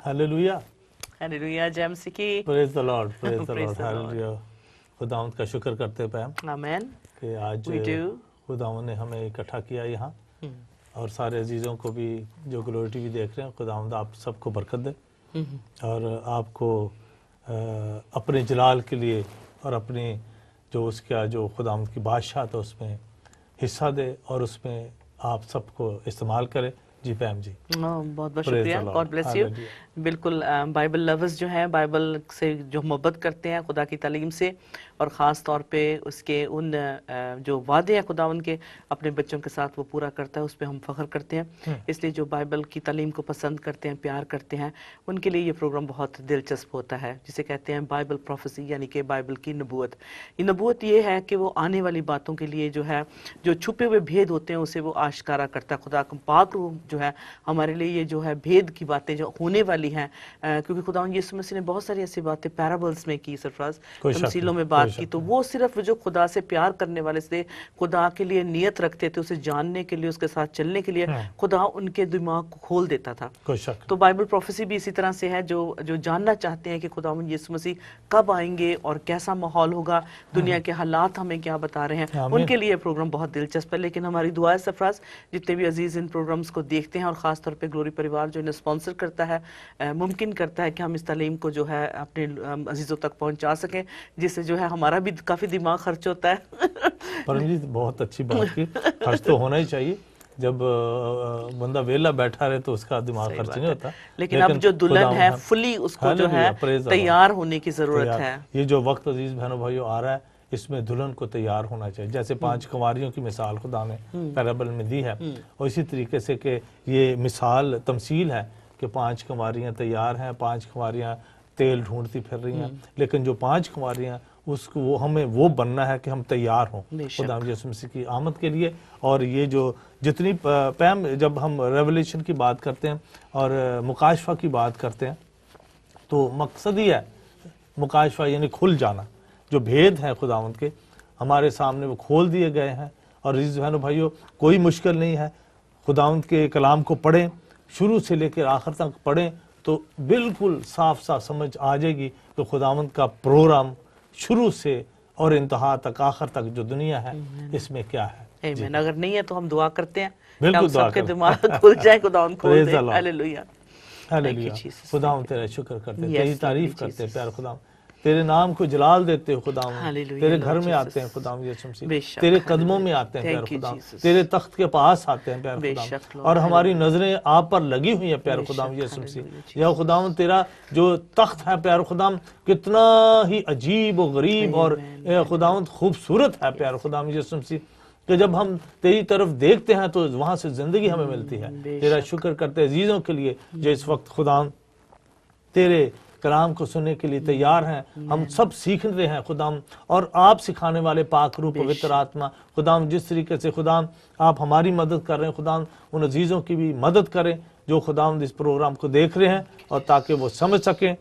Hallelujah, hallelujah, जय मसीह की। Praise the Lord, praise the Praise Lord, the Lord. Hallelujah. खुदावंद का शुक्र करते पैम आमेन। कि आज We do. खुदावंद ने हमें इकट्ठा किया यहाँ, और सारे अजीज़ों को भी जो ग्लोरी टीवी देख रहे हैं, खुदावंद आप सबको बरकत दे और आपको अपने जलाल के लिए और अपनी जो उसका जो खुदावंद की बादशाह तो उसमें हिस्सा दे और उसमें आप सबको इस्तेमाल करे। जी पैम जी, बहुत बहुत Praise शुक्रिया, the Lord. God bless you. Hallelujah. बिल्कुल, बाइबल लवर्स जो हैं, बाइबल से जो मोहब्बत करते हैं खुदा की तालीम से, और ख़ास तौर पे उसके उन जो वादे हैं खुदा उनके अपने बच्चों के साथ वो पूरा करता है, उस पर हम फ़ख्र करते हैं। इसलिए जो बाइबल की तालीम को पसंद करते हैं, प्यार करते हैं, उनके लिए ये प्रोग्राम बहुत दिलचस्प होता है, जिसे कहते हैं बाइबल प्रोफेसी, यानी कि बाइबल की नबूवत। ये नबूवत ये है कि वो आने वाली बातों के लिए जो है, जो छुपे हुए भेद होते हैं उसे वो आश्कारा करता है। खुदा का पाक रूह जो है हमारे लिए ये जो है भेद की बातें जो होने वाली हैं, क्योंकि खुदा यीशु मसीह ने बहुत सारी ऐसी बातें पैराबल्स में की, सरफराज तमसीलों में बात की, तो वो सिर्फ जो खुदा से प्यार करने वाले से, खुदा के लिए नियत रखते थे, उसे जानने के लिए, उसके साथ चलने के लिए खुदा उनके दिमाग को खोल देता था। तो बाइबल प्रोफेसी भी इसी तरह से है, जो जानना चाहते हैं कि खुदा यीशु मसीह कब आएंगे और कैसा माहौल होगा, दुनिया के हालात हमें क्या बता रहे हैं, उनके लिए प्रोग्राम बहुत दिलचस्प है। लेकिन हमारी दुआ है सरफराज, जितने भी अजीज इन प्रोग्राम्स को देखते हैं और ख़ास तौर पे ग्लोरी परिवार जो इन्हें स्पॉन्सर करता है, मुमकिन करता है कि हम इस तालीम को जो है अपने अजीज़ों तक पहुंचा सकें, जिससे जो है हमारा भी काफ़ी दिमाग खर्च होता है। परमजीत, बहुत अच्छी बात की, खर्च तो होना ही चाहिए। जब बंदा वेला बैठा रहे तो उसका दिमाग खर्च नहीं होता। लेकिन अब जो दुल्हन है फुली उसको जो है तैयार होने की ज़रूरत है। ये जो वक्त अजीज बहनों भाइयों आ रहा है, इसमें दुल्हन को तैयार होना चाहिए। जैसे 5 कुंवारियों की मिसाल खुदा ने पैराबल में दी है, और इसी तरीके से कि ये मिसाल तमसील है कि 5 कुंवारियाँ तैयार हैं, 5 कुंवारियाँ तेल ढूंढती फिर रही हैं, लेकिन जो 5 कुंवारियाँ उसको वो हमें वो बनना है कि हम तैयार हों खुदा यीशु मसीह की आमद के लिए। और ये जो जितनी पैम जब हम रेवलेशन की बात करते हैं और मुकाशफा की बात करते हैं, तो मकसद ही है मुकाशफा यानी खुल जाना। जो भेद हैं खुदावंद के हमारे सामने वो खोल दिए गए हैं। और अजीज बहनों भाइयों, कोई मुश्किल नहीं है, खुदावंद के कलाम को पढ़ें, शुरू से लेकर आखिर तक पढ़ें तो बिल्कुल साफ साफ समझ आ जाएगी कि खुदावंद का प्रोग्राम शुरू से और इंतहा तक, आखिर तक जो दुनिया है इसमें क्या है। आमीन। अगर नहीं है तो हम दुआ करते हैं, बिल्कुल दुआ सबके दिमाग खुल जाए, खुदावंद खोल दे। Hallelujah, hallelujah. खुदावंद तेरा शुक्र करते हैं, तेरी तारीफ करते हैं, प्यार खुदावंद तेरे नाम को जलाल देते हो खुदावंद। तेरे घर में आते हैं खुदावंद यीशु मसीह, तेरे कदमों में आते हैं प्यार खुदावंद, तेरे तख्त के पास आते हैं प्यार खुदावंद, और हमारी नजरें आप पर लगी हुई हैं प्यार खुदावंद यीशु मसीह। या खुदावंद तेरा जो तख्त है प्यार खुदावंद कितना ही अजीब और गरीब और खुदावंद खूबसूरत है प्यार खुदावंद यीशु मसीह, कि जब हम तेरी तरफ देखते हैं तो वहां से जिंदगी हमें मिलती है। तेरा शुक्र करते अजीजों के लिए जो इस वक्त खुदावंद तेरे कलाम को सुनने के लिए तैयार हैं। हम सब सीख रहे हैं खुदाम, और आप सिखाने वाले पाक रूह पवित्र आत्मा खुदाम, जिस तरीके से खुदाम आप हमारी मदद कर रहे हैं खुदाम, उन अजीज़ों की भी मदद करें जो खुदाम इस प्रोग्राम को देख रहे हैं, और ताकि वो समझ सकें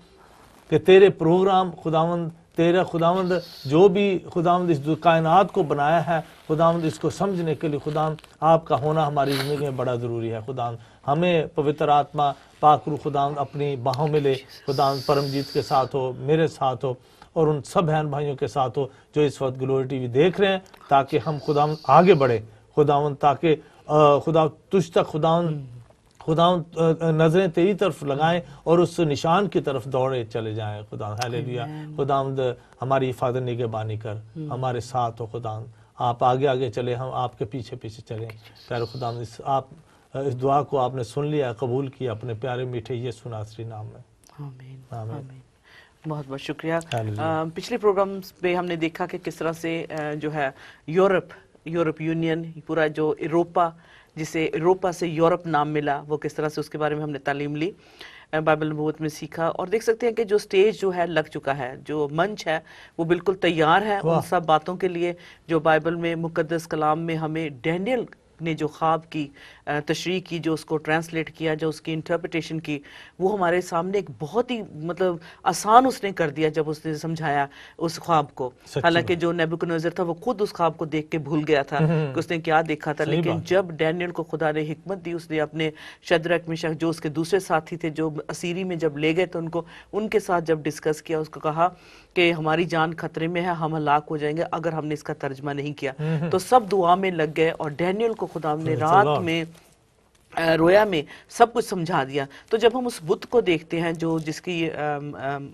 कि तेरे प्रोग्राम खुदावंद, तेरा खुदावंद जो भी खुदावंद इस कायनात को बनाया है खुदावंद, इसको समझने के लिए खुदाम आपका होना हमारी ज़िंदगी में बड़ा ज़रूरी है। खुदाम हमें पवित्र आत्मा पाक रूह खुदावंद अपनी बाहों में ले, खुदावंद परमजीत के साथ हो, मेरे साथ हो, और उन सब बहन भाइयों के साथ हो जो इस वक्त ग्लोरी टीवी देख रहे हैं, ताकि हम खुदावंद आगे बढ़े खुदावंद, ताकि खुदा तुझ तक खुदावंद नजरें तेरी तरफ लगाएं और उस निशान की तरफ दौड़े चले जाएं खुदावंद। हालेलुया। खुदावंद हमारी हिफाजत निगहबानी कर, हमारे साथ हो खुदावंद, आप आगे आगे चले, हम आपके पीछे पीछे चलें प्यारे खुदावंद। आप इस दुआ को आपने सुन लिया, कबूल किया अपने प्यारे मीठे यीशु नासरी नाम में, आमीन आमीन। बहुत बहुत शुक्रिया। पिछले प्रोग्राम्स पे हमने देखा कि किस तरह से जो है यूरोप यूनियन, पूरा जो यूरोपा, जिसे यूरोपा से यूरोप नाम मिला, वो किस तरह से उसके बारे में हमने तालीम ली, बाइबल नबूवत में सीखा, और देख सकते हैं कि जो स्टेज जो है लग चुका है, जो मंच है वो बिल्कुल तैयार है उन सब बातों के लिए जो बाइबल में मुकद्दस कलाम में हमें डैनियल نے جو خواب کی تشریح کی، جو اس کو ٹرانسلیٹ کیا، جو اس کی انٹرپریٹیشن کی، وہ ہمارے سامنے ایک بہت ہی مطلب آسان اس نے کر دیا جب اس نے سمجھایا اس خواب کو. حالانکہ جو نیبوکڈنیزر تھا وہ خود اس خواب کو دیکھ کے بھول گیا تھا کہ اس نے کیا دیکھا تھا، لیکن جب ڈینیل کو خدا نے حکمت دی، اس نے اپنے شدرک میشک جو اس کے دوسرے ساتھی تھے جو اسیری میں جب لے گئے تو ان کے ساتھ جب ڈسکس کیا، اس کو کہا کہ ہماری جان خطرے میں ہے، ہم ہلاک ہو جائیں گے اگر ہم نے اس کا ترجمہ نہیں کیا. تو سب دعا میں لگ گئے اور ڈینیل کو خدا نے رات میں رویا میں سب کچھ سمجھا دیا. تو جب ہم اس بت کو دیکھتے ہیں جو جس کی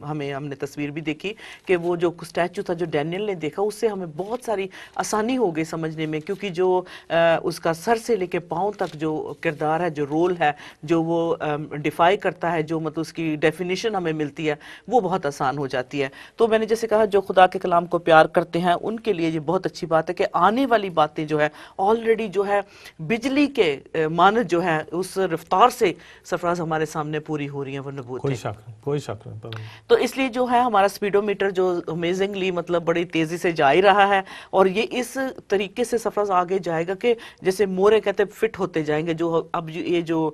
ہم نے تصویر بھی دیکھی کہ وہ جو اسٹیچو تھا جو ڈینیل نے دیکھا، اس سے ہمیں بہت ساری آسانی ہو گئی سمجھنے میں، کیونکہ جو اس کا سر سے لے کے پاؤں تک جو کردار ہے، جو رول ہے، جو وہ ڈیفائی کرتا ہے، جو مطلب اس کی ڈیفینیشن ہمیں ملتی ہے، وہ بہت آسان ہو جاتی ہے. تو میں نے جیسے کہا جو خدا کے کلام کو پیار کرتے ہیں ان کے لیے یہ بہت اچھی بات ہے کہ آنے والی باتیں جو ہے آلریڈی جو ہے بجلی کے مانند جو ہے اس رفتار سے سرفراز ہمارے سامنے پوری ہو رہی ہیں وہ نبوتیں. کوئی شک نہیں. تو اس لیے جو ہے ہمارا سپیڈو میٹر جو امیزنگلی مطلب بڑی تیزی سے جا ہی رہا ہے، اور یہ اس طریقے سے سرفراز آگے جائے گا کہ جیسے مورے کہتے فٹ ہوتے جائیں گے. جو اب یہ جو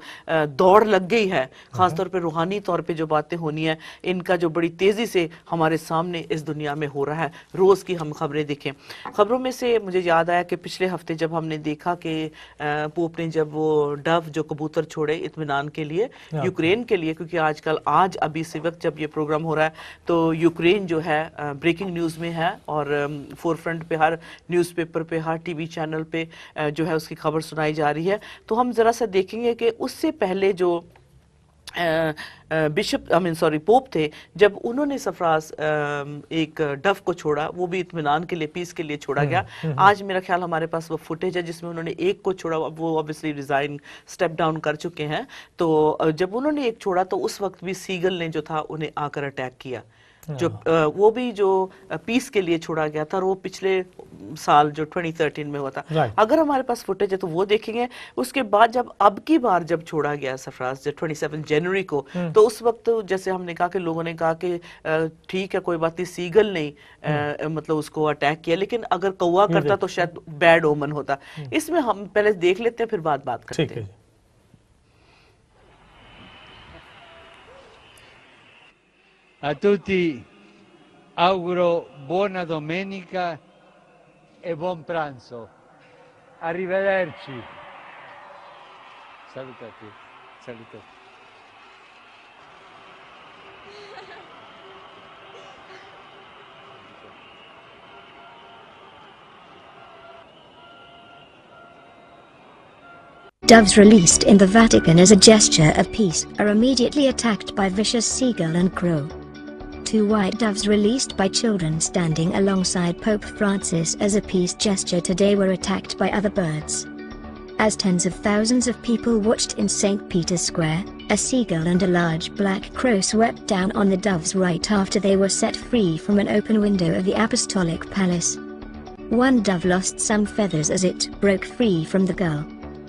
دوڑ لگ گئی ہے خاص طور پہ روحانی طور پہ جو باتیں ہونی ہیں، ان کا جو بڑی تیزی سے ہمارے سامنے اس دنیا میں ہو رہا ہے. روز کی ہم خبریں دیکھیں. خبروں میں سے مجھے یاد آیا کہ پچھلے ہفتے جب ہم نے دیکھا کہ پوپ نے جب وہ ڈو جو کبوتر چھوڑے اطمینان کے لیے یوکرین کے لیے، کیونکہ آج ابھی اسی وقت جب یہ پروگرام ہو رہا ہے تو یوکرین جو ہے بریکنگ نیوز میں ہے، اور فور فرنٹ پہ ہر نیوز پیپر پہ ہر ٹی وی چینل پہ جو ہے اس کی خبر سنائی جا رہی ہے. تو ہم ذرا سا دیکھیں گے کہ اس سے پہلے جو پوپ تھے، جب انہوں نے سرفراز ایک ڈو کو چھوڑا، وہ بھی اطمینان کے لیے، پیس کے لیے چھوڑا گیا. آج میرا خیال ہمارے پاس وہ فوٹیج ہے جس میں انہوں نے ایک کو چھوڑا، وہ obviously ریزائن سٹیپ ڈاؤن کر چکے ہیں. تو جب انہوں نے ایک چھوڑا تو اس وقت بھی سیگل نے جو تھا انہیں آ کر اٹیک کیا، جو وہ بھی جو پیس کے لیے چھوڑا گیا تھا، اور وہ پچھلے سال جو 2013 میں ہوا تھا. اگر ہمارے پاس فوٹیج ہے تو وہ دیکھیں گے. اس کے بعد جب اب کی بار جب چھوڑا گیا سرفراز 27 جنوری کو، تو اس وقت جیسے ہم نے کہا کہ لوگوں نے کہا کہ ٹھیک ہے کوئی بات نہیں، سیگل نے مطلب اس کو اٹیک کیا، لیکن اگر کوا کرتا تو شاید بیڈ اومن ہوتا. اس میں ہم پہلے دیکھ لیتے ہیں پھر بات کرتے ہیں. A tutti auguro buona domenica e buon pranzo. Arrivederci. Salutati. Doves released in the Vatican as a gesture of peace are immediately attacked by vicious seagull and crow. 2 white doves released by children standing alongside Pope Francis as a peace gesture today were attacked by other birds. As tens of thousands of people watched in St. Peter's Square, a seagull and a large black crow swept down on the doves right after they were set free from an open window of the Apostolic Palace. One dove lost some feathers as it broke free from the girl,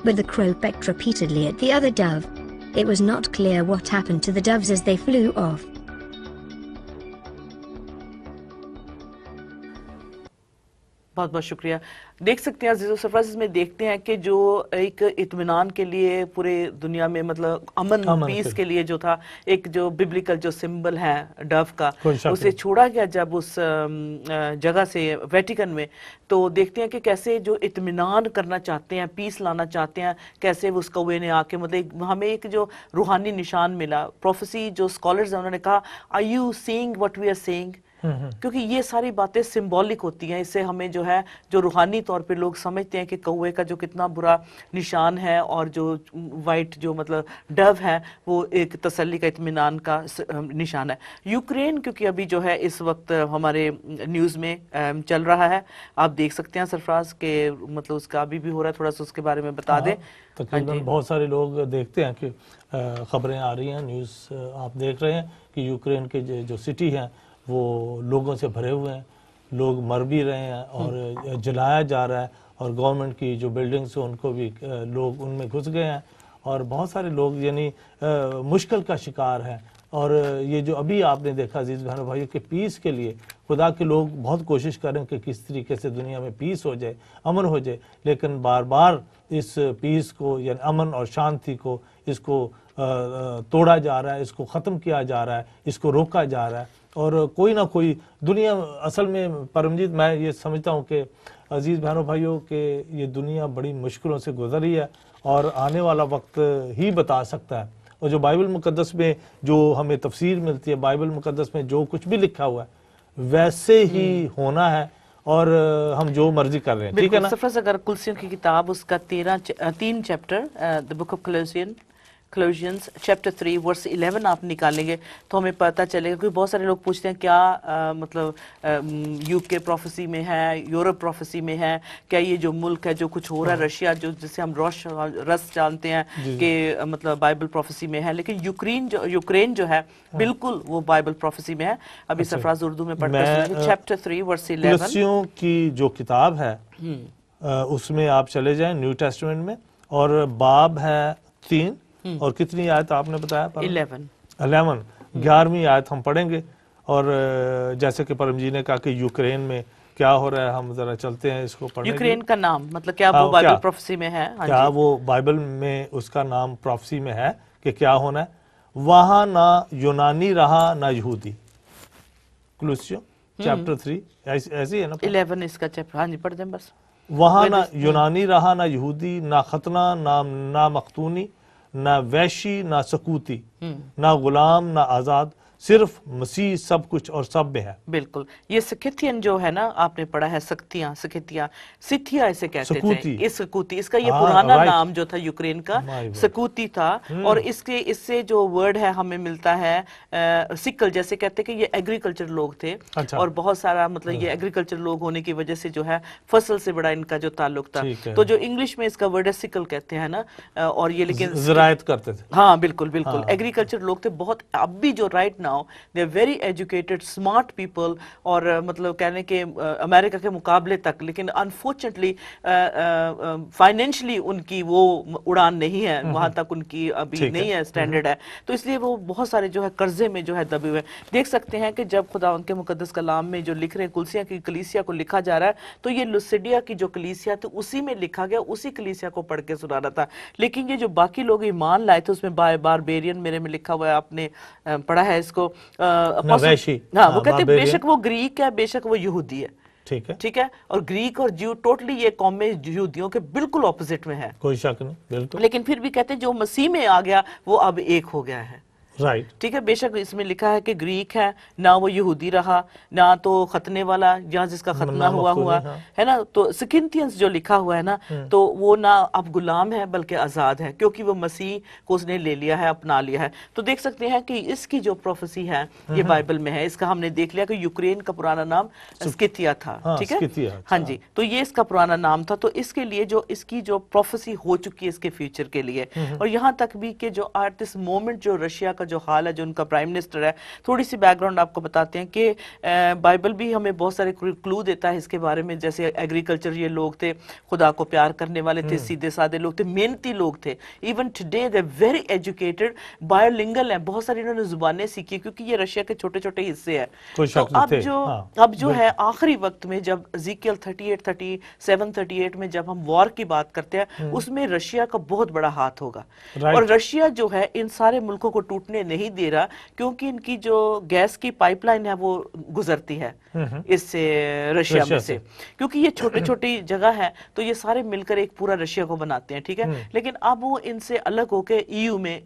but the crow pecked repeatedly at the other dove. It was not clear what happened to the doves as they flew off. بہت بہت شکریہ. دیکھ سکتے ہیں عزیز و سرفراز، اس میں دیکھتے ہیں کہ جو ایک اطمینان کے لیے پورے دنیا میں مطلب امن پیس کے لیے جو تھا، ایک جو ببلیکل جو سمبل ہے ڈو کا، اسے چھوڑا گیا جب اس جگہ سے ویٹیکن میں. تو دیکھتے ہیں کہ کیسے جو اطمینان کرنا چاہتے ہیں، پیس لانا چاہتے ہیں، کیسے اس کوے نے آ کے مطلب ہمیں ایک جو روحانی نشان ملا. پروفیسی جو اسکالرز ہیں انہوں نے کہا are you seeing what we are seeing, کیونکہ یہ ساری باتیں سمبولک ہوتی ہیں. اس سے ہمیں جو ہے جو روحانی طور پہ لوگ سمجھتے ہیں کہ کوے کا جو کتنا برا نشان ہے، اور جو وائٹ جو مطلب ڈو ہے وہ ایک تسلی کا، اطمینان کا نشان ہے. یوکرین کیونکہ ابھی جو ہے اس وقت ہمارے نیوز میں چل رہا ہے، آپ دیکھ سکتے ہیں سرفراز کہ مطلب اس کا ابھی بھی ہو رہا ہے. تھوڑا سا اس کے بارے میں بتا دیں. تقریباً بہت سارے لوگ دیکھتے ہیں کہ خبریں آ رہی ہیں، نیوز آپ دیکھ رہے ہیں کہ یوکرین کے جو سٹی ہیں وہ لوگوں سے بھرے ہوئے ہیں، لوگ مر بھی رہے ہیں اور جلایا جا رہا ہے، اور گورنمنٹ کی جو بلڈنگز ہیں ان کو بھی لوگ ان میں گھس گئے ہیں، اور بہت سارے لوگ یعنی مشکل کا شکار ہیں. اور یہ جو ابھی آپ نے دیکھا عزیز بہنوں بھائیوں کہ پیس کے لیے خدا کے لوگ بہت کوشش کریں کہ کس طریقے سے دنیا میں پیس ہو جائے، امن ہو جائے، لیکن بار بار اس پیس کو یعنی امن اور شانتی کو اس کو توڑا جا رہا ہے، اس کو ختم کیا جا رہا ہے، اس کو روکا جا رہا ہے، اور کوئی نہ کوئی دنیا اصل میں پرمجیت میں یہ سمجھتا ہوں کہ عزیز بہنوں بھائیوں کہ یہ دنیا بڑی مشکلوں سے گزری ہے اور آنے والا وقت ہی بتا سکتا ہے، اور جو بائبل مقدس میں جو ہمیں تفسیر ملتی ہے، بائبل مقدس میں جو کچھ بھی لکھا ہوا ہے ویسے ہی ہونا ہے، اور ہم جو مرضی کر رہے ہیں، ٹھیک ہے نا؟ سفر اگر کلسیوں کی کتاب اس کا 3 chapter the book of Colossians chapter 3 verse 11 آپ نکالیں گے تو ہمیں پتہ چلے گا، کیونکہ بہت سارے لوگ پوچھتے ہیں کیا مطلب یو کے پروفیسی میں ہے، یورپ پروفیسی میں ہے، کیا یہ جو ملک ہے جو کچھ ہو رہا ہے رشیا جو جسے ہم رس جانتے ہیں کہ مطلب بائبل پروفیسی میں ہے، لیکن یوکرین جو ہے بالکل وہ بائبل پروفیسی میں ہے۔ ابھی سرفراز اردو میں پڑھتے ہیں چیپٹر 3 ورس 11 کلوسیوں کی جو کتاب ہے اس میں آپ چلے جائیں نیو ٹیسٹمنٹ میں، اور باب ہے 3 اور کتنی آیت آپ نے بتایا؟ 11 11ویں آیت ہم پڑھیں گے، اور جیسے کہ پرم جی نے کہا کہ یوکرین میں کیا ہو رہا ہے، ہم ذرا چلتے ہیں اس کو پڑھنے۔ یوکرین کا نام مطلب کیا وہ بائبل پروفیسی میں ہے؟ کیا وہ بائبل میں اس کا نام پروفیسی میں ہے کہ کیا ہونا ہے؟ وہاں نہ یونانی رہا نہ یہودی، کلوسیوں چیپٹر 3 ایسی ہے نا 11 اس کا چیپٹر، ہاں جی پڑھ دیں بس۔ وہاں نہ یونانی رہا نہ یہودی، نہ ختنہ نہ مختونی، نہ ویشی نہ سکوتی، نہ غلام نہ آزاد، صرف مسیح سب کچھ اور سب میں ہے۔ بالکل، یہ سکھتین جو ہے نا آپ نے پڑھا ہے، سکھتیا سیتھیا اسے کہتے تھے، سکوتی اس کا یہ پرانا نام جو تھا یوکرین کا سکوتی تھا، اور اس سے جو ورڈ ہے ہمیں ملتا ہے سکل، جیسے کہتے کہ یہ ایگریکلچر لوگ تھے، اور بہت سارا مطلب یہ ایگریکلچر لوگ ہونے کی وجہ سے جو ہے فصل سے بڑا ان کا جو تعلق تھا، تو جو انگلش میں اس کا ورڈ ہے سکل کہتے ہیں نا، اور یہ لیکن زراعت کرتے تھے۔ ہاں بالکل بالکل ایگریکلچر لوگ تھے بہت، اب بھی جو right now they are very educated smart people, اور مطلب کہنے کے امریکہ کے مقابلے تک، لیکن انفارچونیٹلی فائنینشلی ان کی وہ اڑان نہیں ہے، وہاں تک ان کی ابھی نہیں ہے اسٹینڈرڈ ہے، تو اس لیے وہ بہت سارے جو ہے قرضے میں جو ہے دبے ہوئے۔ دیکھ سکتے ہیں کہ جب خدا ان کے مقدس کلام میں جو لکھ رہے ہیں کلسیہ کی کلیسیا کو لکھا جا رہا ہے، تو یہ لوسیڈیا کی جو کلیسیا تھی اسی میں لکھا گیا، اسی کلیسیا کو پڑھ کے سنا رہا تھا، لیکن یہ جو باقی لوگ ایمان لائے تھے اس میں باربیرین میرے میں لکھا ہوا ہے، آپ نے پڑھا ہے اس کو، ہاں وہ کہتے ہیں بے شک وہ گریک ہے، بے شک وہ یہودی ہے، ٹھیک ہے، اور گریک اور جیو ٹوٹلی یہ قوم میں یہودیوں کے بالکل اپوزٹ میں ہے، کوئی شک نہیں، بالکل، لیکن پھر بھی کہتے ہیں جو مسیح میں آ گیا وہ اب ایک ہو گیا ہے، رائٹ، ٹھیک ہے، بے شک اس میں لکھا ہے کہ گریک ہے، نہ وہ یہودی رہا، نہ تو ختنے والا جہاں جس کا ختنہ ہوا ہے نا، تو سکینتینز جو لکھا ہوا ہے نا، تو وہ نہ اب غلام ہے بلکہ آزاد ہے، کیونکہ وہ مسیح کو اس نے لے لیا ہے، اپنا لیا ہے۔ تو دیکھ سکتے ہیں کہ اس کی جو پروفیسی ہے یہ بائبل میں ہے، اس کا ہم نے دیکھ لیا کہ یوکرین کا پرانا نام سکتیا تھا، ٹھیک ہے، ہاں جی، تو یہ اس کا پرانا نام تھا، تو اس کے لیے جو اس کی جو پروفیسی ہو چکی ہے اس کے فیوچر کے لیے، اور یہاں تک بھی کہ جو آٹ دس مومنٹ جو رشیا کا جو حال ہے، جو ان کا پرائم منسٹر ہے، تھوڑی سی بیک گراؤنڈ آپ کو بتاتے ہیں کہ بائبل بھی ہمیں بہت سارے کلو دیتا ہے اس کے بارے میں، جیسے ایگریکلچر یہ لوگ تھے، خدا کو پیار کرنے والے تھے، سیدھے سادے لوگ تھے، محنتی لوگ تھے، even today they very educated, bilingual ہیں، بہت ساری انہوں نے زبانیں سیکھی کیونکہ یہ رشیا کے چھوٹے چھوٹے حصے ہیں۔ تو اب جو ہے آخری وقت میں جب ایزیکیل 37 میں جب ہم وار کی بات کرتے ہیں، اس میں رشیا کا بہت بڑا ہاتھ ہوگا، اور رشیا جو ہے ان سارے ملکوں کو ٹوٹنے نہیں دے رہا، کیونکہ ان کی جو گیس کی پائپ لائن ہے وہ گزرتی ہے اس سے رشیا میں سے، کیونکہ یہ چھوٹے چھوٹی جگہ ہے تو یہ سارے مل کر ایک پورا رشیا کو بناتے ہیں، ٹھیک ہے، لیکن اب وہ ان سے الگ ہو کے EU میں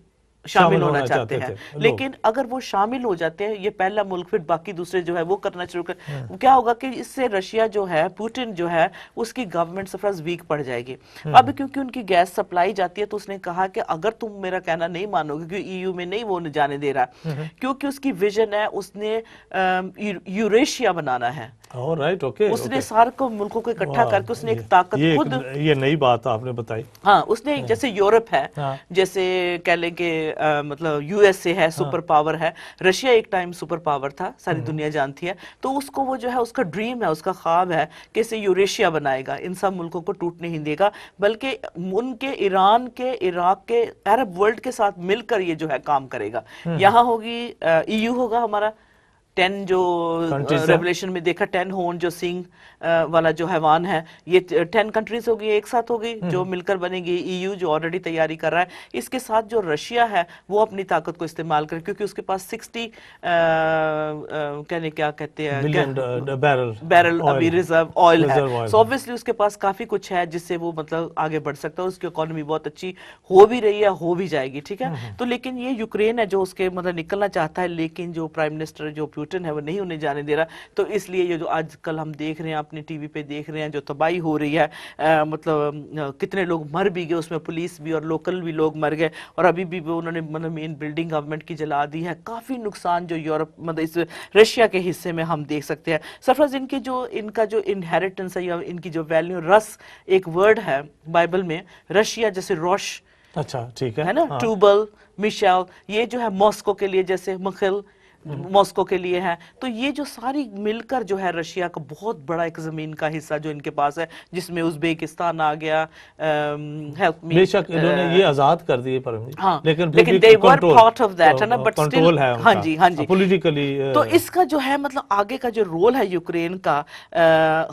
شامل ہونا چاہتے ہیں، لیکن اگر وہ شامل ہو جاتے ہیں، یہ پہلا ملک، پھر باقی دوسرے جو ہے وہ کرنا شروع کر، کیا ہوگا کہ اس سے رشیا جو ہے، پوٹن جو ہے، اس کی گورنمنٹ سفرز ویک پڑ جائے گی۔ اب کیونکہ ان کی گیس سپلائی جاتی ہے تو اس نے کہا کہ اگر تم میرا کہنا نہیں مانو گے، کیونکہ EU میں نہیں وہ جانے دے رہا، کیونکہ اس کی ویژن ہے، اس نے یوریشیا بنانا ہے، اس نے سارے کو ملکوں کو اکٹھا کر کے اس نے ایک طاقت خود، یہ نئی بات آپ نے بتائی، ہاں اس نے جیسے یورپ ہے، جیسے کہہ لیں کہ مطلب USA ہے، سپر پاور ہے، رشیا ایک ٹائم سپر پاور تھا، ساری دنیا جانتی ہے، تو اس کو وہ جو ہے اس کا ڈریم ہے، اس کا خواب ہے کہ اسے یوریشیا بنائے گا، ان سب ملکوں کو ٹوٹنے نہیں دے گا، بلکہ ان کے ایران کے، عراق کے، عرب ورلڈ کے ساتھ مل کر یہ جو ہے کام کرے گا۔ یہاں ہوگی EU ہوگا ہمارا، 10 जो रेवलेशन में देखा 10 हॉर्न जो सिंह वाला जो हैवान है, ये 10 कंट्रीज होगी, एक साथ होगी जो मिलकर बनेगी। EU जो ऑलरेडी तैयारी कर रहा है, इसके साथ जो रशिया है वो अपनी ताकत को इस्तेमाल करे, क्योंकि उसके पास 60 क्या कहते हैं बैरल अभी रिजर्व ऑयल है। सो ऑब्वियसली उसके पास काफी कुछ है जिससे वो मतलब आगे बढ़ सकता है। उसकी इकोनॉमी बहुत अच्छी हो भी रही है, हो भी जाएगी, ठीक है। तो लेकिन ये यूक्रेन है जो उसके मतलब निकलना चाहता है, लेकिन जो प्राइम मिनिस्टर जो पुतिन है वो नहीं उन्हें जाने दे रहा। तो इसलिए ये जो आजकल हम देख रहे हैं, अपनी टीवी पे देख रहे हैं, जो तबाही हो रही है, मतलब कितने लोग मर भी गए, उसमें पुलिस भी और लोकल भी लोग मर गए, और अभी भी उन्होंने मतलब मेन बिल्डिंग गवर्नमेंट की जला दी है। काफी नुकसान जो यूरोप मतलब इस रशिया के हिस्से में हम देख सकते हैं। सरफराज, इनका जो इनहेरिटेंस है या इनकी जो वैल्यू, रस एक वर्ड है बाइबल में, रशिया जैसे रोश, अच्छा ठीक है ना, टूबल, मिशेल, ये जो है मॉस्को के लिए जैसे मखिल मॉस्को के लिए है। तो ये जो सारी मिलकर जो है रशिया का बहुत बड़ा एक जमीन का हिस्सा जो इनके पास है, जिसमें उज्बेकिस्तान आ गया, हेल्प मी, बेशक इन्होंने ये आजाद कर दिए पर हाँ, लेकिन they were part of that है ना, बट कंट्रोल है हाँ जी पॉलिटिकली। तो इसका जो है मतलब आगे का जो रोल है यूक्रेन का,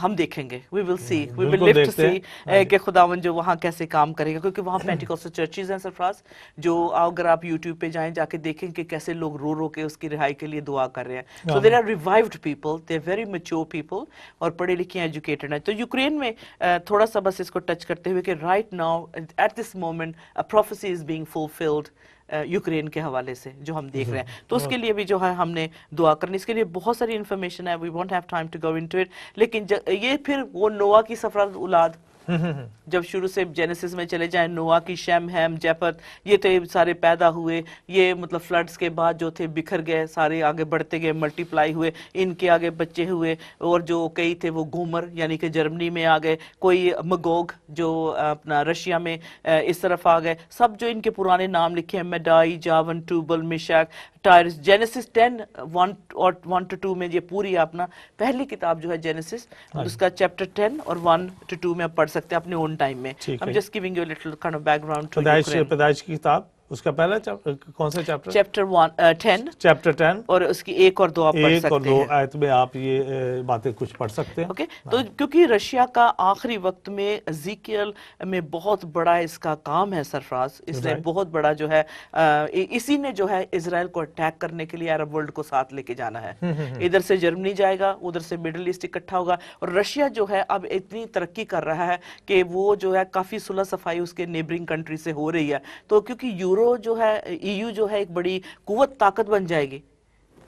हम देखेंगे, we will see, we will live to see कि खुदावन जो वहाँ कैसे काम करेगा, क्योंकि वहाँ पेंटिकॉस्टल चर्चेज हैं सरफराज, जो अगर आप यूट्यूब पे जाएं जाके देखें कि कैसे लोग रो रो के उसकी रिहाई के लिए दुआ कर रहे हैं। So there are revived people, they are very mature people, और पढ़े लिखे एजुकेटेड हैं। तो यूक्रेन में थोड़ा सा बस इसको टच करते हुए कि right now at this moment a prophecy is being fulfilled Ukraine के हवाले से जो हम देख रहे हैं। तो उसके लिए भी जो है हमने दुआ करनी, इसके लिए बहुत सारी इन्फॉर्मेशन है, we won't have time to go into it. लेकिन ये फिर वो नोआ की सरफराज औलाद, जब शुरू से जेनेसिस में चले जाएं, नोआ की, शेम, हैम, जेफत, ये तो सारे पैदा हुए, ये मतलब फ्लड्स के बाद जो थे बिखर गए, सारे आगे बढ़ते गए, मल्टीप्लाई हुए, इनके आगे बच्चे हुए, और जो कई थे वो गोमर यानी कि जर्मनी में आ गए, कोई मगोग जो अपना रशिया में इस तरफ आ गए, सब जो इनके पुराने नाम लिखे हैं, मेडाई, जावन, टूबल, मिशाक, टायरस। जेनेसिस 1 to 2 में ये पूरी अपना पहली किताब जो है जेनेसिस, उसका चैप्टर 10 और 1 to 2 में आप पढ़ सकते हैं अपने ओन टाइम में। I'm just giving you a little kind of background to Ukraine. पैदाइश की किताब, उसका पहला कौन सा चैप्टर? चैप्टर 10, चैप्टर 10, और उसकी 1 और 2 आप पढ़ सकते हैं। 1 और 2 आयत में आप ये बातें कुछ पढ़ सकते हैं। ओके, तो क्योंकि रशिया का आखिरी वक्त में एज़ेकियल में बहुत बड़ा इसका काम है सरफराज, इसने बहुत बड़ा जो है इसी ने जो है इजराइल को अटैक करने के लिए अरब वर्ल्ड को साथ लेके जाना है। इधर से जर्मनी जाएगा, उधर से मिडिल ईस्ट इकट्ठा होगा, और रशिया जो है अब इतनी तरक्की कर रहा है कि वो जो है काफी सुलह सफाई उसके नेबरिंग कंट्री से हो रही है। तो क्योंकि जो है EU जो है एक बड़ी कुव्वत ताकत बन जाएगी,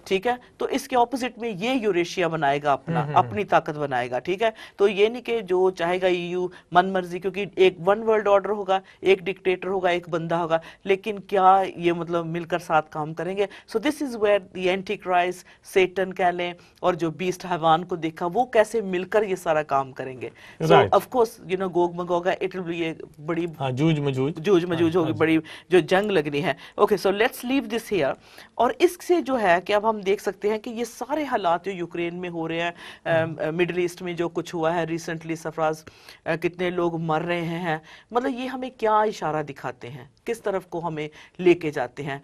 ठीक है, तो इसके ऑपोजिट में ये यूरेशिया बनाएगा अपनी ताकत बनाएगा, ठीक है। तो ये नहीं कि जो चाहेगा EU मन मर्जी, क्योंकि एक वन वर्ल्ड ऑर्डर होगा, एक डिक्टेटर होगा, एक बंदा होगा, लेकिन क्या ये मतलब मिलकर साथ काम करेंगे? So this is where the Antichrist, Satan कह लें, और जो बीस्ट हैवान को देखा, वो कैसे मिलकर ये सारा काम करेंगे। सो of course you know Gog Magog, it will be एक बड़ी जूझ मजूझ होगी, बड़ी जो जंग लगनी है। Okay, so let's leave this here. और इससे जो है कि अब हम देख सकते हैं कि ये सारे हालात जो यूक्रेन में हो रहे हैं, मिडिल ईस्ट में जो कुछ हुआ है रिसेंटली सरफराज, कितने लोग मर रहे हैं, मतलब ये हमें क्या इशारा दिखाते हैं, किस तरफ को हमें लेके जाते हैं?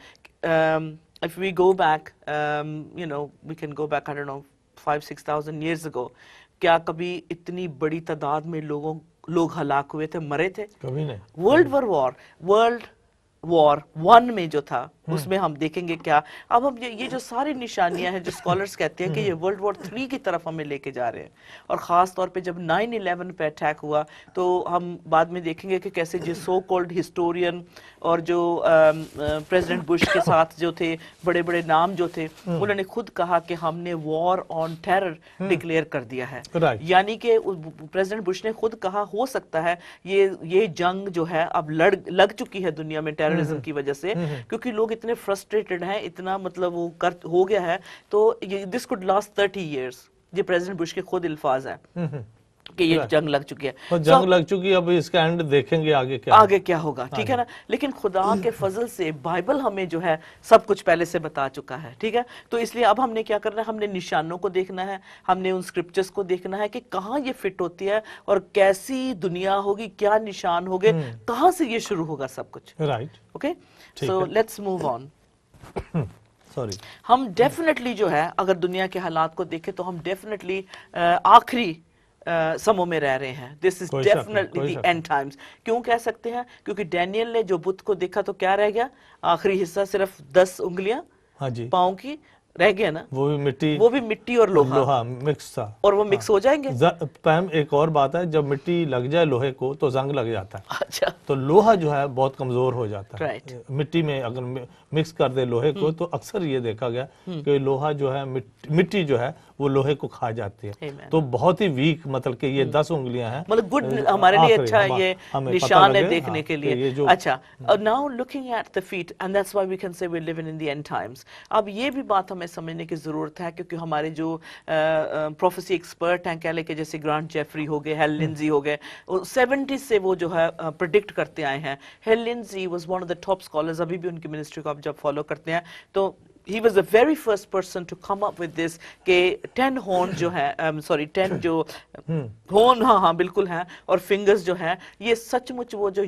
If we go back, you know, we can go back, I don't know, 5,000-6,000 years ago, क्या कभी इतनी बड़ी तादाद में लोग हलाक हुए थे, मरे थे? कभी नहीं। वर्ल्ड वॉर 1 में जो था, उसमें हम देखेंगे क्या। अब हम ये जो सारी निशानियां हैं जो स्कॉलर्स कहते हैं कि ये वर्ल्ड वॉर 3 की तरफ हमें लेके जा रहे हैं। और खास तौर पे जब 9/11 पे अटैक हुआ, तो हम बाद में देखेंगे कि कैसे जो सो कॉल्ड हिस्टोरियन और जो प्रेसिडेंट बुश के साथ जो थे बड़े बड़े नाम जो थे, उन्होंने खुद कहा कि हमने वॉर ऑन टेरर डिक्लेयर कर दिया है। यानी कि प्रेसिडेंट बुश ने खुद कहा, हो सकता है ये जंग जो है अब लग चुकी है दुनिया में टेररिज्म की वजह से, क्योंकि लोग इतने फ्रस्ट्रेटेड हैं, इतना मतलब वो हो गया है। तो दिस कुड लास्ट 30 years, ये प्रेसिडेंट बुश के खुद अल्फाज है कि ये जंग लग चुकी है, और जंग लग चुकी है। अब इसका एंड देखेंगे आगे क्या होगा, ठीक है ना। लेकिन खुदा के फजल से बाइबल हमें जो है सब कुछ पहले से बता चुका है, ठीक है। तो इसलिए अब हमने क्या करना है, हमने निशानों को देखना है, हमने उन स्क्रिप्चर्स को देखना है कि कहाँ ये फिट होती है और कैसी दुनिया होगी, क्या निशान होंगे, कहाँ से ये शुरू होगा सब कुछ, right. Okay, so let's move on. Sorry ہم ڈیفینیٹلی جو ہے اگر دنیا کے حالات کو دیکھیں تو ہم ڈیفینیٹلی آخری سموں میں رہ رہے ہیں. This is definitely the end times. کیوں کہہ سکتے ہیں؟ کیونکہ ڈینیل نے جو بت کو دیکھا تو کیا رہ گیا؟ آخری حصہ صرف 10 انگلیاں پاؤں کی رہ گیا نا, وہ بھی مٹی اور لوہا مکس تھا, اور وہ مکس ہو جائیں گے. پیم ایک اور بات ہے, جب مٹی لگ جائے لوہے کو تو زنگ لگ جاتا ہے. اچھا, تو لوہا جو ہے بہت کمزور ہو جاتا ہے. مٹی میں اگر مکس کر دے لوہے کو تو اکثر یہ دیکھا گیا کہ لوہا جو ہے مٹی جو ہے وہ لوہے کو کھا جاتی ہے. تو بہت ہی ویک, مطلب کہ یہ 10 انگلیاں ہیں, مطلب گڈ ہمارے لیے اچھا یہ نشان ہے دیکھنے کے لیے. اچھا, now looking at the feet and that's why we can say we're living in the end times. اب یہ بھی بات ہمیں سمجھنے کی ضرورت ہے کیونکہ ہمارے جو پروفیسی ایکسپرٹ ہیں, کہہ لے کہ جیسے گرانٹ جیفری ہو گئے, ہیل لنزی ہو گئے, 70 سے وہ جو ہے پریڈکٹ کرتے آئے ہیں. Hal Lindsey was one of the top scholars, ابھی بھی ان کی منسٹری کو آپ جب فالو کرتے ہیں تو he was the very first person to come up with this کہ 10 ہون جو ہے 10 جو ہون ہاں بالکل ہیں اور فنگرز جو ہیں یہ سچ مچ وہ جو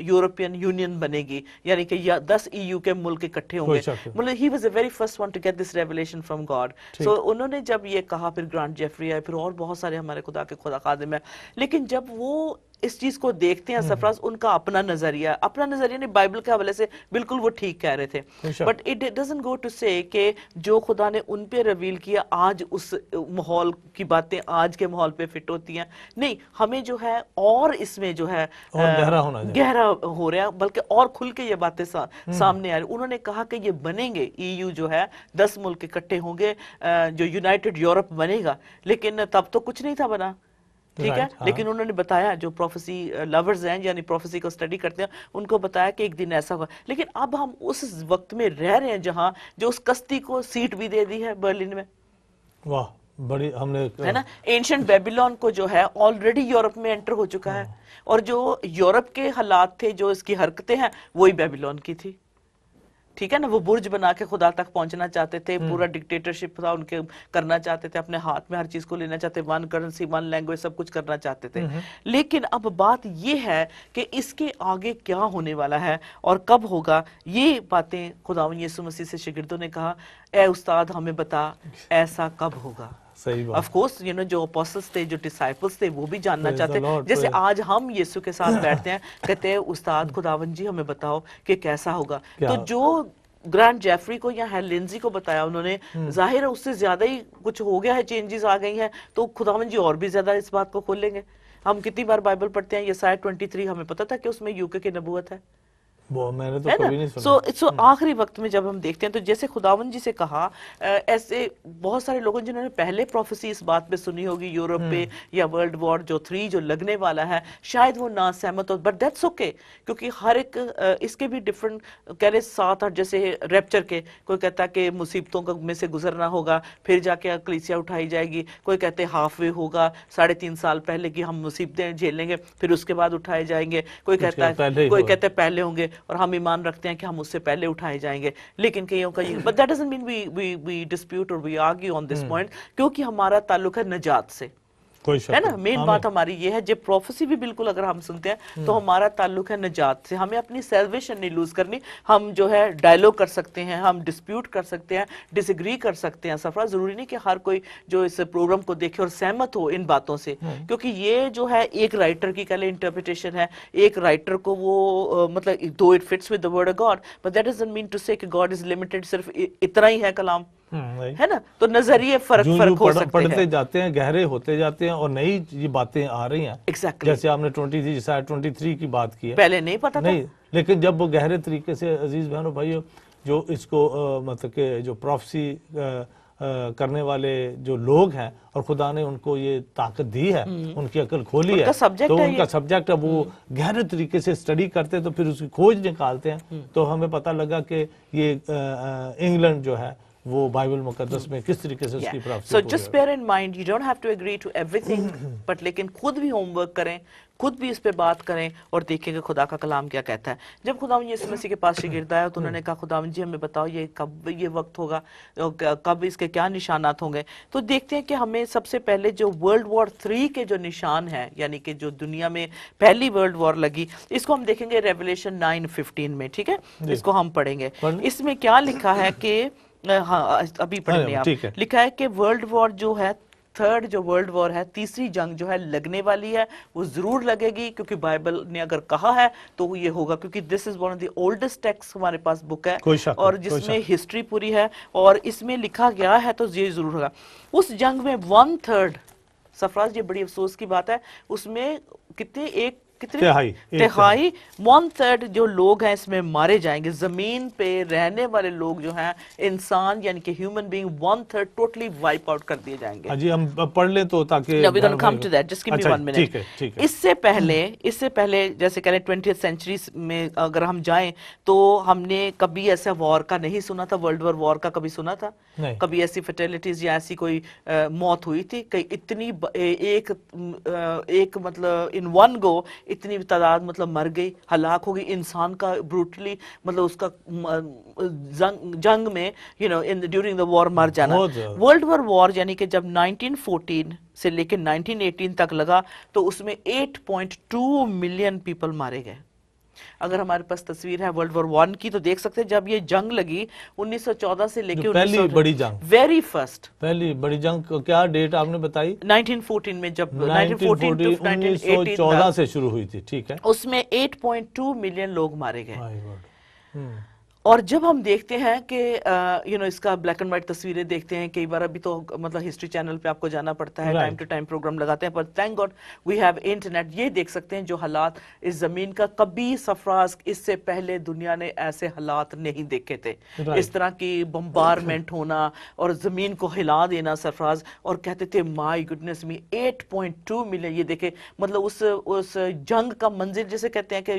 یورپین یونین بنے گی, یعنی کہ 10 EU کے ملک اکٹھے ہوں گے. مطلب he was the very first one to get this revelation from God. So انہوں نے جب یہ کہا, پھر گرانٹ جیفری آئے, پھر اور بہت سارے ہمارے خدا کے خدا خادم ہیں, لیکن جب وہ اس چیز کو دیکھتے ہیں سرفراز, ان کا اپنا نظریہ نہیں, بائبل کے حوالے سے بالکل وہ ٹھیک کہہ رہے تھے, but it doesn't go to say کہ جو خدا نے ان پہ ریویل کیا آج اس ماحول کی باتیں آج کے ماحول پہ فٹ ہوتی ہیں. نہیں, ہمیں جو ہے اور اس میں جو ہے گہرا ہو رہا ہے, بلکہ اور کھل کے یہ باتیں سامنے آ رہی. انہوں نے کہا کہ یہ بنیں گے, EU جو ہے 10 ملک اکٹھے ہوں گے, جو یونائٹڈ یورپ بنے گا, لیکن تب تو کچھ نہیں تھا بنا, ٹھیک ہے. لیکن انہوں نے بتایا, جو پروفیسی لورز ہیں یعنی پروفیسی کو اسٹڈی کرتے ہیں, ان کو بتایا کہ ایک دن ایسا ہوگا. لیکن اب ہم اس وقت میں رہ رہے ہیں جہاں جو اس کشتی کو سیٹ بھی دے دی ہے برلن میں. واہ, بڑی ہم نے ہے نا, اینشنٹ بیبیلون کو جو ہے آلریڈی یورپ میں انٹر ہو چکا ہے, اور جو یورپ کے حالات تھے, جو اس کی حرکتیں ہیں, وہی بیبیلون کی تھی. ٹھیک ہے نا, وہ برج بنا کے خدا تک پہنچنا چاہتے تھے, پورا ڈکٹیٹرشپ تھا ان کے, کرنا چاہتے تھے, اپنے ہاتھ میں ہر چیز کو لینا چاہتے, 1 کرنسی 1 لینگویج سب کچھ کرنا چاہتے تھے. لیکن اب بات یہ ہے کہ اس کے آگے کیا ہونے والا ہے اور کب ہوگا, یہ باتیں خداوند یسوع مسیح سے شاگردوں نے کہا, اے استاد ہمیں بتا ایسا کب ہوگا. آف کورس جو اپوسٹلز تھے, جو ڈسائپلز تھے, وہ بھی جاننا چاہتے, جیسے آج ہم یسوع کے ساتھ بیٹھتے ہیں, کہتے ہیں استاد خداوند جی ہمیں بتاؤ کہ کیسا ہوگا. تو جو گرانٹ جیفری کو یا ہیل لنزی کو بتایا انہوں نے, ظاہر ہے اس سے زیادہ ہی کچھ ہو گیا ہے, چینجز آ گئی ہیں, تو خداوند جی اور بھی زیادہ اس بات کو کھول لیں گے. ہم کتنی بار بائبل پڑھتے ہیں, یسایہ 23 ہمیں پتا تھا کہ اس میں UK کی نبوت ہے, میں نے تو کبھی نہیں سنا. سو آخری وقت میں جب ہم دیکھتے ہیں تو جیسے خداوند جی سے کہا, ایسے بہت سارے لوگوں جنہوں نے پہلے پروفیسی اس بات پہ سنی ہوگی یورپ پہ یا ورلڈ وار جو 3 جو لگنے والا ہے, شاید وہ نہ سہمت ہو, بٹ دیٹس اوکے, کیونکہ ہر ایک اس کے بھی ڈفرنٹ کہہ رہے 7-8, جیسے ریپچر کے, کوئی کہتا ہے کہ مصیبتوں میں سے گزرنا ہوگا, پھر جا کے کلیسیا اٹھائی جائے گی, کوئی کہتے ہیں ہاف وے ہوگا, 3.5 سال پہلے کی ہم مصیبتیں جھیل لیں گے, پھر اس کے بعد اٹھائے جائیں گے, کوئی کہتا ہے پہلے ہوں گے, اور ہم ایمان رکھتے ہیں کہ ہم اس سے پہلے اٹھائے جائیں گے. لیکن کئیوں کا یہ, but that doesn't mean we dispute or we argue on this point, کیونکہ ہمارا تعلق ہے نجات سے, ہے نا. مین بات ہماری یہ ہے, جب پروفیسی بھی بالکل اگر ہم سنتے ہیں تو ہمارا تعلق ہے نجات سے. ہمیں اپنی سیلویشن نہیں لوز کرنی. ہم جو ہے ڈائلوگ کر سکتے ہیں, ہم ڈسپیوٹ کر سکتے ہیں, ڈس ایگری کر سکتے ہیں. سفرہ ضروری نہیں کہ ہر کوئی جو اس پروگرام کو دیکھے اور سہمت ہو ان باتوں سے, کیونکہ یہ جو ہے ایک رائٹر کی کہلے انٹرپریٹیشن ہے. ایک رائٹر کو وہ مطلب though it fits with the word of God, but that doesn't mean to say کہ God is limited, صرف اتنا ہی ہے کلام, ہے نا. تو نظریے فرق ہو سکتے ہیں, پڑھتے جاتے ہیں, گہرے ہوتے جاتے ہیں, اور نئی یہ باتیں آ رہی ہیں. جیسے آپ نے 23 کی بات کی ہے, پہلے نہیں پتا تھا, لیکن جب وہ گہرے طریقے سے, عزیز بہنوں بھائیو, جو اس کو مطلب کہ جو پروفیسی کرنے والے جو لوگ ہیں, اور خدا نے ان کو یہ طاقت دی ہے, ان کی عقل کھولی ہے, تو ان کا سبجیکٹ ہے, وہ گہرے طریقے سے اسٹڈی کرتے ہیں, تو پھر اس کی کھوج نکالتے ہیں. تو ہمیں پتہ لگا کہ یہ انگلینڈ جو ہے وہ بائبل مقدس میں کس طریقے سے اس کی پراپسی So just bear in mind, you don't have to agree to everything, but لیکن خود بھی ہوم ورک کریں, خود بھی اس پہ بات کریں اور دیکھیں کہ خدا کا کلام کیا کہتا ہے. جب خداوند یسوع مسیح کے پاس شاگرد آیا تو انہوں نے کہا خداوند جی ہمیں بتاؤ یہ کب یہ وقت ہوگا, کب اس کے کیا نشانات ہوں گے. تو دیکھتے ہیں کہ ہمیں سب سے پہلے جو ورلڈ وار 3 کے جو نشان ہیں, یعنی کہ جو دنیا میں پہلی ورلڈ وار لگی, اس کو ہم دیکھیں گے ریولیشن 9:15 میں, ٹھیک ہے, اس کو ہم پڑھیں گے. اس میں کیا لکھا ہے کہ ہاں ابھی پڑھنے آپ, لکھا ہے کہ ورلڈ وار جو ہے تھرڈ جو ورلڈ وار ہے, تیسری جنگ جو ہے لگنے والی ہے, وہ ضرور لگے گی, کیونکہ بائبل نے اگر کہا ہے تو یہ ہوگا, کیونکہ this is one of the oldest text ہمارے پاس بک ہے اور جس میں ہسٹری پوری ہے اور اس میں لکھا گیا ہے تو یہ ضرور ہوگا. اس جنگ میں 1/3 سفراز, یہ بڑی افسوس کی بات ہے, اس میں کتنے تہائی 1/3 جو لوگ ہیں اس میں مارے جائیں گے. زمین پہ رہنے والے لوگ جو ہیں انسان یعنی کہ human being 1/3 totally wipe out کر دیے جائیں گے. جی ہم پڑھ لیں تو تاکہ we're going to come to that, just give me 1 minute. اس سے پہلے جیسے کہہ رہے 20th سینچری میں اگر ہم جائیں تو ہم نے کبھی ایسا وار کا نہیں سنا تھا, ورلڈ وار کا کبھی سنا تھا, کبھی ایسی فرٹیلٹیز یا ایسی کوئی موت ہوئی تھی کہ اتنی ایک مطلب ان ون گو اتنی تعداد مطلب مر گئی, ہلاک ہو گئی انسان کا بروٹلی, مطلب اس کا جنگ میں ڈیورنگ دا وار مر جانا. ورلڈ وار یعنی کہ جب 1914 سے لے کے 1918 تک لگا تو اس میں 8.2 ملین پیپل مارے گئے. اگر ہمارے پاس تصویر ہے ورلڈ وار 1 کی تو دیکھ سکتے ہیں جب یہ جنگ لگی 1914 سے لے کے پہلی بڑی جنگ, ویری فرسٹ پہلی بڑی جنگ کو کیا ڈیٹ آپ نے بتائی؟ 1914 میں, جب 1914 سے شروع ہوئی تھی, ٹھیک ہے, اس میں 8.2 ملین لوگ مارے گئے. اور جب ہم دیکھتے ہیں کہ اس کا بلیک اینڈ وائٹ تصویریں دیکھتے ہیں, کئی بار ابھی تو مطلب ہسٹری چینل پہ آپ کو جانا پڑتا ہے, ٹائم ٹو ٹائم پروگرام لگاتے ہیں, پر thank God we have internet. یہ دیکھ سکتے ہیں جو حالات اس زمین کا, کبھی سفراز اس سے پہلے دنیا نے ایسے حالات نہیں دیکھے تھے, اس طرح کی بمبارمنٹ ہونا اور زمین کو ہلا دینا سفراز, اور کہتے تھے مائی گڈنس می 8.2 ملین. یہ دیکھیں مطلب اس جنگ کا منظر جسے کہتے ہیں کہ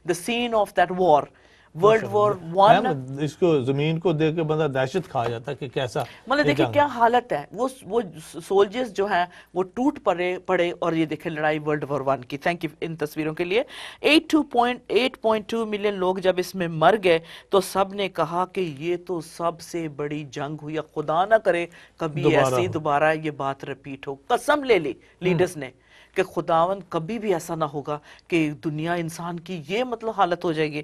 the scene of that war, World War 1. اس کو زمین کو دیکھ کے بندہ دہشت کھا جاتا ہے کہ کیسا, مطلب دیکھیں کیا حالت ہے, وہ سولجرز جو ہیں وہ ٹوٹ پڑے اور یہ دیکھیں لڑائی ورلڈ وار 1 کی. تھینک یو ان تصویروں کے لیے. 8.2 ملین لوگ جب اس میں مر گئے تو سب نے کہا کہ یہ تو سب سے بڑی جنگ ہوئی, خدا نہ کرے کبھی ایسی دوبارہ یہ بات ریپیٹ ہو. قسم لے لی لیڈرز نے کہ خداوند کبھی بھی ایسا نہ ہوگا کہ دنیا انسان کی یہ مطلب حالت ہو جائے گی.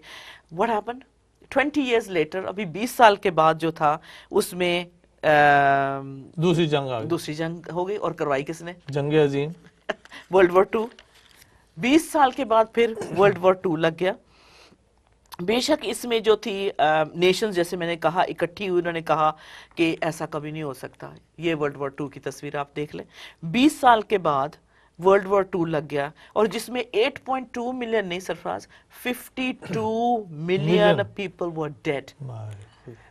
What happened? 20 years later, ابھی 20 سال کے بعد جو تھا اس میں دوسری جنگ ہو گئی, اور کروائی کس نے؟ جنگ عظیم, ورلڈ وار 2. 20 سال کے بعد پھر ورلڈ وار 2 لگ گیا. بے شک اس میں جو تھی نیشنز جیسے میں نے کہا اکٹھی ہوئی, انہوں نے کہا کہ ایسا کبھی نہیں ہو سکتا. یہ ورلڈ وار 2 کی تصویر آپ دیکھ لیں. 20 سال کے بعد ورلڈ وار 2 لگ گیا, اور جس میں 8.2 ملین نہیں Sarfaraz 52 million people were dead.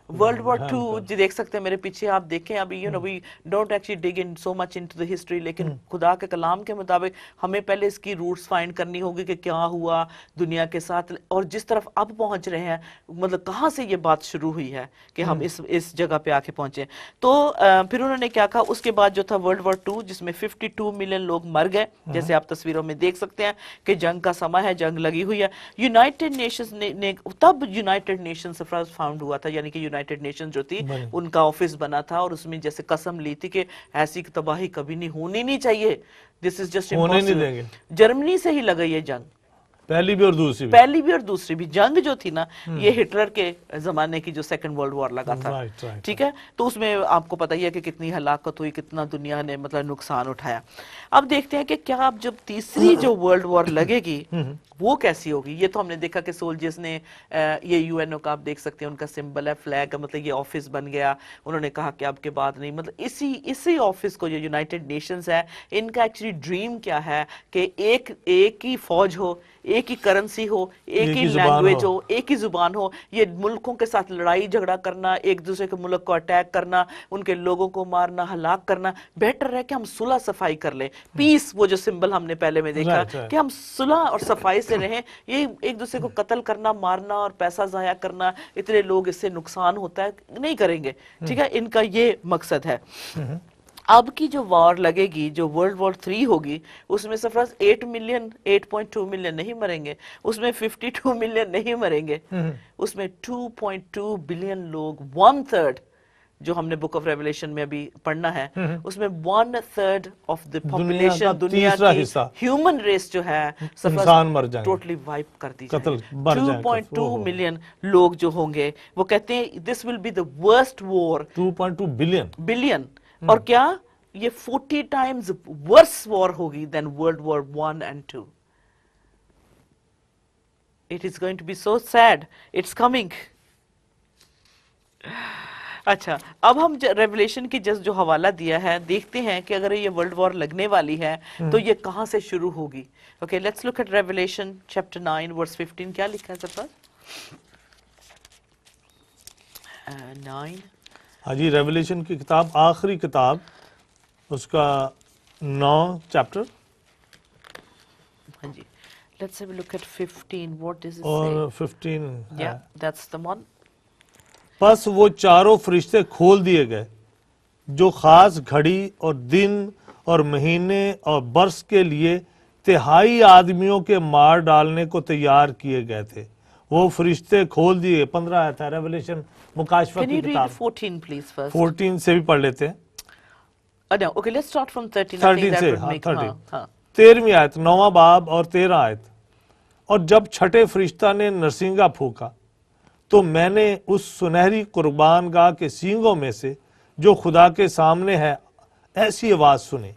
World War 2 جی دیکھ سکتے ہیں میرے پیچھے آپ دیکھیں. ابھی we don't actually dig in so much into the history, لیکن خدا کے کلام کے مطابق ہمیں پہلے اس کی روٹس فائنڈ کرنی ہوگی کہ کیا ہوا دنیا کے ساتھ, اور جس طرف اب پہنچ رہے ہیں مطلب کہاں سے یہ بات شروع ہوئی ہے کہ ہم اس جگہ پہ آ کے پہنچے. تو پھر انہوں نے کیا کہا اس کے بعد جو تھا ورلڈ وار 2 جس میں 52 ملین لوگ مر گئے, جیسے آپ تصویروں میں دیکھ سکتے ہیں کہ جنگ کا سماں ہے, جنگ لگی ہوئی ہے. یونائٹڈ نیشنز نے تب یونائٹڈ نیشنز فاؤنڈ ہوا تھا, یعنی کہ یونائٹڈ نیشن جو تھی ان کا آفس بنا تھا, اور اس میں جیسے قسم لی تھی کہ ایسی تباہی کبھی نہیں ہونی نہیں چاہیے, دس از جسٹ امپاسبل. جرمنی سے ہی لگا یہ جنگ, پہلی بھی اور دوسری بھی جنگ جو تھی نا, یہ ہٹلر کے زمانے کی جو سیکنڈ ورلڈ وار لگا تھا, ٹھیک ہے. تو اس میں آپ کو پتہ ہی ہے کہ کتنی ہلاکت ہوئی, کتنا دنیا نے مطلب نقصان اٹھایا. اب دیکھتے ہیں کہ کیا اب جب تیسری جو ورلڈ وار لگے گی وہ کیسی ہوگی. یہ تو ہم نے دیکھا کہ سولجرز نے یہ یو این او کا آپ دیکھ سکتے ہیں ان کا سمبل ہے فلیگ کا, مطلب یہ آفس بن گیا. انہوں نے کہا کہ اب کے بعد نہیں, مطلب اسی آفس کو جو یونائٹڈ نیشنز ہے ان کا ایکچولی ڈریم کیا ہے کہ ایک ہی فوج ہو, एक ही करंसी हो, एक ही लैंग्वेज हो, एक ही जुबान हो, ये मुल्कों के साथ लड़ाई झगड़ा करना, एक दूसरे के मुल्क को अटैक करना, उनके लोगों को मारना, हलाक करना, बेहतर है कि हम सुलह सफाई कर लें। पीस, वो जो सिंबल हमने पहले में देखा कि हम सुलह और सफाई से रहें। ये एक दूसरे को कत्ल करना, मारना और पैसा जाया करना, इतने लोग इससे नुकसान होता है, नहीं करेंगे। ठीक है, इनका ये मकसद है। अब की जो वॉर लगेगी, जो वर्ल्ड वॉर 3 होगी, उसमें सरफराज 8 मिलियन 8.2 मिलियन नहीं मरेंगे, उसमें 52 मिलियन नहीं मरेंगे, उसमें 2.2 बिलियन लोग, 1/3 जो हमने बुक ऑफ रेवलेशन में अभी पढ़ना है, उसमें 1/3 ऑफ द पॉपुलेशन, दुनिया की ह्यूमन रेस जो है इंसान मर जाएंगे, टोटली वाइप कर दी जाएगी। 2.2 मिलियन लोग जो होंगे, वो कहते हैं this will be the worst war. 2.2 billion और क्या ये 40 टाइम्स वर्स वॉर होगी than World War 1 and 2। It is going to be so sad, it's coming. अच्छा, अब हम रेवलेशन की जो हवाला दिया है, देखते हैं कि अगर ये वर्ल्ड वॉर लगने वाली है तो ये कहां से शुरू होगी। Okay, let's look at Revelation chapter 9 verse 15। क्या लिखा है सर? 9। हाँ जी, रेवलेशन की किताब, आखिरी किताब, उसका 9 चैप्टर। हाँ जी, let's have a look at 15। What does it say? और 15, या दैट्स द वन। बस वो चारों फरिश्ते खोल दिए गए जो खास घड़ी और दिन और महीने और बरस के लिए तिहाई आदमियों के मार डालने को तैयार किए गए थे। वो फरिश्ते खोल दिए। 15 आया था रेवलेशन मुकाशफा की किताब। 14 प्लीज फर्स्ट। 14 से भी पढ़ लेते हैं। ओके, लेट्स स्टार्ट फ्रॉम 13 से। 13वीं आयत, 9वां बाब और 13 आयत। और जब छठे फरिश्ता ने नरसिंगा फूका तो मैंने उस सुनहरी कुर्बानगाह के सींगों में से जो खुदा के सामने है ऐसी आवाज सुनी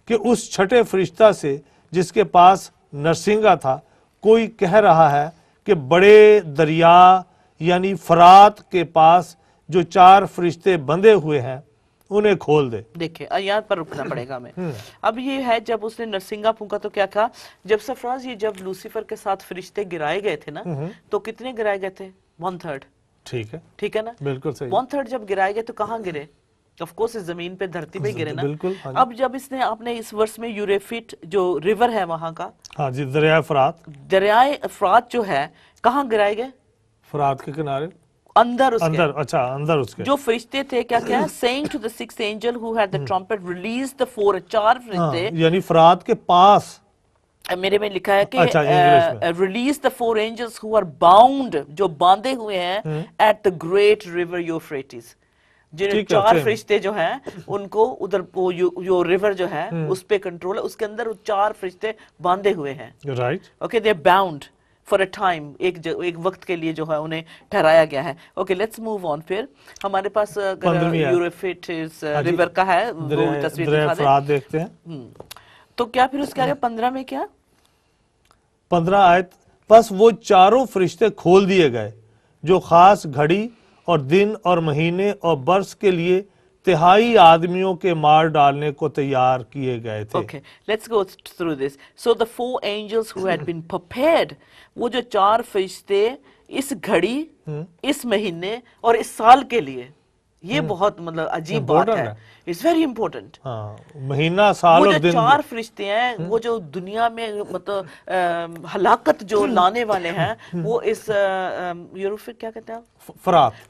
कि उस छठे फरिश्ता से जिसके पास नरसिंगा था, कोई कह रहा है कि बड़े दरिया यानी फरात के पास जो 4 फरिश्ते बंधे हुए हैं उन्हें खोल दे। देखिए, यहाँ पर रुकना पड़ेगा हमें। अब ये है, जब उसने नरसिंगा फूंका तो क्या कहा? जब सरफराज ये जब लूसीफर के साथ फरिश्ते गिराए गए थे ना, तो कितने गिराए गए थे? 1/3। ठीक है ना, बिल्कुल सही। 1/3 जब गिराए गए तो कहाँ गिरे? ऑफ कोर्स इस जमीन पे, धरती पे गिरे ना। बिल्कुल। अब जब इसने आपने इस वर्ष में यूरेफिट जो रिवर है वहां का, हाँ जी, दरिया फरात जो है, कहाँ गिराए गए? फरात के किनारे, अंदर उसके। अंदर उसके जो फरिश्ते थे, क्या क्या है? saying to the sixth angel who had the trumpet release the 4, 4 फरिश्ते, यानी फरात के पास। मेरे में लिखा है कि release the 4 angels who are bound, जो बांधे हुए हैं at the great river Euphrates. जिन्हें 4 फरिश्ते जो हैं उनको उधर वो जो रिवर जो है उस पे कंट्रोल है, उसके अंदर 4 फरिश्ते बांधे हुए हैं। Right. Okay, they are bound for a time, एक वक्त के लिए जो है उन्हें ठहराया गया है। Okay, let's move on. फिर हमारे पास यूरोफिटिस रिवर का है, वो तस्वीर दिखा दे। देखते हैं। तो क्या फिर उसके आगे 15 में क्या? 15 आयत, बस वो चारों फरिश्ते खोल दिए गए जो खास घड़ी और दिन और महीने और बरस के लिए तिहाई आदमियों के मार डालने को तैयार किए गए थे। Okay, let's go through this. So the 4 angels who had been prepared, वो जो 4 फरिश्ते इस घड़ी, इस महीने और इस साल के लिए, ये बहुत मतलब अजीब बात है। It's very important. महीना, साल और दिन। वो जो 4 फरिश्ते हैं, वो जो दुनिया में मतलब हलाकत जो लाने वाले हैं, वो इस यूरोफिट क्या कहते हैं,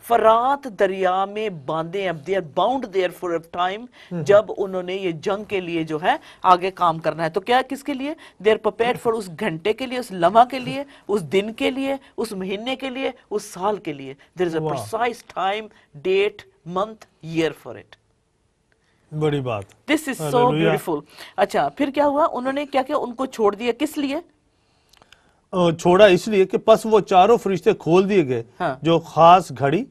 फरात दरिया में बांधे हैं। They are bound there for a time, जब उन्होंने ये जंग के लिए जो है आगे काम करना है। तो क्या, किसके लिए? दे आर प्रिपेयर्ड फॉर उस घंटे के लिए, उस लम्हा के लिए, उस दिन के लिए, उस महीने के लिए, उस साल के लिए। There is a precise time, date, month, year for it. बड़ी बात। This is so beautiful. अच्छा, फिर क्या हुआ? उन्होंने क्या किया? उनको छोड़ दिया। किस लिए छोड़ा? इसलिए कि बस वो चारों फरिश्ते खोल दिए गए जो खास घड़ी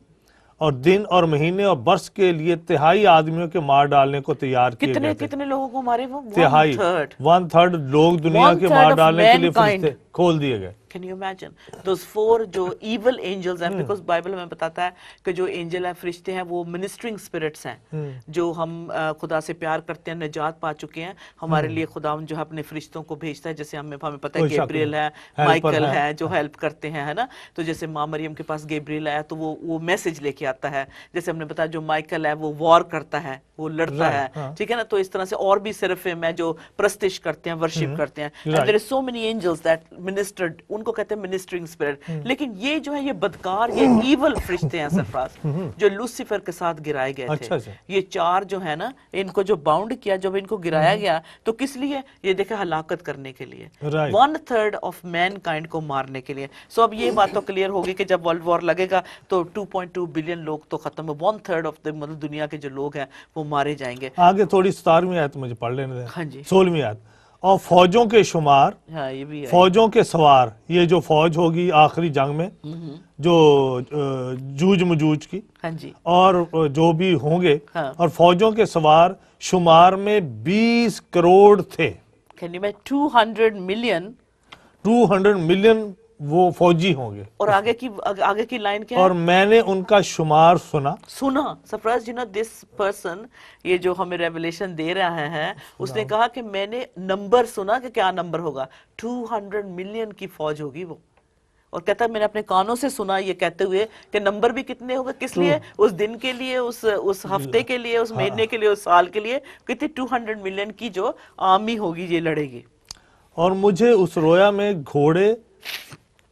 और दिन और महीने और बरस के लिए तिहाई आदमियों के मार डालने को तैयार किए गए थे। कितने लोगों को मारे? वो तिहाई, 1/3 लोग दुनिया के मार डालने के लिए फरिश्ते खोल दिए गए। Can you imagine those 4 जो evil angels हैं, because Bible हमें बताता है कि जो angel हैं, फरिश्ते हैं, वो ministering spirits हैं, जो हम खुदा से प्यार करते हैं, निजात पा चुके हैं, हमारे लिए खुदावन जो है अपने फरिश्तों को भेजता है, जैसे हमें पता है गैब्रियल है, माइकल है जो हेल्प करते हैं, है ना। तो जैसे माँ मरियम के पास गैब्रियल आया तो वो मैसेज लेके आता है, जैसे हमने बताया जो माइकल है वो वॉर करता है, वो लड़ता है, ठीक है ना। तो इस तरह से और भी सिर्फिम है जो प्रस्तिश करते हैं, वर्शिप करते हैं, and there is so many angels that ministered, उनको कहते हैं मिनिस्टरिंग स्पिरिट। लेकिन ये जो है ये बदकार, ये ईवल फरिश्ते हैं सरफराज, जो लूसीफर के साथ गिराए गए थे। ये 4 जो है ना, इनको जो बाउंड किया, जब इनको गिराया गया तो किस लिए, ये देखे हलाकत करने के लिए, 1/3 ऑफ मैन काइंड को मारने के लिए। सो अब ये बात तो क्लियर होगी कि जब वर्ल्ड वॉर लगेगा तो 2.2 बिलियन लोग तो खत्म है, 1/3 ऑफ द मतलब दुनिया के जो लोग हैं वो मारे जाएंगे। आगे थोड़ी 17वीं आयत मुझे पढ़ लेने दें। हाँ जी, 16वीं आयत, और फौजों के शुमार, हाँ ये भी है, फौजों के सवार, ये जो फौज होगी आखिरी जंग में जो जूझ मजूज की, हाँ जी, और जो भी होंगे, हाँ, और फौजों के सवार शुमार में 20 करोड़ थे। कैन यू इमेजिन 200 मिलियन वो फौजी होंगे। और आगे की लाइन क्या और है? मैंने उनका शुमार सुना। Surprise, you know this person, ये जो हमें रेवलेशन दे रहा है, उसने कहा कि मैंने नंबर सुना कि क्या नंबर होगा, 200 मिलियन की फौज होगी वो। और कहता है मैंने अपने कानों से सुना ये कहते हुए कि नंबर भी कितने होंगे, किस लिए, उस दिन के लिए, उस हफ्ते के लिए, उस महीने के लिए, उस साल के लिए, कितनी 200 मिलियन की जो आर्मी होगी ये लड़ेगी। और मुझे उस रोया में घोड़े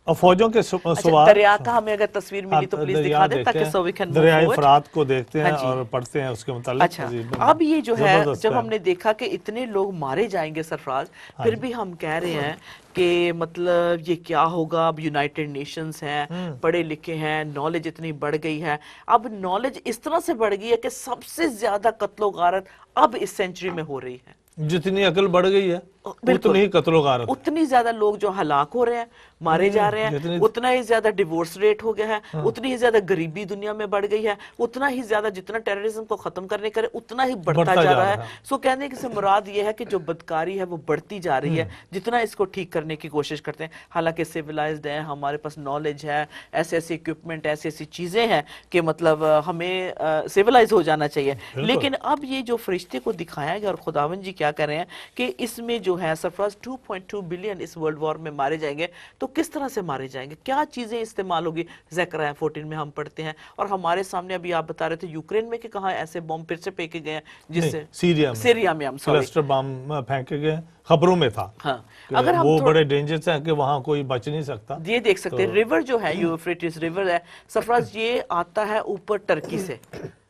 और फौजों के सवार, दरिया का हमें अगर तस्वीर मिली तो प्लीज दिखा दे, ताकि सो वी कैन मूव दरियाए फॉरवर्ड। फरात को देखते हैं और पढ़ते हैं उसके मुतालिक। अच्छा, अब ये जो है जब हमने देखा कि इतने लोग मारे जाएंगे सरफराज, फिर भी हम कह रहे हैं कि मतलब ये क्या होगा। अब यूनाइटेड नेशंस हैं, पढ़े लिखे हैं, नॉलेज इतनी बढ़ गई है, अब नॉलेज इस तरह से बढ़ गई है कि सबसे ज्यादा कत्लो गारत अब इस सेंचुरी में हो रही है। जितनी अकल बढ़ गई है उतनी ही कत्लो गारत, उतनी ज्यादा लोग जो हलाक हो रहे हैं, मारे जा रहे हैं, उतना ही ज्यादा डिवोर्स रेट हो गया है, उतनी ही ज्यादा गरीबी दुनिया में बढ़ गई है, उतना ही ज्यादा जितना टेररिज्म को खत्म करने करे उतना ही बढ़ता जा रहा है। सो कहने की मुराद ये है कि जो बदकारी है वो बढ़ती जा रही है, जितना इसको ठीक करने की कोशिश करते हैं। हालांकि सिविलाइज्ड है, हमारे पास नॉलेज है, ऐसे ऐसे इक्विपमेंट, ऐसी ऐसी चीजें हैं कि मतलब हमें सिविलाइज हो जाना चाहिए। लेकिन अब ये जो फरिश्ते को दिखाया गया और खुदावन जी क्या कर रहे हैं कि इसमें जो है सरफराज 2.2 बिलियन इस वर्ल्ड वॉर में मारे जाएंगे। तो किस तरह से मारे जाएंगे, क्या चीजें इस्तेमाल होगी, ज़करिया 14 में हम पढ़ते हैं। और हमारे सामने अभी आप बता रहे थे यूक्रेन में कि कहाँ ऐसे बॉम्ब फिर से फेंके गए हैं, जिससे सीरिया में हम क्लस्टर बम फेंके गए, खबरों में था। हाँ, अगर हम वो बड़े डेंजरस हैं कि वहां कोई बच नहीं सकता। ये देख सकते हैं रिवर जो है यूफ्रेटिस रिवर है सरफराज, ये आता है ऊपर टर्की से।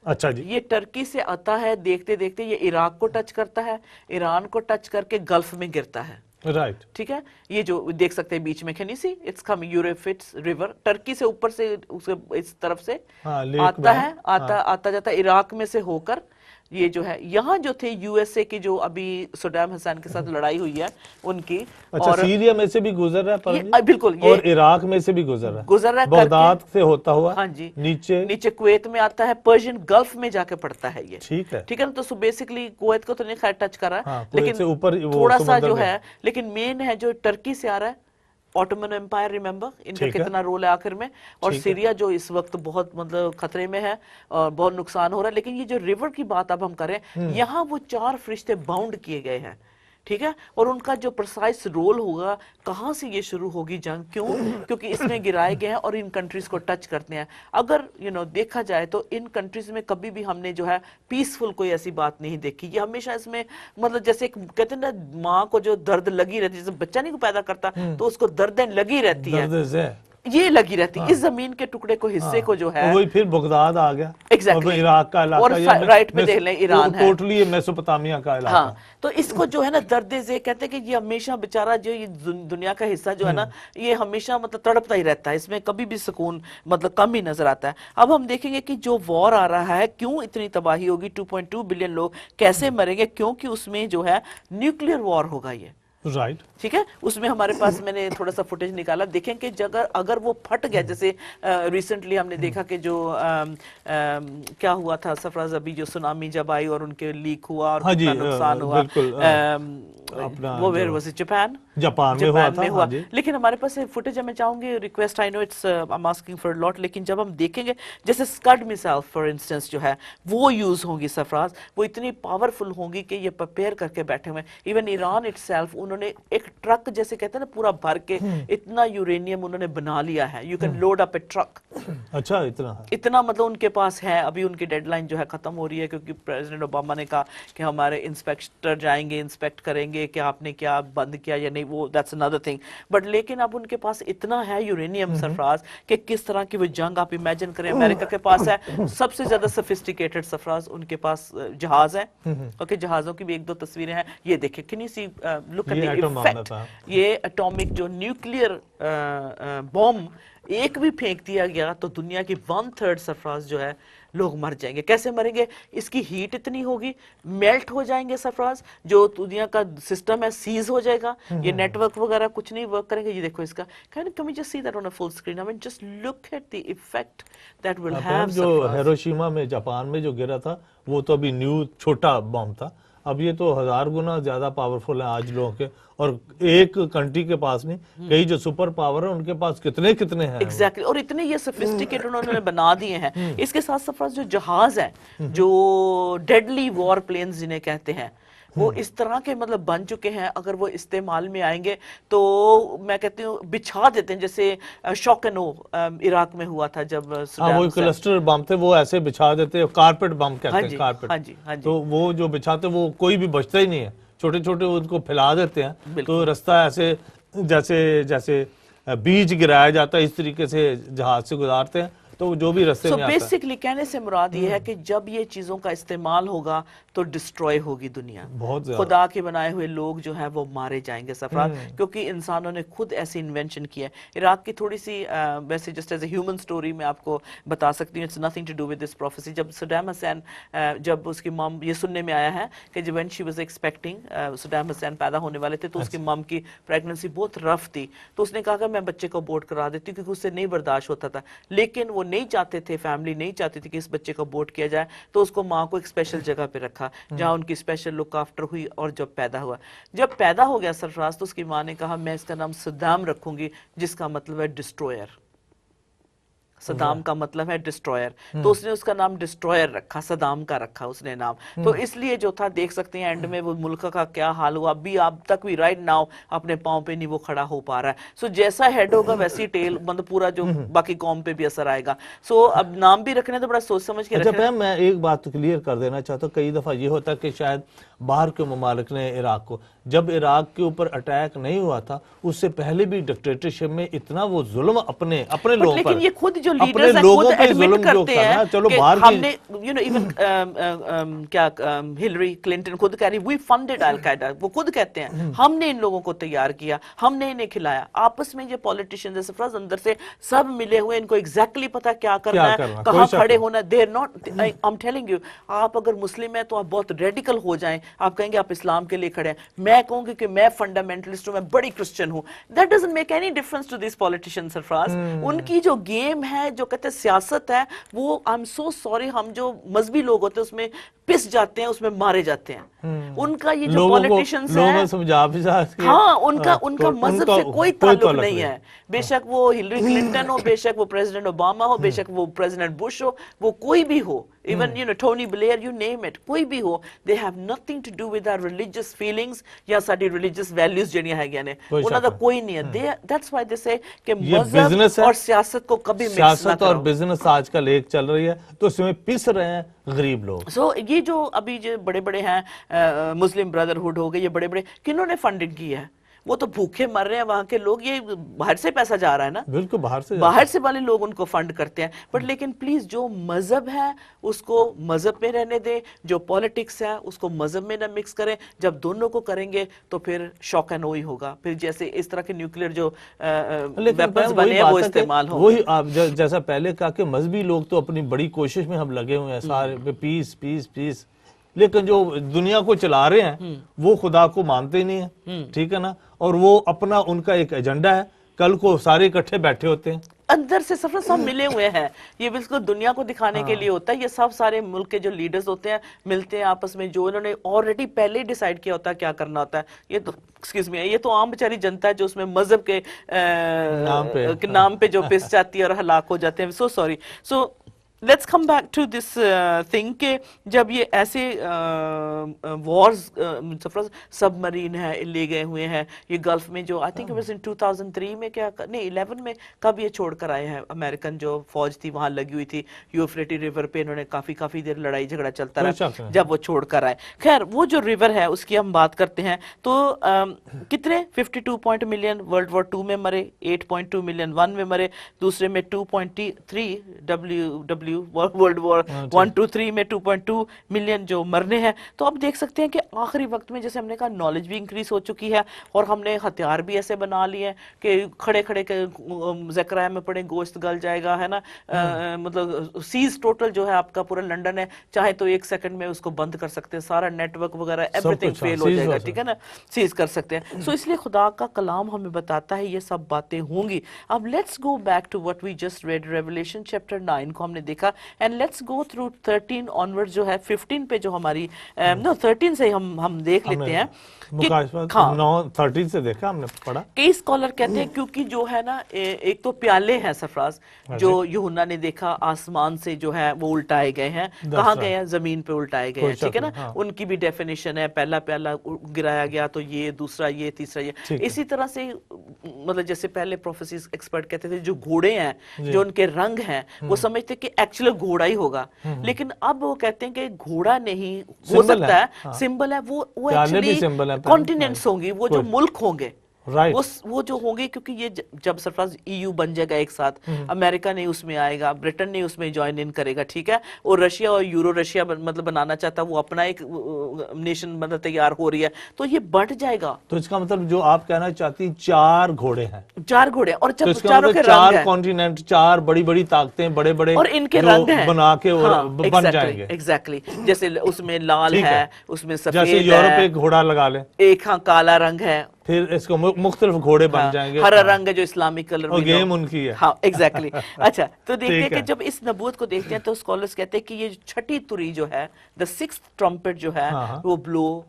अच्छा जी, ये टर्की से आता है, देखते देखते ये इराक को टच करता है, ईरान को टच करके गल्फ में गिरता है। राइट, ठीक है, ये जो देख सकते हैं बीच में, can you see it's come Euphrates river, Turkey से ऊपर से उसके इस तरफ से आता है, आता जाता इराक में से होकर ये जो है यहाँ जो थे यूएसए की जो अभी सद्दाम हुसैन के साथ लड़ाई हुई है उनकी, अच्छा, और सीरिया में से भी गुजर रहा है, बिल्कुल, और इराक में से भी गुजर रहा है, बगदाद से होता हुआ, हाँ जी, नीचे कुवैत में आता है, पर्शियन गल्फ में जाके पड़ता है ये। ठीक है ना। तो बेसिकली कुवैत को तो नहीं खैर टच करा, लेकिन ऊपर थोड़ा सा जो है, लेकिन मेन है जो टर्की से आ रहा है, ऑटोमन एम्पायर, रिमेंबर इनका कितना रोल है आखिर में, और सीरिया जो इस वक्त बहुत मतलब खतरे में है और बहुत नुकसान हो रहा है। लेकिन ये जो रिवर की बात अब हम करें, यहाँ वो 4 फरिश्ते बाउंड किए गए हैं, ठीक है, और उनका जो प्रिसाइज रोल होगा, कहाँ से ये शुरू होगी जंग, क्यों, क्योंकि इसमें गिराए गए हैं और इन कंट्रीज को टच करते हैं। अगर देखा जाए तो इन कंट्रीज में कभी भी हमने जो है पीसफुल कोई ऐसी बात नहीं देखी। ये हमेशा इसमें मतलब जैसे कहते हैं ना, माँ को जो दर्द लगी रहती है, जैसे बच्चा नहीं को पैदा करता तो उसको दर्दें लगी रहती है, ये लगी रहती है। इस जमीन के टुकड़े को, हिस्से को जो है, वही फिर बगदाद आ गया, एग्जैक्टली, इराक का इलाका, और राइट में देख लें ईरान है, टोटली मेसोपोटामिया का इलाका। हाँ, तो इसको जो है ना दर्द-ए-ज़े कहते हैं कि ये हमेशा बेचारा जो ये दुनिया का हिस्सा जो है ना, ये हमेशा मतलब तड़पता ही रहता है, इसमें कभी भी सुकून मतलब कम ही नजर आता है। अब हम देखेंगे कि जो वॉर आ रहा है, क्यों इतनी तबाही होगी, 2.2 बिलियन लोग कैसे मरेंगे, क्योंकि उसमें जो है न्यूक्लियर वॉर होगा ये, राइट, ठीक है। उसमें हमारे पास मैंने थोड़ा सा फुटेज निकाला, देखें कि अगर वो फट गया, जैसे रिसेंटली हमने देखा कि जो क्या हुआ था सरफराज, अभी जो सुनामी जब आई और उनके लीक हुआ और कितना नुकसान हुआ, वो where was it, Japan, Japan में हुआ था, हाँ जी। लेकिन हमारे पास फुटेज मैं चाहूंगी, request I know it's I am asking for lot, लेकिन जब हम देखेंगे जैसे स्कड मिसाइल फॉर इंस्टेंस जो है वो यूज होंगी सरफराज, वो इतनी पावरफुल होंगी कि ये प्रिपेयर करके बैठे हुए हैं। इवन ईरान इटसेल्फ उन्होंने एक ट्रक जैसे कहते हैं ना पूरा भर के इतना यूरेनियम उन्होंने बना लिया है, you can load up A truck. अच्छा, इतना मतलब उनके पास है। अभी उनकी डेडलाइन जो है खत्म हो रही है क्योंकि प्रेसिडेंट ओबामा ने कहा कि हमारे इंस्पेक्टर जाएंगे, इंस्पेक्ट करेंगे कि आपने क्या बंद किया या नहीं, वो दैट्स अनदर थिंग। बट लेकिन अब उनके पास इतना है यूरेनियम सरफराज कि किस तरह की वो जंग आप इमेजिन करें। अमेरिका के पास है सबसे ज्यादा सोफिस्टिकेटेड सरफराज, उनके पास जहाज है। ओके, जहाजों की भी एक दो तस्वीरें हैं, ये देखिए can you see look at the effect. ये एटॉमिक जो न्यूक्लियर बॉम्ब एक भी फेंक दिया गया तो दुनिया की 1/3 सरफराज जो है लोग मर जाएंगे। कैसे मरेंगे? इसकी हीट इतनी होगी, मेल्ट हो जाएंगे सरफराज, जो दुनिया का सिस्टम है सीज हो जाएगा, ये नेटवर्क वगैरह कुछ नहीं वर्क करेंगे। ये देखो इसका, can we just see that on a full screen? I mean just look at the effect that will have. जो हिरोशिमा में जापान में जो गिरा था वो तो अभी न्यू छोटा बम था, अब ये तो 1000 गुना ज्यादा पावरफुल है आज लोगों के, और एक कंट्री के पास नहीं, कई जो सुपर पावर है उनके पास कितने हैं। एग्जैक्टली, और इतने ये सोफिस्टिकेटेड उन्होंने बना दिए हैं। इसके साथ साथ जो जहाज है, जो डेडली वॉर प्लेन्स जिन्हें कहते हैं, वो इस तरह के मतलब बन चुके हैं, अगर वो इस्तेमाल में आएंगे तो मैं कहती हूँ बिछा देते हैं, जैसे शॉक एंड ओ इराक में हुआ था जब वो क्लस्टर बम थे, वो ऐसे बिछा देते हैं, कारपेट बम कहते हैं, कारपेट। हाँ जी, हाँ जी। तो वो जो बिछाते वो कोई भी बचता ही नहीं है, छोटे छोटे उनको फैला देते हैं, तो रास्ता ऐसे जैसे बीज गिराया जाता है इस तरीके से जहाज से गुजारते हैं, तो जो भी रास्ते में आता है। बेसिकली कहने से मुराद ये है कि जब ये चीजों का इस्तेमाल होगा तो डिस्ट्रॉय होगी दुनिया, बहुत खुदा के बनाए हुए लोग जो है वो मारे जाएंगे सरफराज, क्योंकि इंसानों ने खुद ऐसी इन्वेंशन की है। इराक की थोड़ी सी वैसे just as a human story मैं आपको बता सकती हूँ, it's nothing to do with this prophecy. जब सद्दाम हुसैन, जब उसकी मम, ये सुनने में आया है कि जब when she was expecting, Saddam Hussain पैदा होने वाले थे, तो उसकी मम की प्रेगनेंसी बहुत रफ थी, तो उसने कहा कि मैं बच्चे को अबॉर्ट करा देती हूँ, क्योंकि उससे नहीं बर्दाश्त होता था। लेकिन वो नहीं चाहते थे, फैमिली नहीं चाहती थी कि इस बच्चे को अबॉर्ट किया जाए, तो उसको माँ को एक स्पेशल जगह पे रखा जहाँ उनकी स्पेशल लुक आफ्टर हुई। और जब पैदा हो गया सरफराज, तो उसकी माँ ने कहा मैं इसका नाम सद्दाम रखूंगी, जिसका मतलब है डिस्ट्रॉयर। सदाम का मतलब है डिस्ट्रॉयर, तो उसने उसका नाम डिस्ट्रॉयर रखा, सदाम का रखा उसने नाम। तो इसलिए जो था, देख सकते हैं एंड में वो मुल्क का क्या हाल हुआ। अभी अब तक भी राइट नाउ अपने पांव पे नहीं वो खड़ा हो पा रहा है। सो जैसा हेड होगा वैसी टेल, मतलब पूरा जो बाकी कौम पे भी असर आएगा। सो अब नाम भी रखने तो बड़ा सोच समझ के रखना। मैं एक बात क्लियर कर देना चाहता हूँ, कई दफा ये होता है कि शायद बाहर के ममालिक ने इराक को, जब इराक के ऊपर अटैक नहीं हुआ था उससे पहले भी डिक्टेटरशिप में इतना वो जुल्म अपने लोगों पर, लेकिन ये खुद जो लीडर्स हैं खुद एडमिट करते हैं, चलो बाहर हमने इवन क्या हिलरी क्लिंटन खुद कह रही वी फंडेड अल कायदा, वो खुद कहते हैं हमने इन लोगों को तैयार किया, हमने इन्हें खिलाया। आपस में ये पॉलिटिशियंस जैसे फर्ज अंदर से सब मिले हुए, इनको एग्जैक्टली पता क्या करना है, कहां खड़े होना। They're not, I am telling you, आप अगर मुस्लिम है तो आप बहुत रेडिकल हो जाएं, आप कहेंगे आप इस्लाम के लिए खड़े हैं, मैं कहूंगी कि मैं फंडामेंटलिस्ट हूं, मैं बड़ी क्रिश्चियन हूं। That doesn't make any difference to this politicians Sarfaraz. उनकी जो गेम है, जो कहते हैं सियासत है, वो आई एम सो सॉरी, हम जो मजहबी लोग होते हैं उसमें पिस जाते हैं, उसमें मारे जाते हैं। उनका ये जो पॉलिटिशियंस है, हाँ, उनका मजहब से कोई ताल्लुक नहीं है। बेशक वो हिलरी क्लिंटन हो, बेशक वो प्रेसिडेंट ओबामा हो, बेशक वो प्रेसिडेंट बुश हो, वो कोई भी हो, even Tony Blair, you name it, कोई भी हो, they have nothing to do with our religious feelings या साडी रिलीजियस वैल्यूज ਜਿਹੜੀਆਂ ਹੈਗੀਆਂ ਨੇ, ਉਹਨਾਂ ਦਾ ਕੋਈ नहीं है। दैट्स व्हाई दे से कि मजहब और सियासत को कभी मिक्स ना करो। सियासत और बिजनेस आजकल एक चल रही है, तो इसमें पिस रहे हैं गरीब लोग। सो ये जो अभी जो बड़े बड़े हैं, मुस्लिम ब्रदरहुड हो गए, ये बड़े बड़े किन्होंने फंडिंग की है? वो तो भूखे मर रहे हैं वहां के लोग, ये बाहर से पैसा जा रहा है ना, बिल्कुल बाहर से वाले लोग उनको फंड करते हैं। बट लेकिन प्लीज जो मजहब है उसको मजहब में रहने दें, जो पॉलिटिक्स है उसको मजहब में ना मिक्स करें। जब दोनों को करेंगे तो फिर शॉक एंड वो ही होगा, फिर जैसे इस तरह के न्यूक्लियर जो वेपन्स बने हैं वो इस्तेमाल हो। वही आप जैसा पहले कहा कि मजहबी लोग तो अपनी बड़ी कोशिश में हम लगे हुए हैं सारे, पीस पीस पीस, लेकिन जो दुनिया को चला रहे हैं वो खुदा को मानते ही नहीं है, ठीक है ना, और वो अपना उनका एक एजेंडा है, कल को सारे इकट्ठे बैठे होते हैं अंदर से सब मिले हुए हैं, ये बिल्कुल दुनिया को दिखाने के लिए होता है। ये सब सारे मुल्क के जो लीडर्स होते हैं मिलते हैं आपस में, जो इन्होंने ऑलरेडी पहले ही डिसाइड किया होता है क्या करना होता है। ये तो एक्सक्यूज मी, ये तो आम बेचारी जनता है जो उसमें मजहब के नाम पे जो पिस जाती है और हलाक हो जाते हैं। So sorry. So let's come back to this thing के जब ये ऐसे वॉर्स सबमरीन है ले गए हुए हैं ये गल्फ में, जो I think it was in 2003 में, क्या नहीं 11 में कब ये छोड़ कर आए हैं अमेरिकन जो फौज थी वहां लगी हुई थी यूफ्रेटिस रिवर पे, इन्होंने काफी देर लड़ाई झगड़ा चलता रहा जब वो छोड़ कर आए। खैर वो जो रिवर है उसकी हम बात करते हैं तो कितने 52 मिलियन वर्ल्ड वॉर 2 में मरे, 8.2 मिलियन 1 में मरे, दूसरे में 2.3 वर्ल्ड वॉर 1 2 3 में 2.2 मिलियन जो मरने हैं। तो अब देख सकते हैं कि आखिरी वक्त में जैसे हमने कहा नॉलेज भी इंक्रीज हो चुकी है और हमने हथियार भी ऐसे बना लिए हैं कि खड़े ज़कराया में पड़े गोश्त गल जाएगा, है ना। मतलब सीज टोटल जो है आपका पूरा लंदन है, चाहे तो 1 सेकंड में उसको बंद कर सकते हैं, सारा नेटवर्क वगैरह एवरीथिंग फेल हो जाएगा, ठीक है ना, सीज कर सकते हैं। सो इसलिए खुदा का कलाम हमें बताता है ये सब बातें होंगी। अब let's go back to what we just read, Revelation chapter 9 को हमने देखा, and let's go through 13 onward जो है 15 पे जो हमारी 13 से हम देख लेते हैं कि 13 से देखा हमने पढ़ा। कई स्कॉलर कहते हैं क्योंकि जो है ना एक तो प्याले हैं सरफराज जो यूहन्ना ने देखा आसमान से जो है वो उल्टाए गए हैं, कहाँ गए हैं, जमीन पे उल्टाए गए हैं, ठीक है ना। उनकी भी डेफिनेशन है, पहला प्याला गिराया गया तो ये, दूसरा ये, तीसरा ये। इसी तरह से मतलब जैसे पहले प्रोफेसीज एक्सपर्ट कहते थे जो घोड़े हैं जो उनके रंग हैं वो समझते कि एक्चुअल घोड़ा ही होगा, लेकिन अब वो कहते हैं कि घोड़ा नहीं हो सकता है, सिंबल है वो एक्चुअली कॉन्टिनेंट्स होंगी, वो जो मुल्क होंगे वो जो होंगे, क्योंकि ये जब सरफराज EU बन जाएगा एक साथ, अमेरिका नहीं उसमें आएगा, ब्रिटेन नहीं उसमें ज्वाइन इन करेगा, ठीक है, और रशिया और यूरो रशिया मतलब बनाना चाहता है, वो अपना एक नेशन मतलब तैयार हो रही है, तो ये बढ़ जाएगा। तो इसका मतलब जो आप कहना चाहती 4 घोड़े हैं, 4 घोड़े, और जब तो चारों के 4 कॉन्टिनेंट, 4 बड़ी ताकतें, बड़े और इनके रंग हैं बना के बन जाएंगे। एग्जैक्टली, जैसे उसमें लाल है, उसमें सफेद है, जैसे यूरोप एक घोड़ा लगा ले, एक हाँ काला रंग है, फिर इसको मुख्तलिफ घोड़े बन जाएंगे, हरा रंग है जो इस्लामिक कलर और गेम उनकी है। हाँ एग्जैक्टली। अच्छा, तो देखते हैं कि जब इस नबूवत को देखते हैं तो स्कॉलर्स कहते हैं कि ये छठी तुरी जो है, द 6th ट्रम्पेट जो है वो ब्लो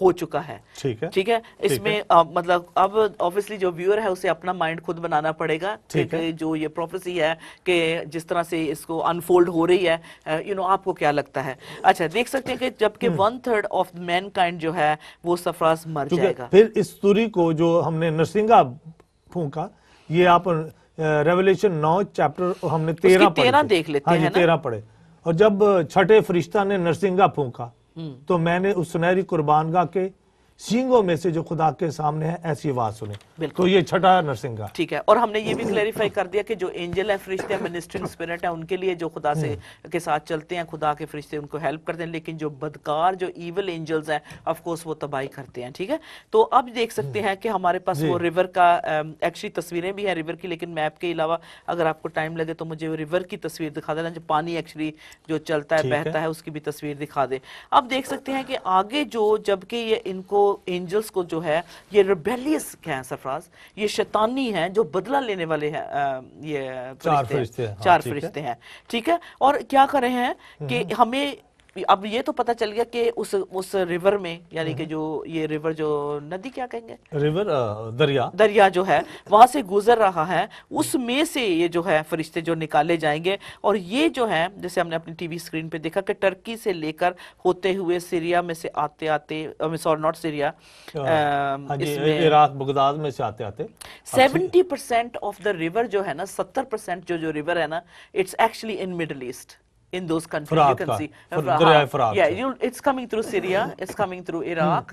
हो चुका है, ठीक है। इसमें मतलब अब ऑब्वियसली जो व्यूअर है उसे अपना माइंड खुद बनाना पड़ेगा, ठीक है। जो ये प्रोफेसी है कि जिस तरह से इसको अनफोल्ड हो रही है, आपको क्या लगता है? अच्छा, देख सकते हैं कि जबकि 1/3 ऑफ मैनकाइंड जो है वो सरफराज मर जाएगा। फिर इस तुरी को जो हमने नरसिंगा फूंका, ये आप रेवलेशन 9 चैप्टर हमने 13 देख लेते हैं, 13 पढ़े। और जब छठे फरिश्ता ने नरसिंगा फूंका तो मैंने उस सुनहरी कुर्बानगाह के सींगों में से जो खुदा के सामने है ऐसी आवाज सुनी। तो ये छठा नरसिंगा, ठीक है। और हमने ये भी क्लैरिफाई कर दिया कि जो एंजल है, फरिश्ते हैं, मिनिस्ट्रिंग स्पिरिट है, उनके लिए जो खुदा से के साथ चलते हैं, खुदा के फरिश्ते उनको हेल्प करते हैं, लेकिन जो बदकार जो इविल एंजल्स हैं ऑफ कोर्स वो तबाही करते हैं, ठीक है। तो अब देख सकते हैं कि हमारे पास वो रिवर का एक्चुअली तस्वीरें भी है रिवर की, लेकिन मैप के अलावा अगर आपको टाइम लगे तो मुझे रिवर की तस्वीर दिखा देना, जो पानी एक्चुअली जो चलता है बहता है उसकी भी तस्वीर दिखा दे। अब देख सकते हैं कि आगे जो जबकि ये इनको एंजल्स को जो है ये रिबेलियस क्या है सरफराज, ये शैतानी है जो बदला लेने वाले हैं, ये 4 फरिश्ते हैं, ठीक है। और क्या कर रहे हैं कि हमें अब ये तो पता चल गया कि उस रिवर में, यानी कि जो ये रिवर जो नदी क्या कहेंगे, रिवर दरिया जो है वहां से गुजर रहा है, उसमें से ये जो है फरिश्ते जो निकाले जाएंगे। और ये जो है जैसे हमने अपनी टीवी स्क्रीन पे देखा कि टर्की से लेकर होते हुए सीरिया में से आते आते, सॉरी नॉट सीरिया, इसमें इराक बगदाद में से आते आते 70% ऑफ द रिवर जो है ना, 70% जो रिवर है ना, it's actually in middle east, in those countries you can see it's coming through Syria, it's coming through Iraq,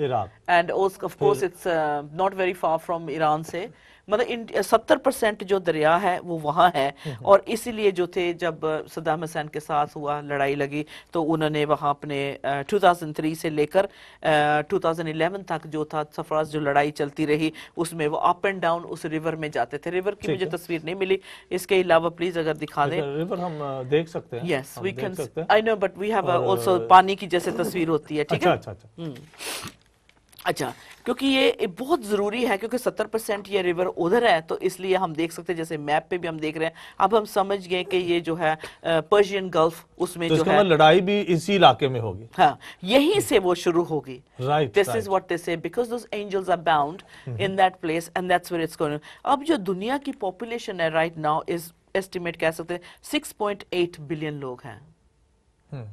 and also of course it's not very far from Iran se, मतलब 70% जो दरिया है वो वहाँ है। और इसीलिए जो थे जब सद्दाम हुसैन के साथ हुआ लड़ाई लगी तो उन्होंने वहाँ अपने 2003 से लेकर 2011 तक जो था सरफराज जो लड़ाई चलती रही उसमें वो अप एंड डाउन उस रिवर में जाते थे। रिवर की मुझे तस्वीर नहीं मिली, इसके अलावा प्लीज अगर दिखा दें। रिवर हम देख सकते हैं, yes we can, I know, but we have also पानी की जैसे तस्वीर होती है, ठीक है। अच्छा। اچھا کیونکہ یہ بہت ضروری ہے کیونکہ 70% یہ ریور ادھر ہے تو اس لیے ہم دیکھ سکتے ہیں جیسے میپ پہ بھی ہم دیکھ رہے ہیں اب ہم سمجھ گئے کہ یہ جو ہے پرشین گلف اس میں جو ہے لڑائی بھی اسی علاقے میں ہوگی ہاں یہیں سے وہ شروع ہوگی right this is what they say because those angels are bound in that place and that's where it's going اب جو دنیا کی پاپولیشن ہے right now is estimate کہہ سکتے ہیں 6.8 بلین لوگ ہیں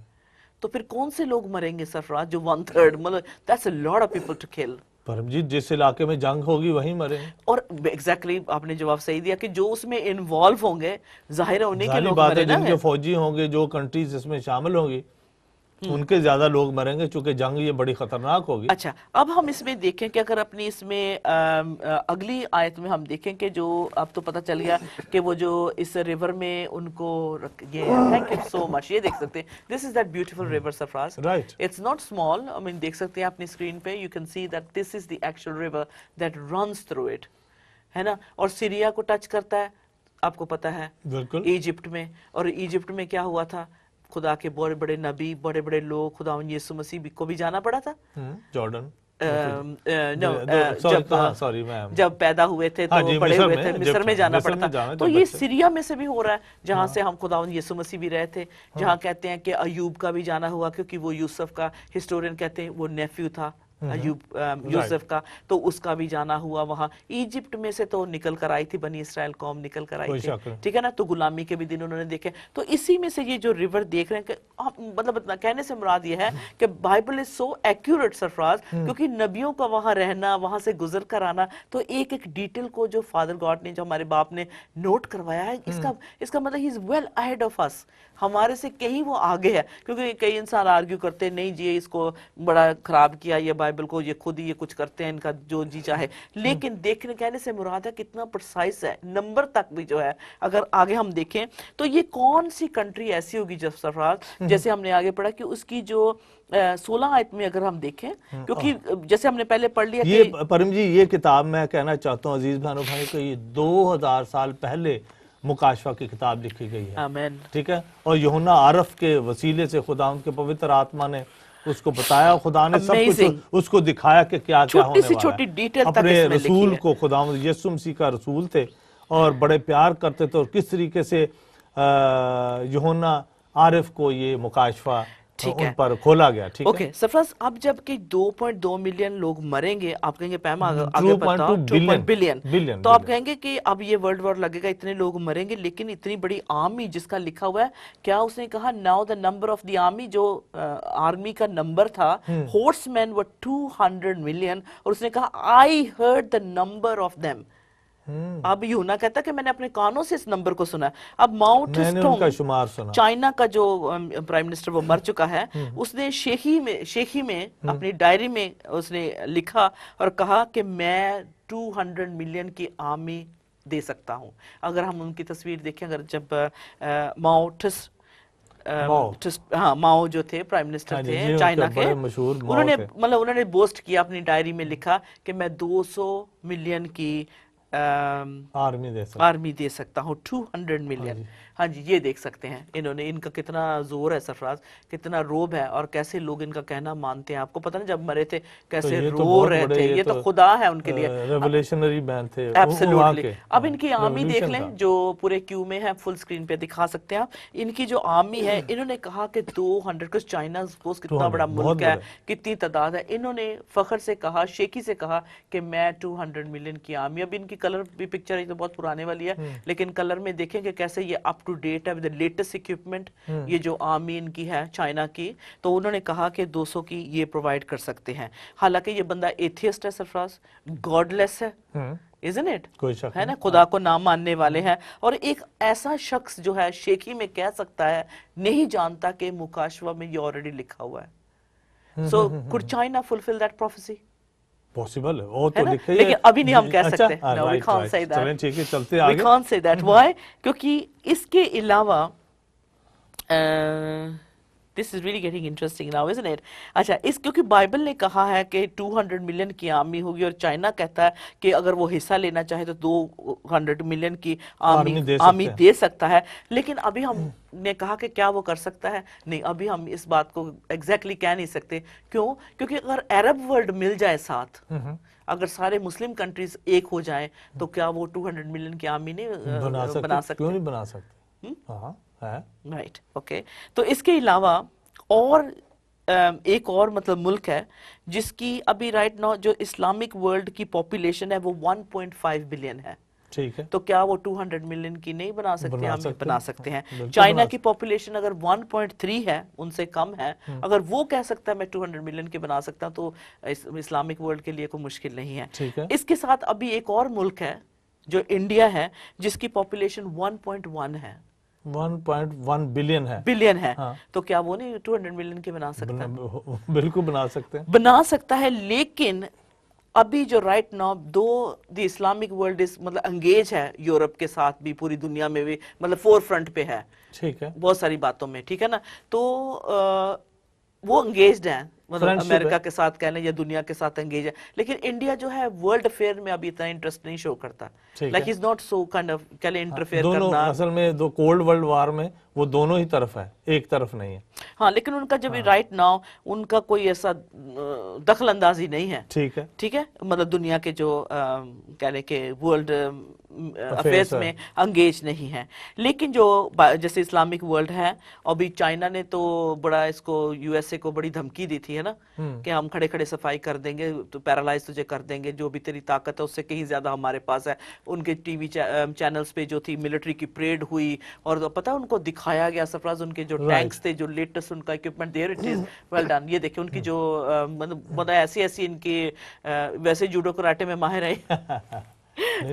تو پھر کون سے لوگ مریں گے سرفراز جو 1/3 مطلب that's a lot of people to kill پرمجیت جس علاقے میں جنگ ہوگی وہیں مریں گے اور ایگزیکٹلی آپ نے جواب صحیح دیا کہ جو اس میں انوالو ہوں گے ظاہر ہے انہیں کے ظاہری لوگ بات ہے مریں جن کے فوجی ہوں گے جو کنٹریز اس میں شامل ہوں گی ان کے زیادہ لوگ مریں گے چونکہ جنگ یہ بڑی خطرناک ہوگی اچھا اب ہم اس میں دیکھیں کہ اگر اپنی اس میں اگلی آیت میں ہم دیکھیں کہ جو اب تو پتہ چل گیا کہ وہ جو اس ریور میں ان کو یہ تھینک یو سو مچ یہ دیکھ سکتے ہیں this is that beautiful river Sarfaraz it's not small I mean دیکھ سکتے ہیں اپنی اسکرین پہ you can see that this is the actual river that runs through it ہے نا اور سیریا کو ٹچ کرتا ہے آپ کو پتہ ہے بالکل ایجپٹ میں اور ایجپٹ میں کیا ہوا تھا خدا کے بڑے بڑے نبی بڑے بڑے لوگ خدا یسوع مسیح کو بھی جانا پڑا تھا جارڈن جب پیدا ہوئے تھے تو بڑے ہوئے تھے مصر میں جانا پڑا تھا تو یہ سیریا میں سے بھی ہو رہا ہے جہاں سے ہم خدا یسوع مسیح بھی رہے تھے جہاں کہتے ہیں کہ ایوب کا بھی جانا ہوا کیونکہ وہ یوسف کا ہسٹورین کہتے ہیں وہ نیفیو تھا ایوب یوسف کا تو اس کا بھی جانا ہوا وہاں ایجپٹ میں سے تو نکل کر آئی تھی بنی اسرائیل قوم نکل کر آئی تھی ٹھیک ہے نا تو غلامی کے بھی دن انہوں نے دیکھے تو اسی میں سے یہ جو ریور دیکھ رہے ہیں کہ مطلب کہنے سے مراد یہ ہے کہ بائبل از سو ایکیوریٹ سرفراز کیونکہ نبیوں کا وہاں رہنا وہاں سے گزر کر آنا تو ایک ایک ڈیٹیل کو جو فادر گاڈ نے جو ہمارے باپ نے نوٹ کروایا ہے اس کا مطلب ہی از ویل اہیڈ آف اس ہمارے سے کہیں وہ آگے ہے کیونکہ کئی انسان آرگیو کرتے ہیں نہیں جی اس کو بڑا خراب کیا یہ بائبل کو یہ خود ہی یہ کچھ کرتے ہیں ان کا جو جی چاہے لیکن دیکھنے کہنے سے مراد ہے کتنا پرسائز ہے نمبر تک بھی جو ہے اگر آگے ہم دیکھیں تو یہ کون سی کنٹری ایسی ہوگی جب سرفراز جیسے ہم نے آگے پڑھا کہ اس کی جو 16 آیت میں اگر ہم دیکھیں کیونکہ جیسے ہم نے پہلے پڑھ لیا یہ پرم جی یہ کتاب میں کہنا چاہتا ہوں عزیز بہنوں بھائی کہ یہ 2000 سال پہلے مکاشفہ کی کتاب لکھی گئی ہے آمین ٹھیک ہے اور یوحنا عارف کے وسیلے سے خدا ان کے پوتر آتما نے اس کو بتایا خدا نے سب کچھ اس کو دکھایا کہ کیا کیا ہونے والا ہے اپنے رسول کو خدا یسوع مسیح کا رسول تھے اور بڑے پیار کرتے تھے اور کس طریقے سے یوحنا عارف کو یہ مکاشفہ ان پر کھولا گیا ٹھیک ہے اوکے سرفراز اب جب کہ 2.2 ملین لوگ مریں گے آپ کہیں گے پیما آگے بتاؤ 2 بلین تو آپ کہیں گے کہ اب یہ ورلڈ وار لگے گا اتنے لوگ مریں گے لیکن اتنی بڑی آرمی جس کا لکھا ہوا ہے کیا اس نے کہا now the number of the army جو آرمی کا نمبر تھا ہورس مین ور 200 ملین اور اس نے کہا I heard the number of them اب یونا کہتا کہ میں نے اپنے کانوں سے اس نمبر کو سنا اب ماؤ ٹسٹونگ چائنا کا جو پرائم منسٹر وہ مر چکا ہے اس نے شیخی میں اپنی ڈائری میں اس نے لکھا اور کہا کہ میں 200 ملین کی آرمی دے سکتا ہوں اگر ہم ان کی تصویر دیکھیں اگر جب ماؤ جو تھے پرائم منسٹر تھے چائنا کے انہوں نے بوسٹ کیا اپنی ڈائری میں لکھا کہ میں 200 ملین کی آرمی دے سکتا ہوں 200 ملین ہاں جی یہ دیکھ سکتے ہیں انہوں نے ان کا کتنا زور ہے سرفراز کتنا روب ہے اور کیسے لوگ ان کا کہنا مانتے ہیں آپ کو پتہ نا جب مرے تھے کیسے رو رہے تھے یہ تو خدا ہے ان کے لیے ریولیشنری مین تھے ایبسولوٹلی اب ان کی آرمی دیکھ لیں جو پورے کیو میں ہے فل سکرین پہ دکھا سکتے ہیں آپ ان کی جو آرمی ہے انہوں نے کہا کہ 200 کچھ چائنا سپوز کتنا بڑا ملک ہے کتنی تعداد ہے انہوں نے فخر سے کہا شیخی سے کہا کہ میں 200 ملین کی آرمی اب ان کی کلر بھی پکچر ہے تو بہت پرانے والی ہے لیکن کلر میں دیکھیں کہ کیسے یہ اپ ٹو ڈیٹ ہے with the latest equipment یہ جو آرمی ان کی ہے چائنا کی تو انہوں نے کہا کہ 200 کی یہ پرووائڈ کر سکتے ہیں حالانکہ یہ بندہ ایتھیسٹ ہے سرفراز گاڈ لیس ہے isn't it ہے نا خدا کو نہ ماننے والے ہیں اور ایک ایسا شخص جو ہے شیخی میں کہہ سکتا ہے نہیں جانتا کہ مکاشفہ میں یہ آلریڈی لکھا ہوا ہے so could China fulfill that prophecy possible ہے وہ تو لکھے لیکن ابھی نہیں ہم کہہ سکتے no we can't say that چلیں ٹھیک ہے چلتے آگے we can't say that why کیونکہ اس کے علاوہ This is really getting interesting now, isn't it? अच्छा, इस क्योंकि बाइबल ने कहा है कि 200 मिलियन की आर्मी होगी और चाइना कहता है कि अगर वो हिस्सा लेना चाहे तो 200 मिलियन की आर्मी दे सकता है, लेकिन अभी हमने कहा कि क्या वो कर सकता है? नहीं, अभी हम इस बात को एग्जैक्टली कह नहीं सकते। क्यों? क्योंकि अगर अरब वर्ल्ड मिल जाए साथ, अगर सारे मुस्लिम कंट्रीज एक हो जाएं, तो क्या वो 200 मिलियन की आर्मी नहीं बना सकते? क्यों नहीं बना सकते? हाँ, राइट, ओके। तो इसके अलावा और एक और मतलब मुल्क है जिसकी अभी राइट नाउ जो इस्लामिक वर्ल्ड की पॉपुलेशन है वो 1.5 बिलियन है, ठीक है। तो क्या वो 200 मिलियन की नहीं बना सकते? हम बना सकते हैं। चाइना की पॉपुलेशन अगर 1.3 है, उनसे कम है, अगर वो कह सकता है मैं 200 मिलियन की बना सकता हूं, तो इस्लामिक वर्ल्ड के लिए कोई मुश्किल नहीं है। इसके साथ अभी एक और मुल्क है जो इंडिया है, जिसकी पॉपुलेशन 1.1 है, 1.1 बिलियन है। हाँ। तो क्या वो नहीं 200 मिलियन की बना सकता है? बिल्कुल बना सकते हैं, बना सकता है। लेकिन अभी जो right now the Islamic world is मतलब एंगेज है यूरोप के साथ भी, पूरी दुनिया में भी मतलब फोर फ्रंट पे है, ठीक है, बहुत सारी बातों में, ठीक है ना। तो वो एंगेज्ड है, मतलब अमेरिका के साथ कह लें या दुनिया के साथ एंगेज है, लेकिन इंडिया जो है वर्ल्ड अफेयर में अभी इतना इंटरेस्ट नहीं शो करता, like is not so kind of कह लें इंटरफेयर करना। असल में दो कोल्ड वर्ल्ड वार में वो दोनों ही तरफ है, एक तरफ नहीं है। हाँ, लेकिन उनका जब राइट नाउ उनका कोई ऐसा दखल अंदाजी नहीं है, ठीक है, ठीक है, मतलब दुनिया के जो कह लें कि वर्ल्ड अफेयर्स में एंगेज नहीं है। लेकिन जो जैसे इस्लामिक वर्ल्ड है, अभी चाइना ने तो बड़ा इसको यूएसए को बड़ी धमकी दी थी, है ना, कि हम खड़े खड़े सफाई कर देंगे, तो पैरालाइज तुझे कर देंगे, जो भी तेरी ताकत है उससे कहीं ज्यादा हमारे पास है। उनके टीवी चैनल्स पे जो थी मिलिट्री की परेड हुई, और पता है उनको दिखाया गया सरफराज, उनके जो टैंक्स थे, जो लेटेस्ट उनका equipment, there it is, well done. ये देखिए उनकी जो मतलब ऐसी ऐसी इनकी वैसे जूडो कराटे में माहिर है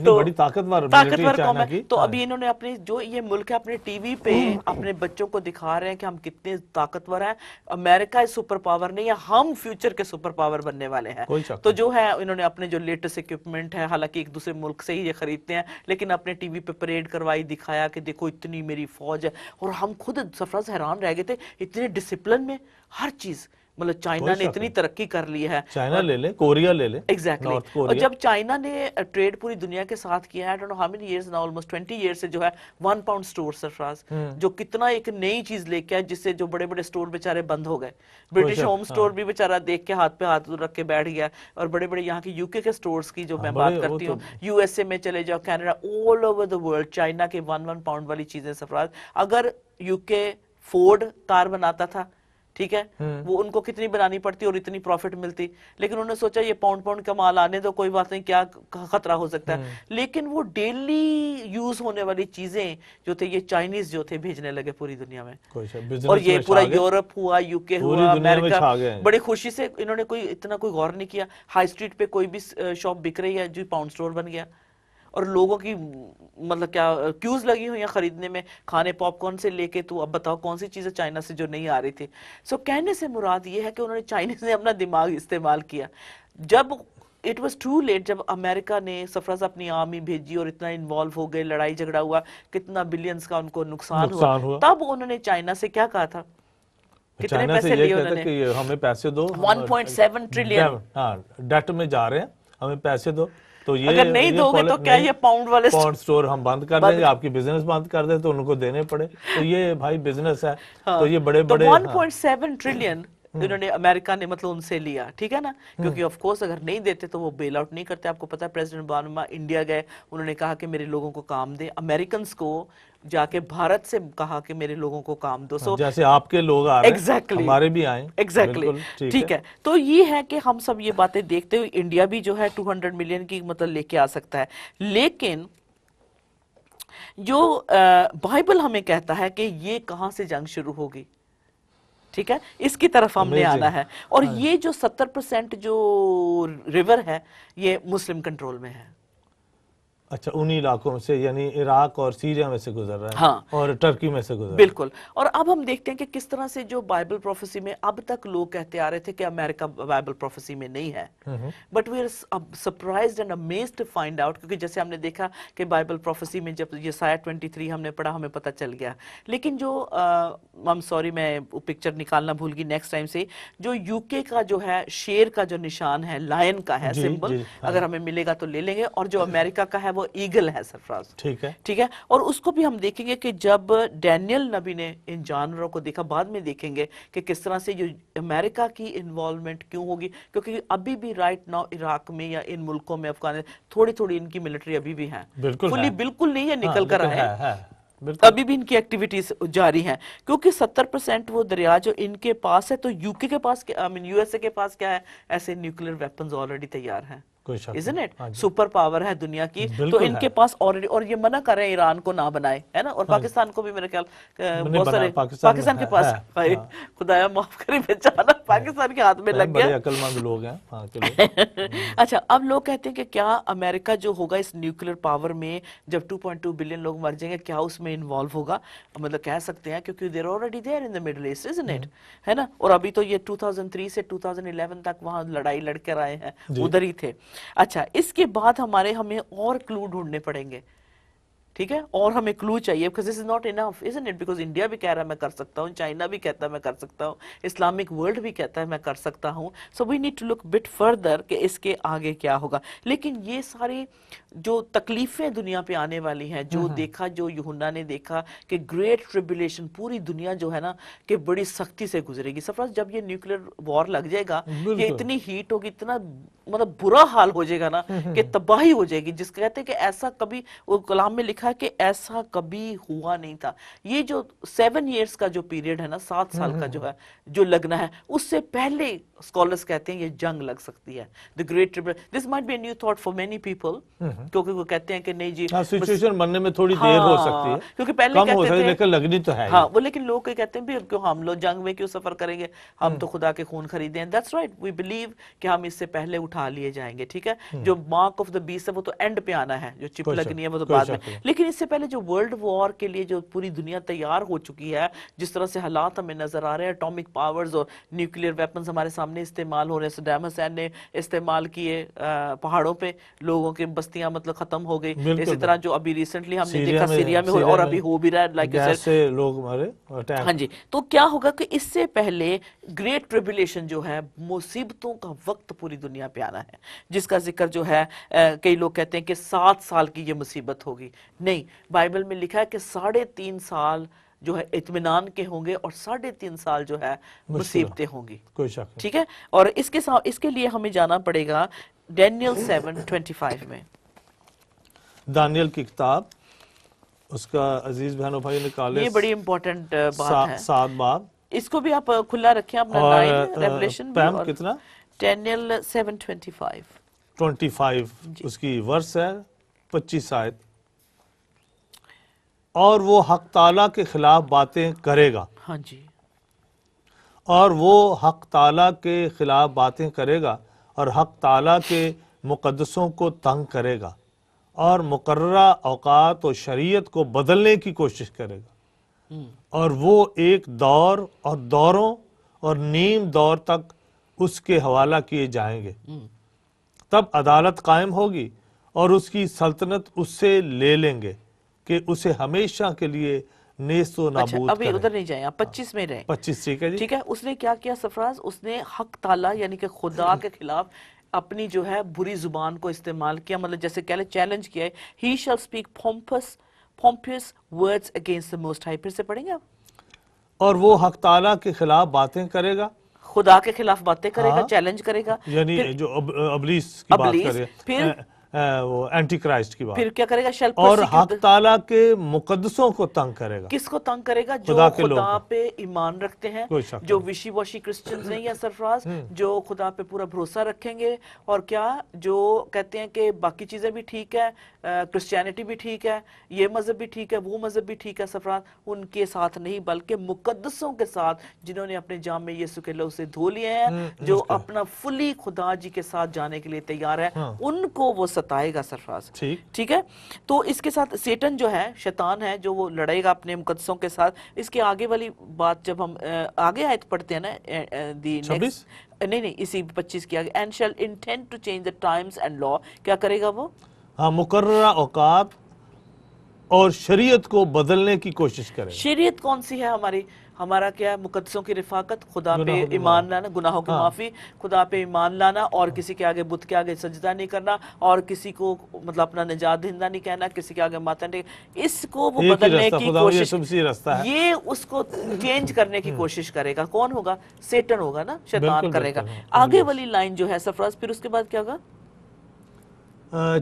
तो बड़ी ताकतवर कौम है। तो अभी इन्होंने अपने जो ये मुल्क है अपने टीवी पे अपने बच्चों को दिखा रहे हैं कि हम कितने ताकतवर हैं, अमेरिका इस सुपर पावर नहीं है, हम फ्यूचर के सुपर पावर बनने वाले हैं। तो जो है इन्होंने अपने जो लेटेस्ट इक्विपमेंट है, हालांकि एक दूसरे मुल्क से ही ये खरीदते हैं, लेकिन अपने टीवी पे परेड करवाई, दिखाया कि देखो इतनी मेरी फौज है। और हम खुद सरफराज हैरान रह गए थे, इतने डिसिप्लिन में हर चीज, मतलब चाइना ने इतनी तरक्की कर ली है। चाइना ले ले, कोरिया ले ले, एग्जैक्टली। और जब चाइना ने ट्रेड पूरी दुनिया के साथ किया है, I don't know how many years now, almost 20 years से जो है 1 पाउंड स्टोर सरफराज, जो कितना एक नई चीज लेके आए, जिससे जो बड़े बड़े स्टोर बेचारे बंद हो गए। ब्रिटिश होम स्टोर भी बेचारा देख के हाथ पे हाथ रख के बैठ गया, और बड़े बड़े यहाँ के यूके के स्टोर्स की जो मैं बात करती हूँ, यूएसए में चले जाओ, Canada, all over the world China के 1 पाउंड वाली चीजें सरफराज। अगर यूके फोर्ड कार बनाता था, ठीक है, वो उनको कितनी बनानी पड़ती और इतनी प्रॉफिट मिलती, लेकिन उन्होंने सोचा ये पाउंड का माल आने तो कोई बात नहीं, क्या खतरा हो सकता है। लेकिन वो डेली यूज होने वाली चीजें जो थे, ये चाइनीज जो थे भेजने लगे पूरी दुनिया में, और ये पूरा यूरोप हुआ, यूके हुआ, अमेरिका, बड़ी खुशी से इन्होंने कोई इतना कोई गौर नहीं किया। हाई स्ट्रीट पे कोई भी शॉप बिक रही है जो पाउंड स्टोर बन गया, और लोगों की मतलब क्या क्यूज लगी हुई है खरीदने में, खाने पॉपकॉर्न से लेके, तो अब बताओ कौन सी चीजें चाइना से जो नहीं आ रही थी। सो कहने से मुराद ये है कि उन्होंने चाइनीज ने अपना दिमाग इस्तेमाल किया। जब इट वाज टू लेट, जब अमेरिका ने सरफराज अपनी आर्मी भेजी और इतना इन्वॉल्व हो गए, लड़ाई झगड़ा हुआ, कितना बिलियंस का उनको नुकसान हुआ, तब उन्होंने चाइना से क्या कहा था, कितने पैसे लिए उन्होंने, हमें पैसे दो, 1.7 ट्रिलियन डेट में जा रहे हैं, हमें पैसे दो। तो ये अगर नहीं दोगे तो क्या ये पाउंड वाले स्टोर हम बंद कर देंगे, आपकी बिजनेस बंद कर दे, तो उनको देने पड़े। तो ये भाई बिजनेस है। हाँ। तो ये बड़े बड़े 1.7 ट्रिलियन इन्होंने अमेरिका ने मतलब उनसे लिया, ठीक है ना, क्योंकि ऑफ कोर्स अगर नहीं देते तो वो बेल आउट नहीं करते। आपको पता है प्रेसिडेंट ओबामा इंडिया गए, उन्होंने कहा कि मेरे लोगों को काम दे, अमेरिकन को जाके भारत से कहा कि मेरे लोगों को काम दो। सो जैसे आपके लोग आ रहे हैं, exactly, हमारे भी आए, एग्जैक्टली, ठीक है। तो ये है कि हम सब ये बातें देखते हुए इंडिया भी जो है 200 मिलियन की मतलब लेके आ सकता है। लेकिन जो बाइबल हमें कहता है कि ये कहां से जंग शुरू होगी, ठीक है, इसकी तरफ हमने आना है। और ये जो 70% जो रिवर है ये मुस्लिम कंट्रोल में है, اچھا انہی علاقوں سے یعنی عراق اور سیریا میں سے گزر رہا ہے ہاں اور ٹرکی میں سے گزر رہا ہے. بالکل. اور اب ہم دیکھتے ہیں کہ کس طرح سے جو بائبل پروفیسی میں اب تک لوگ کہتے آ رہے تھے کہ امریکہ بائبل پروفیسی میں نہیں ہے, but we are surprised and amazed to find out, کیونکہ جیسے ہم نے دیکھا کہ بائبل پروفیسی میں جب یسایہ 23 ہم نے پڑھا ہمیں پتہ چل گیا, لیکن جو سوری میں پکچر نکالنا بھول گئی نیکسٹ ٹائم سے, جو یو کے کا جو ہے شیر کا جو نشان ہے, لائن کا ہے سمبل, اگر ہمیں ملے گا تو لے لیں گے, اور جو امریکہ کا ہے وہ ایگل ہے سرفراز. ٹھیک ہے, اور اس کو بھی ہم دیکھیں گے کہ جب ڈینیل نبی نے ان جانوروں کو دیکھا, بعد میں دیکھیں گے کہ کس طرح سے جو امریکہ کی انوالومنٹ کیوں ہوگی, کیونکہ ابھی بھی رائٹ ناؤ عراق میں یا ان ملکوں میں تھوڑی تھوڑی ان کی ملٹری ابھی بھی ہے, فلی بالکل نہیں ہے نکل کر آئے, ابھی بھی ان کی ایکٹیویٹیز جاری ہیں, کیونکہ 70% وہ دریا جو ان کے پاس ہے, تو یو کے پاس یو ایس اے کے پاس کیا ہے, ایسے نیوکلیر ویپنز آلریڈی تیار ہیں, isn't it? سپر پاور ہے دنیا کی, تو ان کے پاس آلریڈی, اور یہ منع کر رہے ہیں ایران کو نہ بنائے, ہے نا, اور پاکستان کو بھی میرے خیال بہت سارے پاکستان کے پاس, خدایا معاف کرے بیچارہ پاکستان کے ہاتھ میں لگ گیا, بڑے عقل مند لوگ ہیں. اچھا, اب لوگ کہتے ہیں کہ کیا امریکہ جو ہوگا اس نیوکلیر پاور میں, جب 2.2 بلین لوگ مر جائیں گے, کیا اس میں انوالو ہوگا, مطلب کہہ سکتے ہیں کیونکہ they're already there in the Middle East, isn't it? ہے نا, اور ابھی تو یہ 2003 سے 2011 تک وہاں لڑائی لڑ کر آئے ہیں, ادھر ہی تھے. اچھا, اس کے بعد ہمیں اور کلو ڈھونڈنے پڑیں گے, ٹھیک ہے, اور ہمیں کلو چاہیے, because this is not enough, isn't it? because India بھی کہہ رہا ہے میں کر سکتا ہوں, چائنا بھی کہتا ہے میں کر سکتا ہوں, اسلامک ورلڈ بھی کہتا ہے میں کر سکتا ہوں, so we need to look bit further کہ اس کے آگے کیا ہوگا. لیکن یہ ساری جو تکلیفیں دنیا پہ آنے والی ہیں, جو دیکھا, جو یوحنا نے دیکھا کہ گریٹ ٹریبولیشن, پوری دنیا جو ہے نا کہ بڑی سختی سے گزرے گی. سفراز, جب یہ نیوکلیر وار لگ جائے گا, یہ اتنی ہیٹ ہوگی, اتنا مطلب برا حال ہو جائے گا نا کہ تباہی ہو جائے گی, جس کا کہتے ہیں کہ ایسا کبھی, وہ کلام میں لکھا ہے کہ ایسا کبھی ہوا نہیں تھا. یہ جو 7 ایئرز کا جو پیریڈ ہے نا, 7 سال کا جو ہے, جو لگنا ہے, اس سے پہلے اسکالرز کہتے ہیں یہ جنگ لگ سکتی ہے. The Great Tribulation, this might be a new thought for many people, کیونکہ وہ کہتے ہیں کہ نہیں جی سچویشن بننے میں تھوڑی دیر ہو سکتی ہے, کیونکہ پہلے کم ہو کہتے سکتی ہے, تھے, لیکن لگنی تو ہے. ہاں, وہ لیکن لوگ کہتے ہیں بھی کیوں ہم لوگ جنگ میں کیوں سفر کریں گے, ہم تو خدا کے خون خریدے ہیں. That's right, we believe کہ ہم اس سے پہلے اٹھا لیے جائیں گے, ٹھیک ہے. جو مارک آف دا بیسٹ ہے وہ تو اینڈ پہ آنا ہے, جو چپ لگنی ہے وہ تو بعد میں, لیکن اس سے پہلے جو ورلڈ وار کے لیے جو پوری دنیا تیار ہو چکی ہے, جس طرح سے حالات ہمیں نظر آ رہے ہیں, اٹامک پاورز اور نیوکلیر ویپنز ہمارے سامنے استعمال ہو رہے ہیں. صدام حسین نے استعمال کیے پہاڑوں پہ, لوگوں کی بستیاں مطلب ختم ہو گئی. اسی طرح جو ابھی ریسنٹلی ہم نے دیکھا سیریا میں اور ابھی ہو بھی رہا ہے, لائک سے لوگ مارے. ہاں جی, تو کیا ہوگا کہ اس سے پہلے گریٹ ٹریبولیشن جو ہے, مصیبتوں کا وقت پوری دنیا پہ آنا ہے, جس کا ذکر جو ہے کئی لوگ کہتے ہیں کہ 7 سال کی یہ مصیبت ہوگی. نہیں, بائبل میں لکھا ہے کہ 3.5 سال جو ہے اطمینان کے ہوں گے, اور 3.5 سال جو ہے مصیبتیں ہوں گی. کوئی شک, ٹھیک ہے, اور اس کے لیے ہمیں جانا پڑے گا ڈینیل 7:25 میں. دانیل کی کتاب, اس کا عزیز بہنوں بھائی نکالے, یہ بڑی امپورٹنٹ بات ہے, 7 باب, اس کو بھی آپ کھلا رکھیں اپنا 9 ریولیشن بھی, اور کتنا ڈینیل 7:25 اس کی ورس ہے 25 آیت. اور وہ حق تعالیٰ کے خلاف باتیں کرے گا, ہاں جی, اور وہ حق تعالیٰ کے خلاف باتیں کرے گا, اور حق تعالیٰ کے مقدسوں کو تنگ کرے گا, اور مقررہ اوقات و شریعت کو بدلنے کی کوشش کرے گا, اور وہ ایک دور اور دوروں اور نیم دور تک اس کے حوالہ کیے جائیں گے. تب عدالت قائم ہوگی, اور اس کی سلطنت اس سے لے لیں گے کہ اسے ہمیشہ کے لیے نیست و نابود کریں. ابھی ادھر نہیں جائیں, آپ 25 میں رہیں. 25, ٹھیک ہے جی. ٹھیک ہے, اس نے کیا کیا سفراز, اس نے حق تعالیٰ یعنی کہ خدا کے خلاف اپنی جو ہے بری زبان کو استعمال کیا, مطلب جیسے کہہ لیں چیلنج کیا ہے. He shall speak pompous words against the Most High. پھر سے پڑھیں گے آپ. اور وہ حق تعالیٰ کے خلاف باتیں کرے گا, خدا کے خلاف باتیں کرے گا, چیلنج کرے گا, یعنی جو ابلیس کی بات کرے, پھر وہ اینٹی کرائسٹ کی بات, پھر کیا کرے گا, اور حق تعالیٰ کے مقدسوں کو تنگ کرے گا. کس کو تنگ کرے گا؟ جو خدا پہ ایمان رکھتے ہیں, جو وشی واشی کرسچنز نہیں ہیں سرفراز, جو خدا پہ پورا بھروسہ رکھیں گے, اور کیا جو کہتے ہیں کہ باقی چیزیں بھی ٹھیک ہے, کرسچینٹی بھی ٹھیک ہے, یہ مذہب بھی ٹھیک ہے, وہ مذہب بھی ٹھیک ہے سرفراز, ان کے ساتھ نہیں بلکہ مقدسوں کے ساتھ, جنہوں نے اپنے جام میں یسوع کے لہو سے دھو لیے ہیں, جو اپنا فلی خدا جی کے ساتھ جانے کے لیے تیار ہے, ان کو وہ ستائے گا सरफराज, ٹھیک ہے. تو اس کے ساتھ سیٹن جو ہے, شیطان ہے, جو وہ لڑے گا اپنے مقدسوں کے ساتھ. اس کے آگے والی بات جب ہم آگے آیت پڑھتے ہیں نا, نہیں اسی 25 کی آگے, and shall intend to change the times and law, کیا کرے گا وہ؟ ہاں, مقررہ اوقات اور شریعت کو بدلنے کی کوشش کرے. شریعت کون سی ہے ہماری؟ ہمارا کیا ہے؟ مقدسوں کی رفاقت, خدا پہ ایمان لانا, گناہوں کی معافی, خدا پہ ایمان لانا, اور کسی کے آگے بت کے آگے سجدہ نہیں کرنا, اور کسی کو مطلب اپنا نجات دہندہ نہیں کہنا, کسی کے آگے ماتھا نہیں. اس کو وہ بدلنے کی کوشش, یہ اس کو چینج کرنے کی کوشش کرے گا. کون ہوگا؟ سیٹن ہوگا نا, شیطان کرے گا. آگے والی لائن جو ہے سرفراز, پھر اس کے بعد کیا ہوگا؟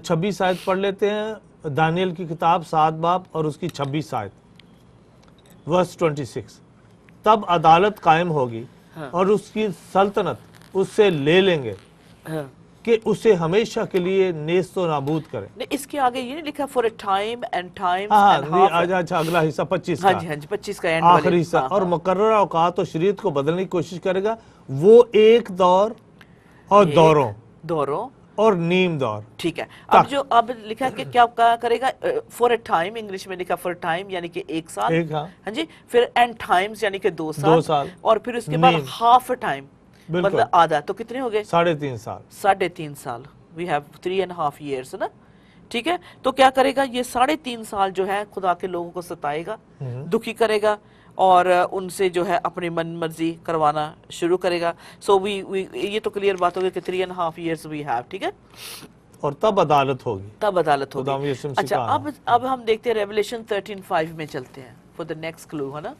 26 آیت پڑھ لیتے ہیں. دانیل کی کتاب 7 باب اور اس کی 26 آیت, ورس 26. تب عدالت قائم ہوگی اور اس کی سلطنت اس سے لے لیں گے کہ اسے ہمیشہ کے لیے نیست و نابود کریں. اس کے آگے یہ نہیں لکھا for a time and times and half. اچھا, اگلا حصہ 25 کا. ہاں جی 25 کا اینڈ آخری حصہ. اور مقررہ اوقات اور شریعت کو بدلنے کی کوشش کرے گا. وہ ایک دور اور دوروں اور نیم دور. ٹھیک ہے. اب لکھا کہ کیا کرے گا؟ فور اے ٹائم, انگلش میں لکھا فور اے ٹائم یعنی کہ 1 سال, ہاں جی. پھر اینڈ ٹائمز یعنی کہ 2 سال, اور پھر اس کے بعد ہاف اے ٹائم, مطلب آدھا. تو کتنے ہو گئے؟ 3.5 سال. 3.5 سال. We have 3.5 years نا, ٹھیک ہے. تو کیا کرے گا یہ 3.5 سال جو ہے خدا کے لوگوں کو ستائے گا, دکھی کرے گا, اور ان سے جو ہے اپنی من مرضی کروانا شروع کرے گا. سو یہ تو کلیئر بات ہوگی کہ 3.5 years we have, ٹھیک ہے. اور تب عدالت ہوگی. اچھا, اب ہم دیکھتے ہیں ریولیشن 13:5 میں چلتے ہیں for the next clue, ہے نا.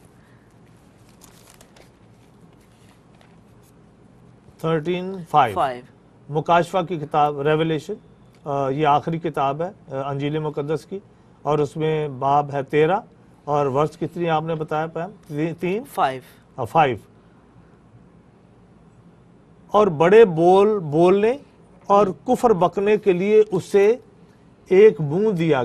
13:5 مکاشفہ کی کتاب ریولیشن, یہ آخری کتاب ہے انجیل مقدس کی, اور اس میں باب ہے 13, اور ورس کتنی آپ نے بتایا پہم؟ 5. اور بڑے بولنے اور کفر بکنے کے لیے اسے ایک منہ دیا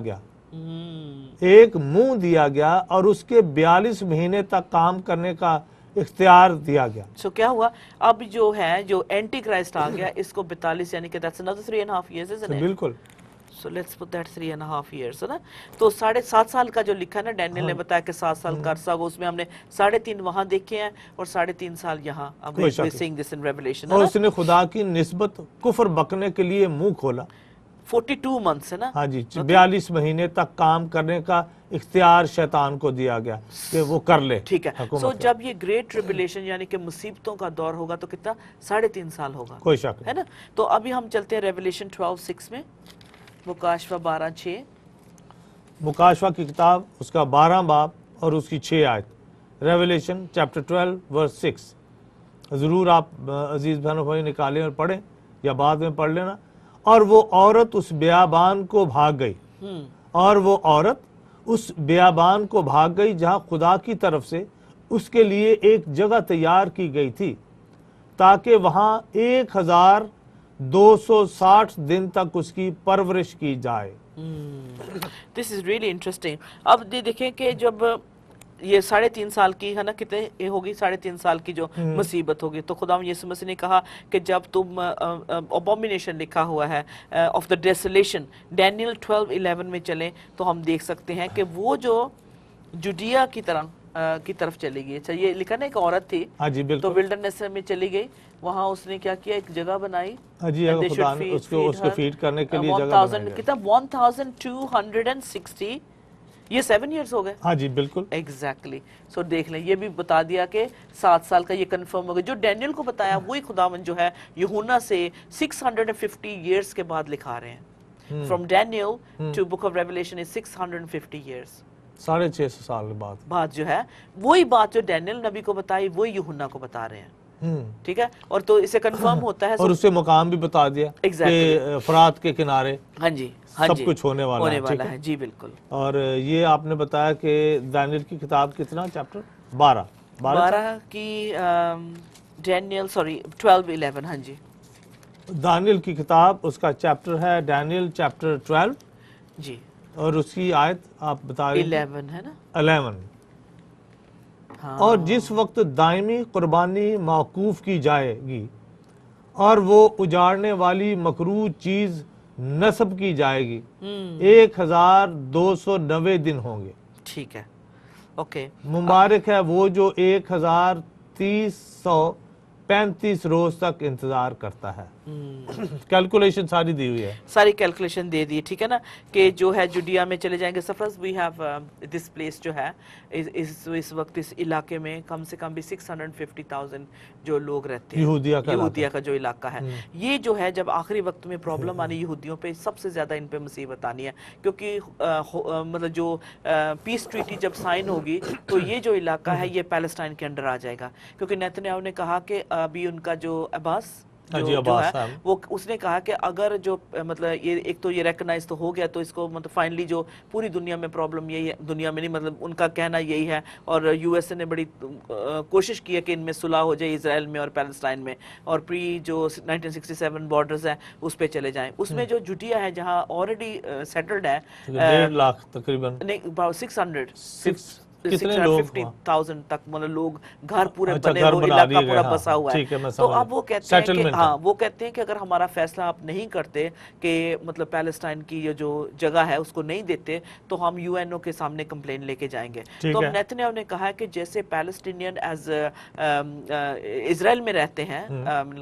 گیا, اور اس کے 42 مہینے تک کام کرنے کا اختیار دیا گیا. سو کیا ہوا؟ اب جو ہے جو اینٹی کرائسٹ آ گیا, اس کو 42 یعنی کہ that's another 3.5 years, isn't it? بالکل. So let's put that 3.5 years, نا. تو 7.5 سال کا جو لکھا نا, ڈینیل نے بتایا کہ 7 سال کا عرصہ ہوگا, اس میں ہم نے 3.5 وہاں دیکھے ہیں اور 3.5 سال یہاں. اب we're seeing this in Revelation. اور اس نے خدا کی نسبت کفر بکنے کے لیے منہ کھولا. 42 months ہے نا. ہاں جی, 42 مہینے تک کام کرنے کا اختیار شیطان کو دیا گیا کہ وہ کر لے. ٹھیک ہے. سو جب یہ گریٹ ٹریبلیشن یعنی کہ مصیبتوں کا دور ہوگا تو کتنا؟ 3.5 سال ہوگا, کوئی شک ہے نا. تو ابھی ہم چلتے ہیں ریولیشن 12:6 میں, مکاشفہ 12:6. مکاشفہ کی کتاب اس کا 12 باب اور اس کی 6 آیت. ریولیشن چیپٹر 12 ورس 6. ضرور آپ عزیز بہنوں بھائی نکالیں اور پڑھیں, یا بعد میں پڑھ لینا. اور وہ عورت اس بیابان کو بھاگ گئی, جہاں خدا کی طرف سے اس کے لیے ایک جگہ تیار کی گئی تھی, تاکہ وہاں 1260 دن تک اس کی پرورش کی جائے. This is really interesting. اب دیکھیں کہ جب یہ 3.5 سال کی ہے نا, کتنے ہوگی 3.5 سال کی جو مصیبت ہوگی, تو خدا یسوع مسیح نے کہا کہ جب تم abomination لکھا ہوا ہے of the desolation, ڈینیل 12:11 میں چلیں تو ہم دیکھ سکتے ہیں کہ وہ جو جوڈیا کی طرف چلی گئی. اچھا, یہ لکھا نا ایک عورت تھی تو ولڈرنس میں چلی گئی, وہاں اس نے کیا کیا, ایک جگہ بنائی, اس کو فیڈ کرنے کے لیے جگہ بنائی. کتنا 1260, یہ 7 ایئرز ہو گئے. ہاں جی بالکل ایگزیکٹلی. سو دیکھ لیں, یہ بھی بتا دیا کہ 7 سال کا یہ کنفرم ہو گیا. جو ڈینیل کو بتایا وہی خداوند جو ہے یوحنا سے 650 ایئرز کے بعد لکھا رہے ہیں. From Daniel to book of Revelation is 650 years, 650 سال بعد جو ہے وہی بات جو ڈینیل نبی کو بتائی وہی یوحنا کو بتا رہے ہیں. ٹھیک ہے, اور تو اسے کنفرم ہوتا ہے, اور اسے مقام بھی بتا دیا کہ فرات کے کنارے ہاں جی سب کچھ ہونے والا ہے. جی بالکل. اور یہ آپ نے بتایا کہ دانیل کی کتاب کتنا چیپٹر 12 کی ڈینیل 12:11. ہاں جی, دانیل کی کتاب اس کا چیپٹر ہے ڈینیل چیپٹر 12 جی, اور اس کی آیت آپ بتا رہے 11 ہے نا, 11. اور جس وقت دائمی قربانی موقوف کی جائے گی اور وہ اجاڑنے والی مکروہ چیز नस्ब की जाएगी, 1290 दिन होंगे। ठीक है, ओके। मुबारक है वो जो 1335 रोज तक इंतजार करता है। कैलकुलेशन सारी दी हुई है, सारी कैलकुलेशन दे दी, ठीक है ना, कि जो है जुडिया में चले जाएंगे। सफरस वी हैव दिस प्लेस जो है इस वक्त इस इलाके में कम से कम भी 650,000 जो लोग रहते हैं, यहूदिया का जो इलाका है। ये जो है जब आखिरी वक्त में प्रॉब्लम आनी यहूदियों पे, सबसे ज्यादा इन पे मुसीबत आनी है, क्योंकि मतलब जो पीस ट्रीटी जब साइन होगी तो ये जो इलाका है ये पैलेस्टाइन के अंडर आ जाएगा, क्योंकि नेतन्याहू ने कहा कि अभी उनका जो अब्बास जो है वो उसने कहा कि अगर जो मतलब ये एक तो ये रेकग्नाइज तो हो गया, तो इसको मतलब फाइनली जो पूरी दुनिया में प्रॉब्लम यही है, दुनिया में नहीं मतलब उनका कहना यही है, और यूएसए ने बड़ी कोशिश की है कि इनमें सुलह हो जाए इजराइल में और पैलेस्टाइन में, और प्री जो 1967 बॉर्डर्स हैं उस पे चले जाएं। उसमें जो जुडिया है जहां ऑलरेडी सेटल्ड है 1.5 लाख तकरीबन, नहीं about 650,000 तक मतलब लोग घर पूरे बने, वो इलाका पूरा बसा हुआ है। तो अब वो कहते हैं कि हाँ, वो कहते हैं कि अगर हमारा फैसला आप नहीं करते कि मतलब पैलेस्टाइन की ये जो जगह है उसको नहीं देते, तो हम यूएनओ के सामने कंप्लेन लेके जाएंगे। तो अब नेतन्याहू ने कहा है कि जैसे पैलेस्टीनियन एज इजराइल में रहते हैं,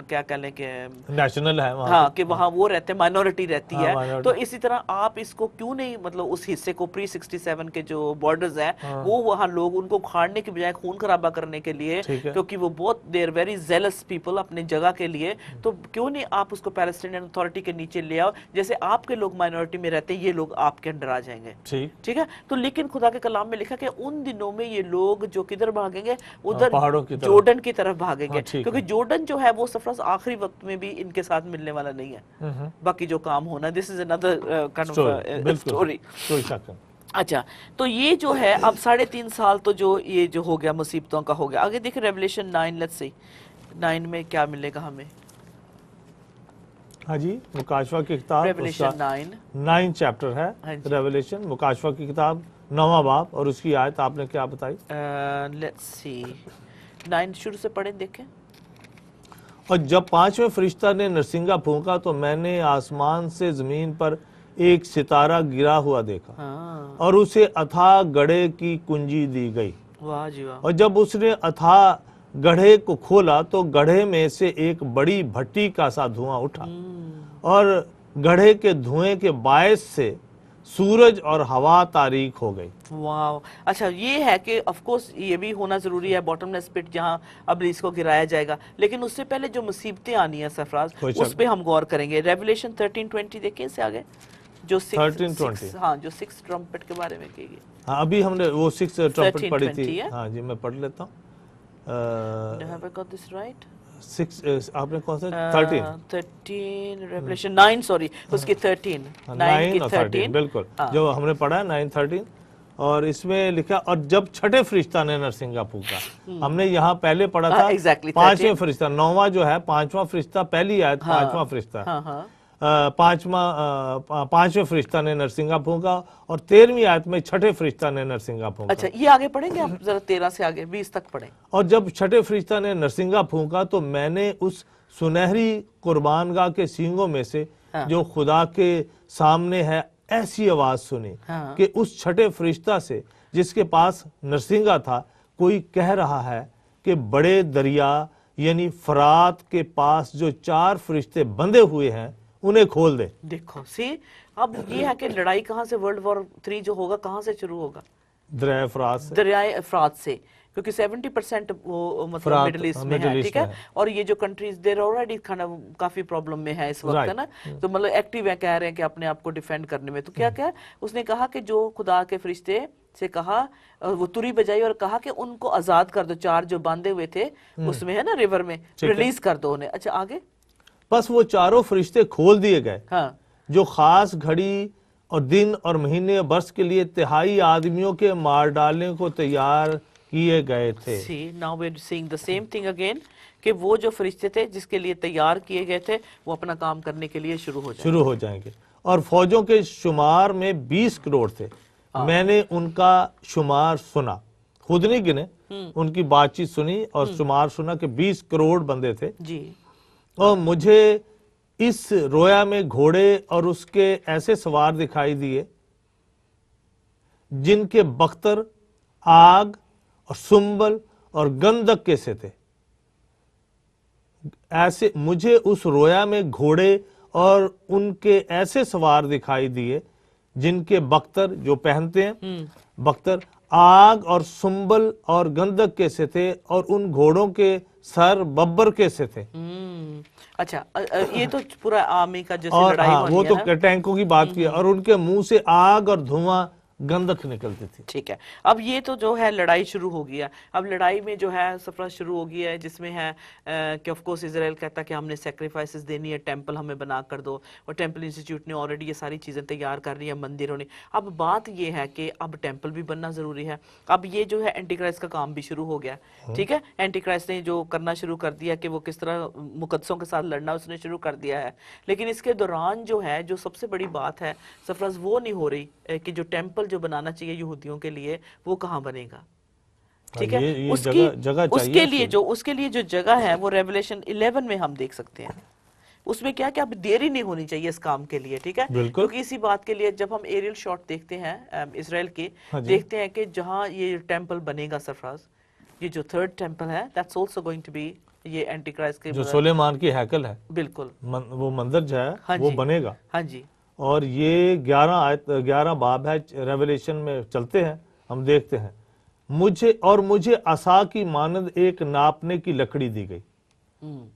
क्या कह लें कि नेशनल है, हाँ, कि वहाँ वो रहते हैं, माइनॉरिटी रहती है, तो इसी तरह आप इसको क्यों नहीं मतलब उस हिस्से को प्री 67 के जो बॉर्डर्स है वो वहाँ लोग उनको उखाड़ने की बजाय खून खराबा करने के लिए, क्योंकि वो बहुत देर वेरी जेलस पीपल अपने जगह के लिए, तो क्यों नहीं आप उसको पैलेस्टीनियन अथॉरिटी के नीचे ले आओ, जैसे आपके लोग माइनॉरिटी में रहते हैं ये लोग आपके अंडर आ जाएंगे। ठीक है, तो लेकिन खुदा के कलाम में लिखा कि उन दिनों में ये लोग जो किधर भागेंगे, उधर जॉर्डन की तरफ भागेंगे, क्योंकि जॉर्डन जो है वो सफरस आखिरी वक्त में भी इनके साथ मिलने वाला नहीं है, बाकी जो काम होना, this is another kind of story. अच्छा, तो ये जो है अब 3.5 साल तो जो ये जो हो गया मुसीबतों का हो गया। आगे देखिए रेवलेशन 9, लेट्स सी 9 में क्या मिलेगा हमें। हाँ जी, मुकाशवा की किताब रेवलेशन 9 चैप्टर है, रेवलेशन मुकाशवा की किताब 9वां बाब, और उसकी आयत आपने क्या बताई? लेट्स सी 9 शुरू से पढ़ें देखें। और जब 5वें फरिश्ता ने नरसिंगा फूंका तो मैंने आसमान से जमीन पर एक सितारा गिरा हुआ देखा, और उसे अथाह गड्ढे की कुंजी दी गई। वाह जी वाह। और जब उसने अथाह गड्ढे को खोला तो गड्ढे में से एक बड़ी भट्टी का सा धुआं उठा, और गड्ढे के धुएं के बायस से सूरज और हवा तारीक हो गई। वाह, अच्छा, ये है कि ऑफ कोर्स ये भी होना जरूरी है, बॉटमलेस पिट जहां अब इसको गिराया जाएगा, लेकिन उससे पहले जो मुसीबतें आनी है सरफराज, उस पे हम गौर करेंगे। रेवलेशन 13:20 देखिए, इससे आगे जो 13:20, हाँ, जो 6 ट्रम्पेट के बारे में कही। हाँ, अभी हमने वो 6 ट्रम्पेट पढ़ी थी। हाँ जी, मैं पढ़ लेता हूँ। Have I got this right? 6 आपने कौन सा 13 रेवलेशन 9 सॉरी उसकी 13 9 की 13 बिल्कुल, जो हमने पढ़ा है 9:13, और इसमें लिखा और जब छठे फरिश्ता ने नरसिंगा फूंका, हमने यहाँ पहले पढ़ा था 5वें फरिश्ता, 9वां जो है 5वां फरिश्ता, पहली आयत 5वां फरिश्ता, 5वें फरिश्ता ने नरसिंगा फूंका, और 13वीं आयत में छठे फरिश्ता ने नरसिंगा फूंका। अच्छा, ये आगे पढ़ेंगे आप जरा, 13 से आगे 20 तक पढ़ें। और जब छठे फरिश्ता ने नरसिंगा फूंका तो मैंने उस सुनहरी कुर्बानगाह के सींगों में से जो खुदा के सामने है ऐसी आवाज सुनी कि उस छठे फरिश्ता से जिसके पास नरसिंगा था कोई कह रहा है कि बड़े दरिया यानी फरात के पास जो 4 फरिश्ते बंधे हुए हैं उन्हें खोल दे। देखो सी, अब ये है कि लड़ाई कहाँ से, वर्ल्ड वॉर 3 जो होगा कहाँ से शुरू होगा? दरिया फरात से, दरिया फरात से, क्योंकि 70% वो मतलब मिडिल ईस्ट में है, ठीक है, और ये जो कंट्रीज देर ऑलरेडी काफी प्रॉब्लम में है इस वक्त, है ना, तो मतलब एक्टिव है, कह रहे हैं कि अपने आप को डिफेंड करने में। तो क्या क्या उसने कहा कि जो खुदा के फरिश्ते से कहा, वो तुरी बजाई और कहा कि उनको आजाद कर दो, 4 जो बांधे हुए थे उसमें, है ना, रिवर में, रिलीज कर दो उन्हें। अच्छा, आगे बस वो 4 फरिश्ते खोल दिए गए, जो खास घड़ी और दिन और महीने बरस के लिए तिहाई आदमियों के मार डालने को तैयार किए गए थे। See, now we're seeing the same thing again, कि वो जो फरिश्ते थे जिसके लिए तैयार किए गए थे वो अपना काम करने के लिए शुरू हो जाएंगे। और फौजों के शुमार में 20 करोड़ थे। मैंने उनका शुमार सुना, खुद नहीं गिने, उनकी बातचीत सुनी और शुमार सुना कि 20 करोड़ बंदे थे जी। और मुझे اس رویا میں گھوڑے اور اس کے ایسے سوار دکھائی دیے جن کے بختر آگ اور سنبل اور گندک کے سے تھے. ایسے مجھے اس رویا میں گھوڑے اور ان کے ایسے سوار دکھائی دیے جن کے بختر جو پہنتے ہیں بختر آگ اور سنبل اور گندک کے سے تھے اور ان گھوڑوں کے سر ببر کے سے تھے. اچھا یہ تو پورا آرمی کا جیسے اور لڑائی وہ تو ٹینکوں کی بات کی اور ان کے منہ سے آگ اور دھواں گندک نکلتی تھی. ٹھیک ہے. اب یہ تو جو ہے لڑائی شروع ہو گیا. اب لڑائی میں جو ہے سفر شروع ہو گیا ہے جس میں ہے کہ آف کورس اسرائیل کہتا ہے کہ ہم نے سیکریفائسز دینی ہے, ٹیمپل ہمیں بنا کر دو, اور ٹیمپل انسٹیٹیوٹ نے آلریڈی یہ ساری چیزیں تیار کر رہی ہیں, مندروں نے. اب بات یہ ہے کہ اب ٹیمپل بھی بننا ضروری ہے. اب یہ جو ہے اینٹی کرائسٹ کا کام بھی شروع ہو گیا. ٹھیک ہے, اینٹی کرائسٹ نے جو کرنا شروع کر دیا کہ وہ کس طرح مقدسوں کے ساتھ لڑنا اس نے شروع کر دیا ہے. لیکن اس کے دوران جو ہے جو سب سے بڑی بات ہے سفرز وہ نہیں ہو رہی کہ جو ٹیمپل جو بنانا چاہیے یہودیوں کے لیے وہ کہاں بنے گا. ٹھیک ہے, اس کے لیے جو جگہ ہے وہ ریولیشن 11 میں ہم دیکھ سکتے ہیں. اس میں کیا کہ اب دیری نہیں ہونی چاہیے اس کام کے لیے. ٹھیک ہے, کیونکہ اسی بات کے لیے جب ہم ایریل شاٹ دیکھتے ہیں اسرائیل کے, دیکھتے ہیں کہ جہاں یہ ٹیمپل بنے گا سرفراز, یہ جو تھرڈ ٹیمپل ہے that's also going to be یہ اینٹی کرائسٹ کے جو سلیمان کی ہیکل ہے, بالکل وہ مندر جو ہے وہ بنے گا. ہاں جی, اور یہ 11 باب ہے ریولیشن میں چلتے ہیں, ہم دیکھتے ہیں مجھے عصا کی مانند ایک ناپنے کی لکڑی دی گئی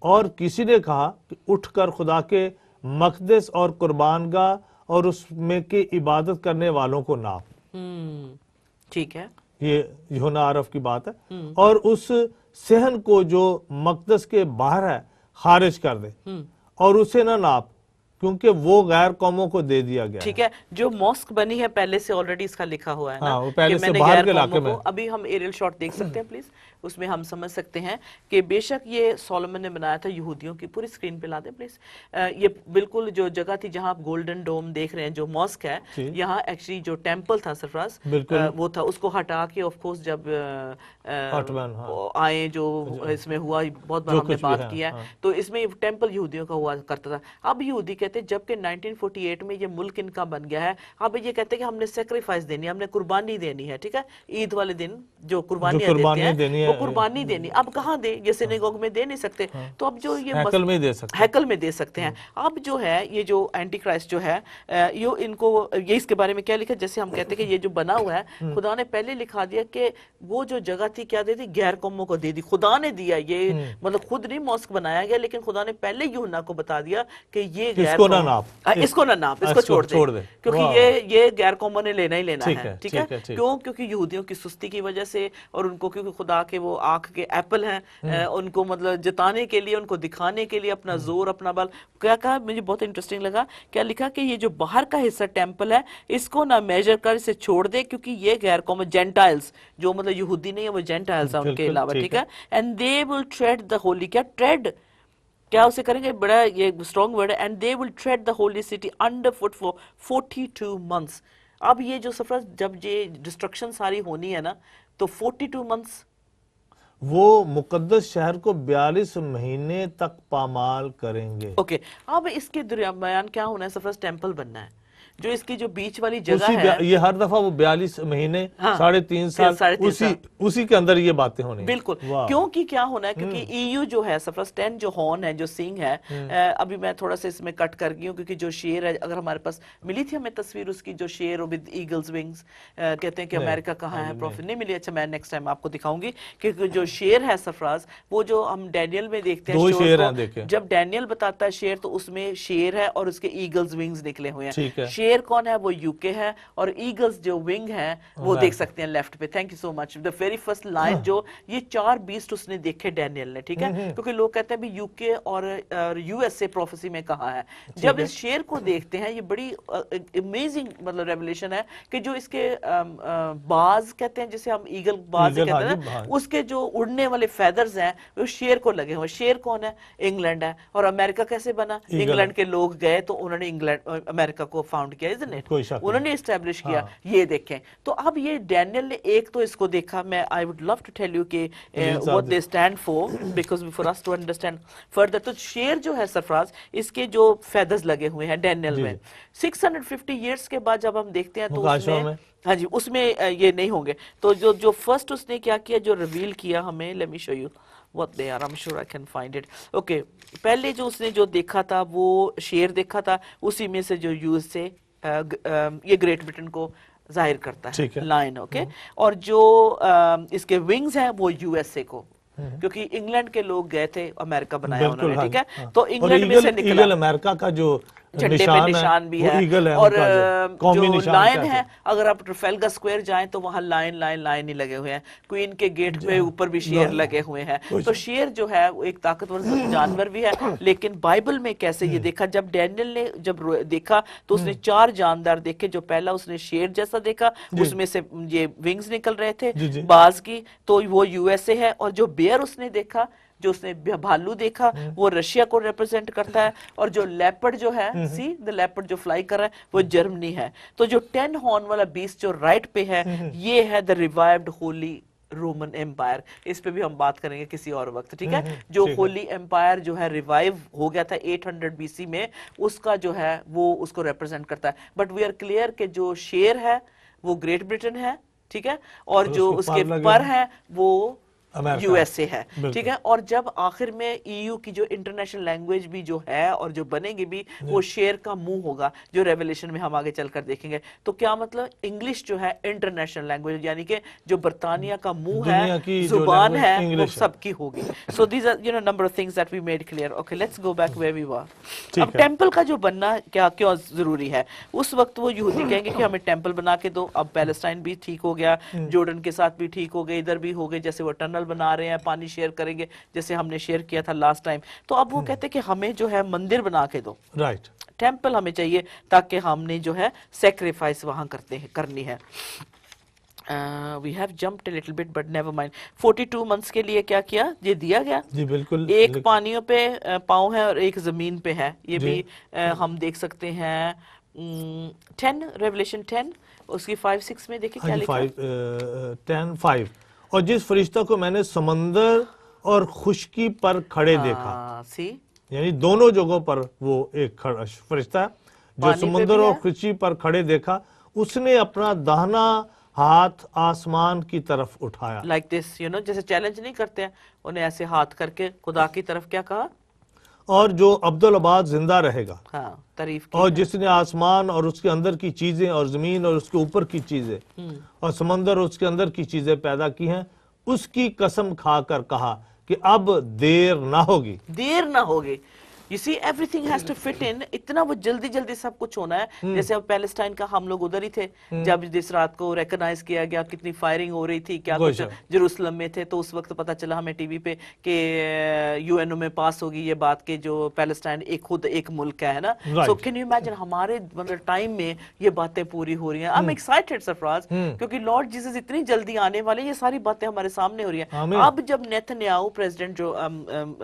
اور کسی نے کہا کہ اٹھ کر خدا کے مقدس اور قربان گاہ اور اس میں کی عبادت کرنے والوں کو ناپ. ٹھیک ہے, یہ یوحنا عرف کی بات ہے. اور اس صحن کو جو مقدس کے باہر ہے خارج کر دے اور اسے نہ ناپ کیونکہ وہ غیر قوموں کو دے دیا گیا. ٹھیک ہے, جو ماسک بنی ہے پہلے سے آلریڈی اس کا لکھا ہوا ہے نا, پہلے سے باہر کے علاقے میں. ابھی ہم ایریل شاٹ دیکھ سکتے ہیں پلیز, اس میں ہم سمجھ سکتے ہیں کہ بے شک یہ سولومن نے بنایا تھا یہودیوں کی. پوری سکرین پہ لا دیں پلیز. یہ بالکل جو جگہ تھی جہاں آپ گولڈن ڈوم دیکھ رہے ہیں جو ماسک ہے, یہاں ایکچولی جو ٹیمپل تھا سرفراز وہ تھا, اس کو ہٹا کے آف کورس جب آئے جو اس میں ہوا, بہت بار ہم نے بات کیا ہے, تو اس میں ٹیمپل یہودیوں کا ہوا کرتا تھا. اب یہودی کہتے ہیں جبکہ 1948 میں یہ ملک ان کا بن گیا ہے, اب یہ کہتے ہیں کہ ہم نے سیکریفائس دینی ہے, ہم نے قربانی دینی ہے. ٹھیک ہے, عید والے دن جو قربانیاں دیتے ہیں وہ قربانی دینی. اب کہاں دے, یہ سینیگوگ میں دے نہیں سکتے, تو اب جو یہ ہیکل میں دے سکتے ہیں. اب جو ہے یہ جو اینٹی کرائسٹ جو ہے یہ ان کو یہ اس کے بارے میں کیا لکھا, جیسے ہم کہتے ہیں کہ یہ جو بنا ہوا ہے خدا نے پہلے لکھا دیا کہ وہ جو جگہ تھی کیا دے دی, غیر قوموں کو دے دی. خدا نے دیا, یہ مطلب خود نہیں ماسک بنایا گیا, لیکن خدا نے پہلے یوحنا کو بتا دیا کہ یہ اس کو نہ ناپ, اس کو چھوڑ دے کیونکہ یہ غیر قوموں نے لینا ہی لینا ہے. ٹھیک ہے, کیوں, کیونکہ یہودیوں کی سستی کی وجہ سے, اور ان کو کیونکہ خدا کے وہ آنکھ کے ایپل ہیں, ان کو مطلب جتانے کے لیے, ان کو دکھانے کے لیے اپنا زور اپنا بل. کیا کہا, مجھے بہت انٹرسٹنگ لگا, کیا لکھا کہ یہ جو باہر کا حصہ ٹیمپل ہے اس کو نہ میجر کر اسے چھوڑ دے کیونکہ یہ غیر قوم جینٹائلز, جو مطلب یہودی نہیں ہے وہ جینٹائلز ہیں ان کے علاوہ. ٹھیک ہے, and they will tread the holy, کیا ٹریڈ, کیا اسے کریں گے, بڑا یہ اسٹرانگ ورڈ ہے, and they will tread the holy city under foot for 42 months. اب یہ جو سفر جب یہ ڈسٹرکشن ساری ہونی ہے نا, تو 42 months وہ مقدس شہر کو 42 مہینے تک پامال کریں گے. اوکے, اب اس کے درمیان کیا ہونا ہے, سفر ٹیمپل بننا ہے. جو اس کی جو بیچ والی جگہ ہے, یہ ہر دفعہ وہ 42 مہینے 3.5 سال اسی کے اندر یہ باتیں ہونی. بالکل, کیونکہ کیا ہونا ہے, کیونکہ EU جو ہے سفرس 10 جو ہارن ہے, جو سینگ ہے, ابھی میں تھوڑا سا اس میں کٹ کر گئی ہوں کیونکہ جو شیر ہے, اگر ہمارے پاس ملی تھی ہمیں تصویر اس کی, جو شیر ود ایگلز ونگز, کہتے ہیں کہ امریکہ کہاں ہے, پروفٹ نہیں ملی. اچھا, میں نیکسٹ ٹائم آپ کو دکھاؤں گی کہ جو شیر ہے سفراز, وہ جو ہم ڈینیل میں دیکھتے ہیں, جب ڈینیل بتاتا ہے شیر تو اس میں شیر ہے اور اس کے ایگلز ونگز نکلے ہوئے ہیں. شیر کون ہے, وہ UK ہے, اور ایگلز جو ونگ ہے وہ دیکھ سکتے ہیں لیفٹ پہ. Thank you so much. The very first line جو یہ 4 بیسٹ اس نے دیکھے ڈینیل نے. ٹھیک ہے, کیونکہ لوگ کہتے ہیں بھی UK اور USA پروفیسی میں کہاں ہے. جب اس شیر کو دیکھتے ہیں, یہ بڑی امیزنگ مطلب ریولیشن ہے کہ جو اس کے باز کہتے ہیں, جسے ہم ایگل باز کہتے ہیں, اس کے جو اڑنے والے فیدرز ہیں وہ شیر کو لگے ہوئے. شیر کون ہے, انگلینڈ ہے. اور امریکہ کیسے بنا, انگلینڈ کے لوگ گئے تو انہوں نے امریکہ کو فاؤنڈ फाउंड किया, isn't it? उन्होंने एस्टैब्लिश किया। ये देखें, तो अब ये डैनियल ने एक तो इसको देखा, मैं I would love to tell you कि what they stand for, because for us to understand further. तो शेर जो है सरफराज, इसके जो फेदर्स लगे हुए हैं डैनियल में, 650 ईयर्स के बाद जब हम देखते हैं तो उसमें, हाँ जी, उसमें ये नहीं होंगे। तो जो फर्स्ट उसने क्या किया, जो रिवील किया हमें, let me show you what they are, I'm sure I can find it. Okay, पहले जो उसने जो देखा था वो शेर देखा था, उसी में से जो यूज से ये ग्रेट ब्रिटेन को जाहिर करता है, लाइन। ओके, और जो इसके विंग्स हैं वो यूएसए को, क्योंकि इंग्लैंड के लोग गए थे, अमेरिका बनाया उन्होंने, ठीक है, तो इंग्लैंड में से निकला, अमेरिका का जो झंडे पे निशान भी है, और जो लायन है, अगर आप ट्रफेलगर स्क्वायर जाएं तो वहां लायन ही लगे हुए हैं, क्वीन के गेट पे ऊपर भी शेर लगे हुए हैं। तो शेर जो है वो एक ताकतवर जानवर भी है, लेकिन बाइबल में कैसे ये देखा, जब डैनियल ने जब देखा तो उसने 4 जानदार देखे। जो पहला उसने शेर जैसा देखा, उसमें से ये विंग्स निकल रहे थे बाज की, तो वो यूएसए है। और जो बेयर उसने देखा, जो उसने भालू देखा, वो रशिया को रिप्रेजेंट करता है। और जो लेपर्ड जो है, सी द लेपर्ड जो फ्लाई कर रहा है, वो जर्मनी है। तो जो 10 हॉर्न वाला बीस्ट जो राइट पे है, ये है the revived Holy Roman Empire. इस पे भी हम बात करेंगे किसी और वक्त, ठीक है। जो होली एम्पायर जो है रिवाइव हो गया था 800 बीसी में, उसका जो है वो उसको रिप्रेजेंट करता है। बट वी आर क्लियर कि जो शेर है वो ग्रेट ब्रिटेन है, ठीक है, और जो उसके पर है वो यूएसए है, ठीक है। और जब आखिर में ईयू की जो इंटरनेशनल लैंग्वेज भी जो है और जो बनेगी भी, वो शेर का मुंह होगा, जो रेवलेशन में हम आगे चलकर देखेंगे। तो क्या मतलब, इंग्लिश जो है इंटरनेशनल लैंग्वेज, यानी कि जो बर्तानिया का मुंह है, जुबान है, वो सबकी होगी। So these are number of things that we made clear. Okay, let's go back where we were. अब टेंपल का जो बनना क्या क्यों जरूरी है, उस वक्त वो यहूदी कहेंगे कि हमें टेंपल बना के दो। अब पैलेस्टाइन भी ठीक हो गया, जॉर्डन के साथ भी ठीक हो गए, इधर भी हो गए, जैसे वो टनल बना रहे हैं, पानी शेयर करेंगे, जैसे हमने शेयर किया था लास्ट टाइम। तो अब वो कहते हैं कि हमें जो है मंदिर बना के दो, राइट, टेंपल हमें चाहिए, ताकि हमने जो है सैक्रिफाइस वहां करनी है। We have jumped a little bit but never mind. 42 months के लिए क्या किया, ये दिया गया जी, बिल्कुल। एक पानियों पे पाँव है और एक जमीन पे है, ये भी हम देख सकते हैं। 10 रेवलेशन 10 उसकी 5-6 में देखिए क्या लिखा है। 10:5 और जिस फरिश्ता को मैंने समंदर और खुशकी पर खड़े देखा, सी यानी दोनों जगहों पर वो एक फरिश्ता जो समंदर और खुशकी पर खड़े देखा, उसने अपना दाहिना हाथ आसमान की तरफ उठाया, लाइक दिस, जैसे चैलेंज नहीं करते हैं, उन्हें ऐसे हाथ करके खुदा की तरफ क्या कहा, और जो अब्दुल आबाद जिंदा रहेगा, हाँ, तारीफ की, और जिसने आसमान और उसके अंदर की चीजें और जमीन और उसके ऊपर की चीजें और समंदर और उसके अंदर की चीजें पैदा की हैं, उसकी कसम खाकर कहा कि अब देर ना होगी। You see, everything has to fit in. इतना वो जल्दी सब कुछ होना है। जैसे अब पैलेस्टाइन का हम लोग उधर ही थे, जब जिस रात को रिकॉग्नाइज किया गया, कितनी फायरिंग हो रही थी, क्या कुछ जेरूसलम में थे, तो उस वक्त पता चला हमें टीवी पे कि यूएनओ में पास होगी ये बात कि जो पैलेस्टाइन खुद एक मुल्क है ना। सो कैन यू इमेजिन, हमारे मतलब टाइम में ये बातें पूरी हो रही हैं। आई एम एक्साइटेड सरफराज, क्योंकि लॉर्ड जीसस इतनी जल्दी आने वाले, ये सारी बातें हमारे सामने हो रही हैं। अब जब नेतन्याहू प्रेसिडेंट जो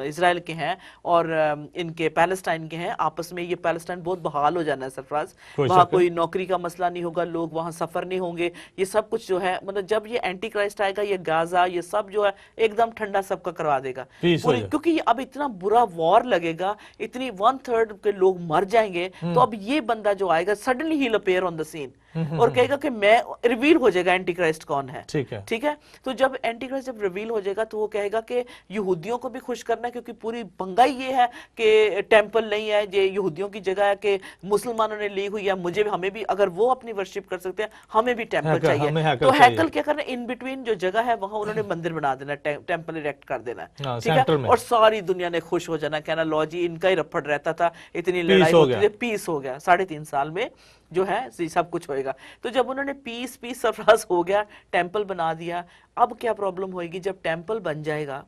इजराइल के हैं और इनके पैलेस्टाइन के हैं, आपस में ये पैलेस्टाइन बहुत बहाल हो जाना है सरफराज। वहां कोई नौकरी का मसला नहीं होगा, लोग वहां सफर नहीं होंगे, ये सब कुछ जो है, मतलब जब ये एंटी क्राइस्ट आएगा, ये गाजा ये सब जो है एकदम ठंडा सबका करवा देगा पूरी, क्योंकि अब इतना बुरा वॉर लगेगा, इतनी 1/3 के लोग मर जाएंगे। तो अब ये बंदा जो आएगा, सडनली ही will appear on the scene और कहेगा कि मैं, रिवील हो जाएगा एंटी क्राइस्ट कौन है, ठीक है। तो जब एंटी क्राइस्ट जब रिवील हो जाएगा, तो वो कहेगा कि यहूदियों को भी खुश करना है, क्योंकि पूरी पंगा ये है कि टेंपल नहीं है, ये यहूदियों की जगह है कि मुसलमानों ने ली हुई है, हमें भी, अगर वो अपनी वर्शिप कर सकते हैं, हमें भी टेंपल चाहिए। तो हैकल क्या करना है, इन बिटवीन जो जगह है वहां उन्होंने मंदिर बना देना, टेंपल इरेक्ट कर देना है, ठीक है। और सारी दुनिया ने खुश हो जाना, कहना लो जी, इनका ही रफड़ रहता था, इतनी लड़ाई होती थी, पीस हो गया। 3.5 साल में जो है सब कुछ होएगा। तो जब उन्होंने पीस सरफराज हो गया, टेंपल बना दिया, अब क्या प्रॉब्लम होएगी, जब टेंपल बन जाएगा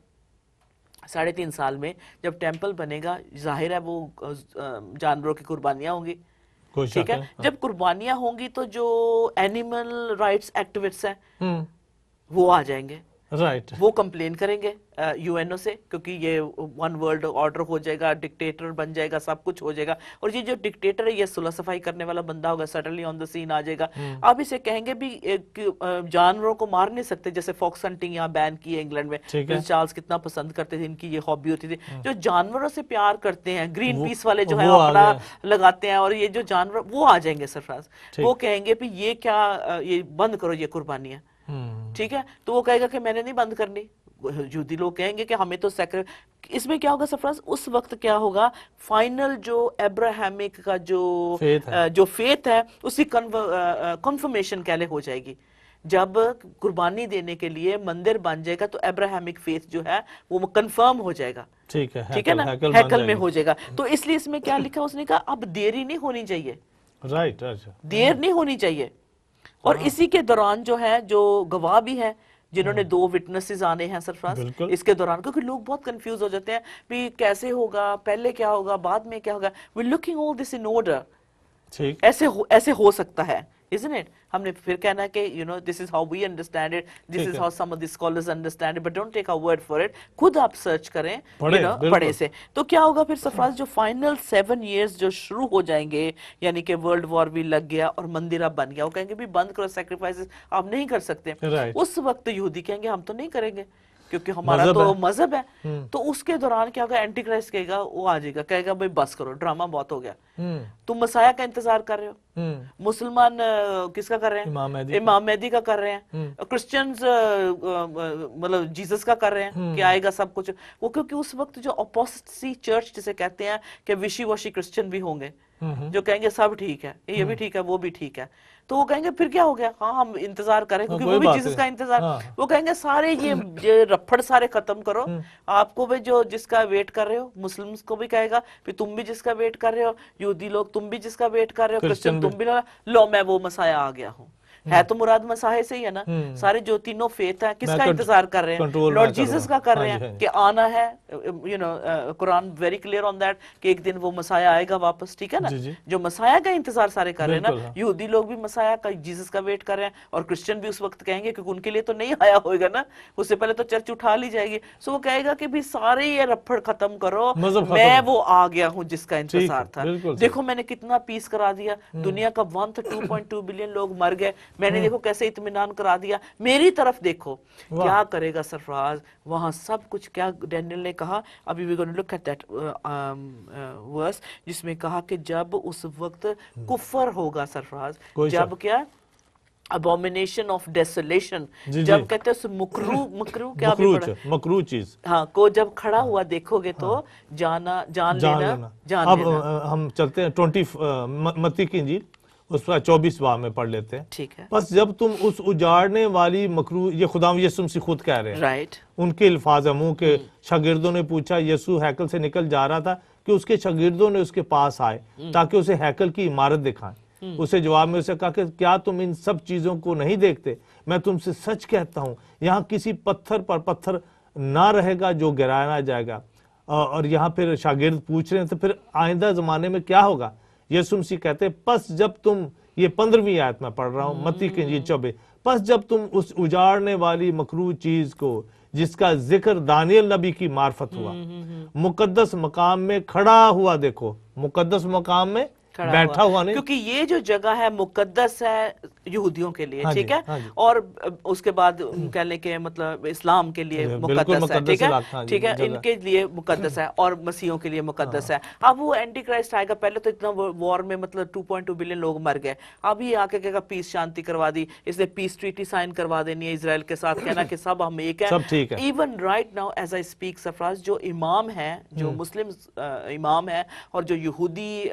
3.5 साल में, जब टेंपल बनेगा, जाहिर है वो जानवरों की कुर्बानियां होंगी, ठीक है। जब कुर्बानियां होंगी तो जो एनिमल राइट्स एक्टिविस्ट्स हैं वो आ जाएंगे, رائٹ وہ کمپلین کریں گے UN سے، کیونکہ یہ ون ورلڈ آرڈر ہو جائے گا، ڈکٹیٹر بن جائے گا، سب کچھ ہو جائے گا، اور یہ جو ڈکٹیٹر ہے یہ صلح صفائی کرنے والا بندہ ہوگا، سڈنلی آن دا سین آ جائے گا. آپ اسے کہیں گے بھی جانوروں کو مار نہیں سکتے، جیسے فاکس ہنٹنگ یہاں بین کی ہے انگلینڈ میں، پرنس چارلز کتنا پسند کرتے تھے، ان کی یہ ہابی ہوتی تھی. جو جانوروں سے پیار کرتے ہیں، گرین پیس والے جو ہیں اپنا لگاتے ہیں، اور یہ جو جانور وہ آ جائیں گے سرفراز، وہ کہیں گے بھی یہ کیا، یہ بند کرو یہ قربانیاں، ٹھیک ہے. تو وہ کہے گا کہ میں نے نہیں بند کرنی. یہودی لوگ کہیں گے کہ ہمیں تو اس میں کیا ہوگا سرفراز، اس وقت کیا ہوگا، فائنل جو ابراہیمک کا جو فیتھ ہے اس کی کنفرمیشن کہلے ہو جائے گی. جب قربانی دینے کے لیے مندر بن جائے گا تو ابراہیمک فیتھ جو ہے وہ کنفرم ہو جائے گا، ٹھیک ہے نا، ہیکل میں ہو جائے گا. تو اس لیے اس میں کیا لکھا، اس نے کہا اب دیری نہیں ہونی چاہیے، رائٹ، دیر نہیں ہونی چاہیے. اور اسی کے دوران جو ہے جو گواہ بھی ہیں، جنہوں نے 2 وٹنسز آنے ہیں سرفراز اس کے دوران، کیونکہ لوگ بہت کنفیوز ہو جاتے ہیں بھی کیسے ہوگا، پہلے کیا ہوگا، بعد میں کیا ہوگا. we're looking all this in order. ایسے ہو سکتا ہے، isn't it؟ ہم نے پھر کہنا ہے کہ this is how we understand it, this is how some of the scholars understand it, but don't take our word for it. خود آپ سرچ کریں پڑھے سے. تو کیا ہوگا پھر سرفراز، جو فائنل 7 years جو شروع ہو جائیں گے، یعنی کہ ورلڈ وار بھی لگ گیا اور مندر اب بن گیا، وہ کہیں گے بھی بند کرو سیکریفائسز، آپ نہیں کر سکتے. اس وقت یہودی کہیں گے ہم تو نہیں کریں گے کیونکہ ہمارا تو مذہب ہے. تو اس کے دوران کیا ہوگا، اینٹی کرائسٹ کہے گا، وہ آ جائے گا، کہے گا بھائی بس کرو، ڈرامہ بہت ہو گیا، تم مسیح کا انتظار کر رہے ہو. مسلمان کس کا کر رہے ہیں، امام مہدی کا کر رہے ہیں. کرسچنز مطلب جیسس کا کر رہے ہیں کہ آئے گا سب کچھ. وہ کیونکہ اس وقت جو اپوسٹسی چرچ جسے کہتے ہیں کہ وشی واشی کرسچن بھی ہوں گے جو کہیں گے سب ٹھیک ہے، یہ بھی ٹھیک ہے، وہ بھی ٹھیک ہے. تو وہ کہیں گے پھر کیا ہو گیا، ہاں ہم انتظار کریں، کیونکہ وہ بھی جیسس کا انتظار. وہ کہیں گے سارے یہ رپھڑ سارے ختم کرو، آپ کو بھی جو جس کا ویٹ کر رہے ہو، مسلمز کو بھی کہے گا پھر تم بھی جس کا ویٹ کر رہے ہو، یہودی لوگ تم بھی جس کا ویٹ کر رہے ہو، کرسچن تم بھی، لو میں وہ مسیح آ گیا ہوں. ہے تو مراد مسیح سے ہی ہے نا. سارے جو تینوں فیتھ ہیں کس کا انتظار کر رہے ہیں، لارڈ جیسس کا کر رہے ہیں کہ آنا ہے. قرآن ویری کلیئر آن دیٹ کہ ایک دن وہ مسیح آئے گا واپس، ٹھیک ہے نا. جو مسیح کا انتظار سارے کر رہے ہیں نا، یہودی لوگ بھی مسیح کا، جیسس کا ویٹ کر رہے ہیں، اور کرسچن بھی اس وقت کہیں گے کیونکہ ان کے لیے تو نہیں آیا ہوئے گا نا، اس سے پہلے تو چرچ اٹھا لی جائے گی. سو وہ کہے گا کہ بھی سارے یہ رپھڑ ختم کرو، میں وہ آ گیا ہوں جس کا انتظار تھا. دیکھو میں نے کتنا پیس کرا دیا، دنیا کا 2.2 بلین لوگ مر گئے، میں نے دیکھو کیسے اطمینان کرا دیا، میری طرف دیکھو. کیا کرے گا سرفراز وہاں سب کچھ، کیا ڈینیل نے کہا، ابھی we going to look at that verse جس میں کہا کہ جب اس وقت کفر ہوگا سرفراز، جب کیا abomination of desolation، جب کہتے ہیں مکرو کیا بھی پڑھا، مکرو چیز، ہاں کو جب کھڑا ہوا دیکھو گے تو جان لینا. اب ہم چلتے ہیں 20 متی کی انجیل، اس پر 24 باب میں پڑھ لیتے ہیں. ٹھیک ہے. بس جب تم اس اجاڑنے والی مکرو، یہ خدا یسوع مسیح خود کہہ رہے ہیں، رائٹ، ان کے الفاظ ہیں. منہ کے شاگردوں نے پوچھا، یسوع ہیکل سے نکل جا رہا تھا کہ اس کے شاگردوں نے اس کے پاس آئے تاکہ اسے ہیکل کی عمارت دکھائیں. اسے جواب میں اسے کہا کہ کیا تم ان سب چیزوں کو نہیں دیکھتے؟ میں تم سے سچ کہتا ہوں یہاں کسی پتھر پر پتھر نہ رہے گا جو گرایا نہ جائے گا. اور یہاں پھر شاگرد پوچھ رہے ہیں تو پھر آئندہ زمانے میں کیا ہوگا؟ یسوع مسیح کہتے ہیں پس جب تم، یہ 15ویں آیت میں پڑھ رہا ہوں، متی کی انجیل 24، پس جب تم اس اجاڑنے والی مکروہ چیز کو جس کا ذکر دانیل نبی کی معرفت ہوا مقدس مقام میں کھڑا ہوا دیکھو. مقدس مقام میں بیٹھا ہوا نہیں، کیونکہ یہ جو جگہ ہے مقدس ہے یہودیوں کے لیے، ٹھیک ہے، اور اس کے بعد کہہ لیں کہ مطلب اسلام کے لیے مقدس ہے، ٹھیک ہے، ٹھیک ہے، ان کے لیے مقدس ہے اور مسیحوں کے لیے مقدس ہے. اب وہ اینٹی کرائسٹ آئے گا، پہلے تو اتنا وار میں مطلب 2.2 بلین لوگ مر گئے، اب یہ آ کے کہے گا پیس شانتی کروا دی، اس نے پیس ٹریٹی سائن کروا دینی ہے اسرائیل کے ساتھ، کہنا کہ سب ہم ایک ہیں. Even right now as I speak Sarfaraz, جو امام ہے، جو مسلم امام ہے اور جو یہودی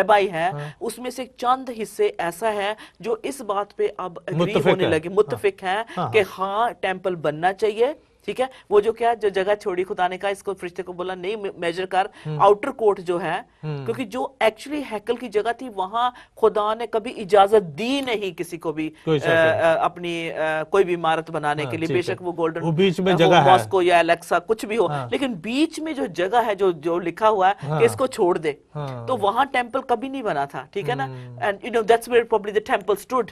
بائی ہے، اس میں سے چند حصے ایسا ہے جو اس بات پہ اب اگری ہونے لگے، متفق ہیں کہ ہاں ٹیمپل بننا چاہیے، ٹھیک ہے. وہ جو کیا جو جگہ چھوڑی خدا نے کہا اس کو فرشتے کو بولا نہیں میجر کر آؤٹر کورٹ جو ہے، کیونکہ جو ایکچولی ہیکل کی جگہ تھی وہاں خدا نے کبھی اجازت دی نہیں کسی کو بھی اپنی کوئی بھی عمارت بنانے کے لیے، بے شک وہ گولڈن ماسکو یا الیکسا کچھ بھی ہو، لیکن بیچ میں جو جگہ ہے جو لکھا ہوا ہے کہ اس کو چھوڑ دے، تو وہاں ٹیمپل کبھی نہیں بنا تھا، ٹھیک ہے نا. And you know that's where probably the temple stood.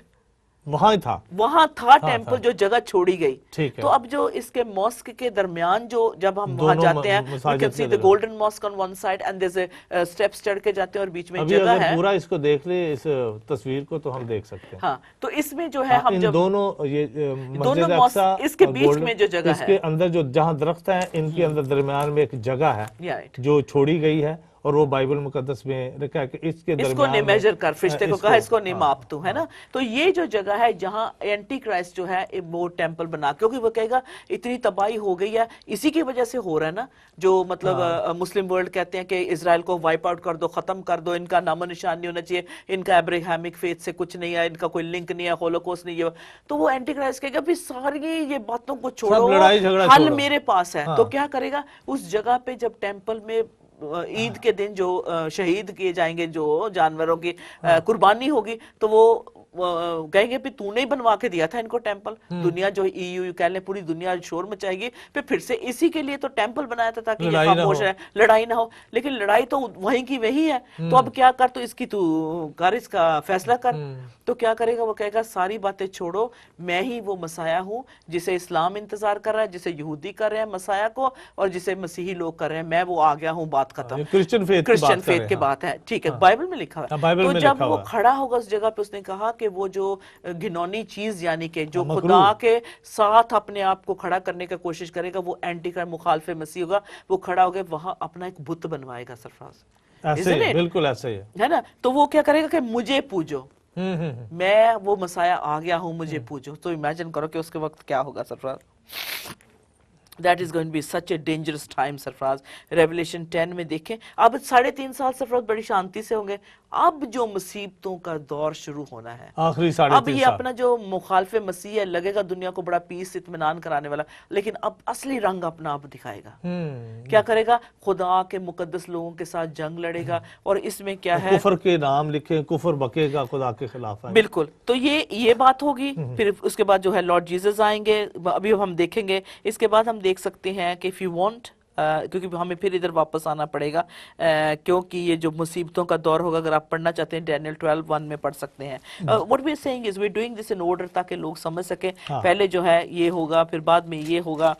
वहां था टेम्पल, जो जगह छोड़ी गई। तो अब जो इसके मॉस्क के दरमियान जो जब हम वहां जाते हैं, we can see the golden mosque on one side and there's a steps चढ़ के जाते हैं और बीच में जगह है। पूरा इसको देख ले इस तस्वीर को तो हम देख सकते हैं। हाँ, तो इसमें जो है हम जब दोनों ये दोनों मॉस्क इसके बीच में जो जगह है, इसके अंदर जो जहाँ दरख्त है इनके अंदर दरमियान में एक जगह है जो छोड़ी गई है और वो बाइबल मुकद्दस में लिखा है कि इसके इसको नहीं मेजर कर, फरिश्ते को कहा इसको नहीं माप तू, है ना। तो ये जो जगह है जहाँ एंटी क्राइस्ट जो है वो टेम्पल बना, क्योंकि वो कहेगा इतनी तबाही हो गई है, इसी की वजह से हो रहा है ना, जो मतलब मुस्लिम वर्ल्ड कहते हैं कि इजराइल को वाइप आउट कर दो, खत्म कर दो, इनका नामो निशान नहीं होना चाहिए, इनका अब्राहमिक फेथ से कुछ नहीं है, इनका कोई लिंक नहीं है, होलोकॉस्ट नहीं है। तो वो एंटी क्राइस्ट कहेगा भी सारी ये बातों को छोड़ो, हल मेरे पास है। तो क्या करेगा, उस जगह पे जब टेम्पल में ईद के दिन जो शहीद किए जाएंगे, जो जानवरों की कुर्बानी होगी, तो वो कहेंगे भी तूने ही बनवा के दिया था इनको टेम्पल। दुनिया जो EU कह लें, पूरी दुनिया शोर मचाएगी फिर से इसी के लिए तो टेम्पल बनाया था, ताकि ये खामोश है, लड़ाई ना हो। लेकिन लड़ाई तो वहीं की वही है, तो अब क्या कर, तो इसकी तू कर, इसका फैसला कर। तो क्या करेगा, वो कहेगा सारी बातें छोड़ो, मैं ही वो मसाया हूँ जिसे इस्लाम इंतजार कर रहा है, जिसे यहूदी कर रहे हैं मसाया को, और जिसे मसीही लोग कर रहे हैं, मैं वो आ गया हूँ, बात खत्म। क्रिश्चियन फेथ की बात है, ठीक है, बाइबल में लिखा है। तो जब वो खड़ा होगा उस जगह पे, उसने कहा कि वो जो घिनौनी चीज, यानी कि जो खुदा के साथ अपने आप को खड़ा करने का कोशिश करेगा, वो एंटी का मुखालिफ मसीह होगा, वो खड़ा होगा वहां अपना एक बुत बनवाएगा। सरफराज ऐसे बिल्कुल ऐसे ही है ना। तो वो क्या करेगा कि मुझे पूजो, मैं वो मसाया आ गया हूं, मुझे पूजो। तो इमेजिन करो कि उसके वक्त क्या होगा Sarfaraz. That is going to be such a dangerous time Sarfaraz. Revelation 10 में देखें, अब 3.5 साल सरफराज बड़ी शांति से होंगे। अब जो मुसीबतों का दौर शुरू होना है, आखिरी 3.5 अब ये अपना जो मुखालिफ मसीह है, लगेगा दुनिया को बड़ा पीस इत्मीनान कराने वाला, लेकिन अब असली रंग अपना आप दिखाएगा। क्या करेगा, खुदा के मुकद्दस लोगों के साथ जंग लड़ेगा। और इसमें क्या है, कुफर के नाम लिखे, कुफर बकेगा, खुदा के खिलाफ है। बिल्कुल। तो ये बात होगी। फिर उसके बाद जो है लॉर्ड जीसस आएंगे, अभी हम देखेंगे। इसके बाद हम देख सकते हैं कि इफ यू वांट, क्योंकि हमें फिर इधर वापस आना पड़ेगा, क्योंकि ये जो मुसीबतों का दौर होगा, अगर आप पढ़ना चाहते हैं डैनियल 12:1 में पढ़ सकते हैं। What we are saying is we are doing this in order, ताकि लोग समझ सके। पहले जो है ये होगा, फिर बाद में ये होगा,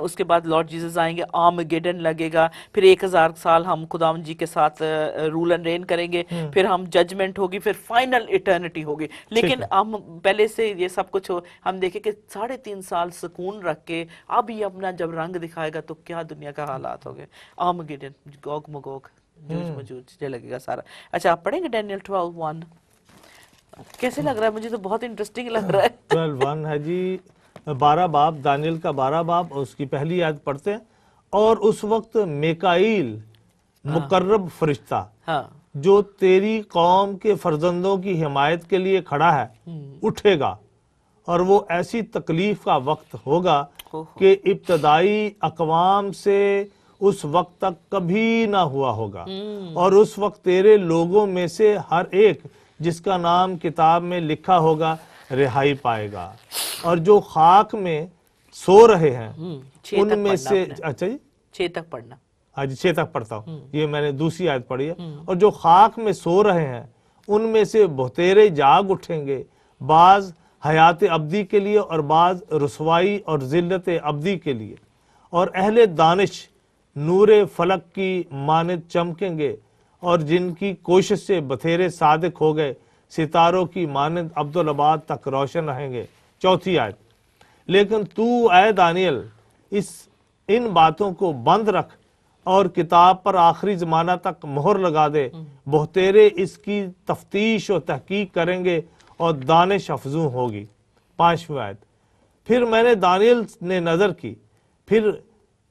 उसके बाद लॉर्ड जीसस आएंगे, आर्मगेडन लगेगा, फिर 1000 साल हम खुदावंद जी के साथ रूल एंड रेन करेंगे, फिर हम जजमेंट होगी, फिर फाइनल इटर्निटी होगी। लेकिन हम पहले से ये सब कुछ हम देखें कि 3.5 साल सुकून रख के अब ये अपना जब रंग दिखाएगा, तो क्या दुनिया का हालात हो गए। आर्मगेडन, गोग मगोग, जूझ मजूज, ये लगेगा सारा। अच्छा, आप पढ़ेंगे डैनियल 12:1? कैसे लग रहा है? मुझे तो बहुत इंटरेस्टिंग लग रहा है। 12:1 है जी, 12 बाब, दानियल का 12 बाब, उसकी पहली आयत पढ़ते हैं। और उस वक्त मिकाईल, मुकर्रब फरिश्ता, जो तेरी कौम के फर्जंदों की हिमायत के लिए खड़ा है, उठेगा, और वो ऐसी तकलीफ का वक्त होगा कि इब्तदाई अकवाम से उस वक्त तक कभी ना हुआ होगा। और उस वक्त तेरे लोगों में से हर एक जिसका नाम किताब में लिखा होगा रिहाई पाएगा। और जो खाक में सो रहे हैं उनमें से, अच्छा जी 6 तक पढ़ना। हाँ जी 6 तक पढ़ता हूँ, ये मैंने दूसरी आयत पढ़ी है। और जो खाक में सो रहे हैं उनमें से बहुतेरे जाग उठेंगे, बाज हयात अब्दी के लिए और बाज रुसवाई और जिल्लत अब्दी के लिए। और अहले दानिश नूरे फलक की मानद चमकेंगे, और जिनकी कोशिश से बथेरे सादिक हो गए, सितारों की मानद अब्दुल-आबाद तक रोशन रहेंगे। चौथी आयत, लेकिन तू ऐ दानियल इन बातों को बंद रख और किताब पर आखिरी ज़माना तक मोहर लगा दे। बहुतेरे इसकी तफ्तीश और तहकीक करेंगे और दानिश अफजू होगी। 5वीं आयत, फिर मैंने दानियल ने नज़र की, फिर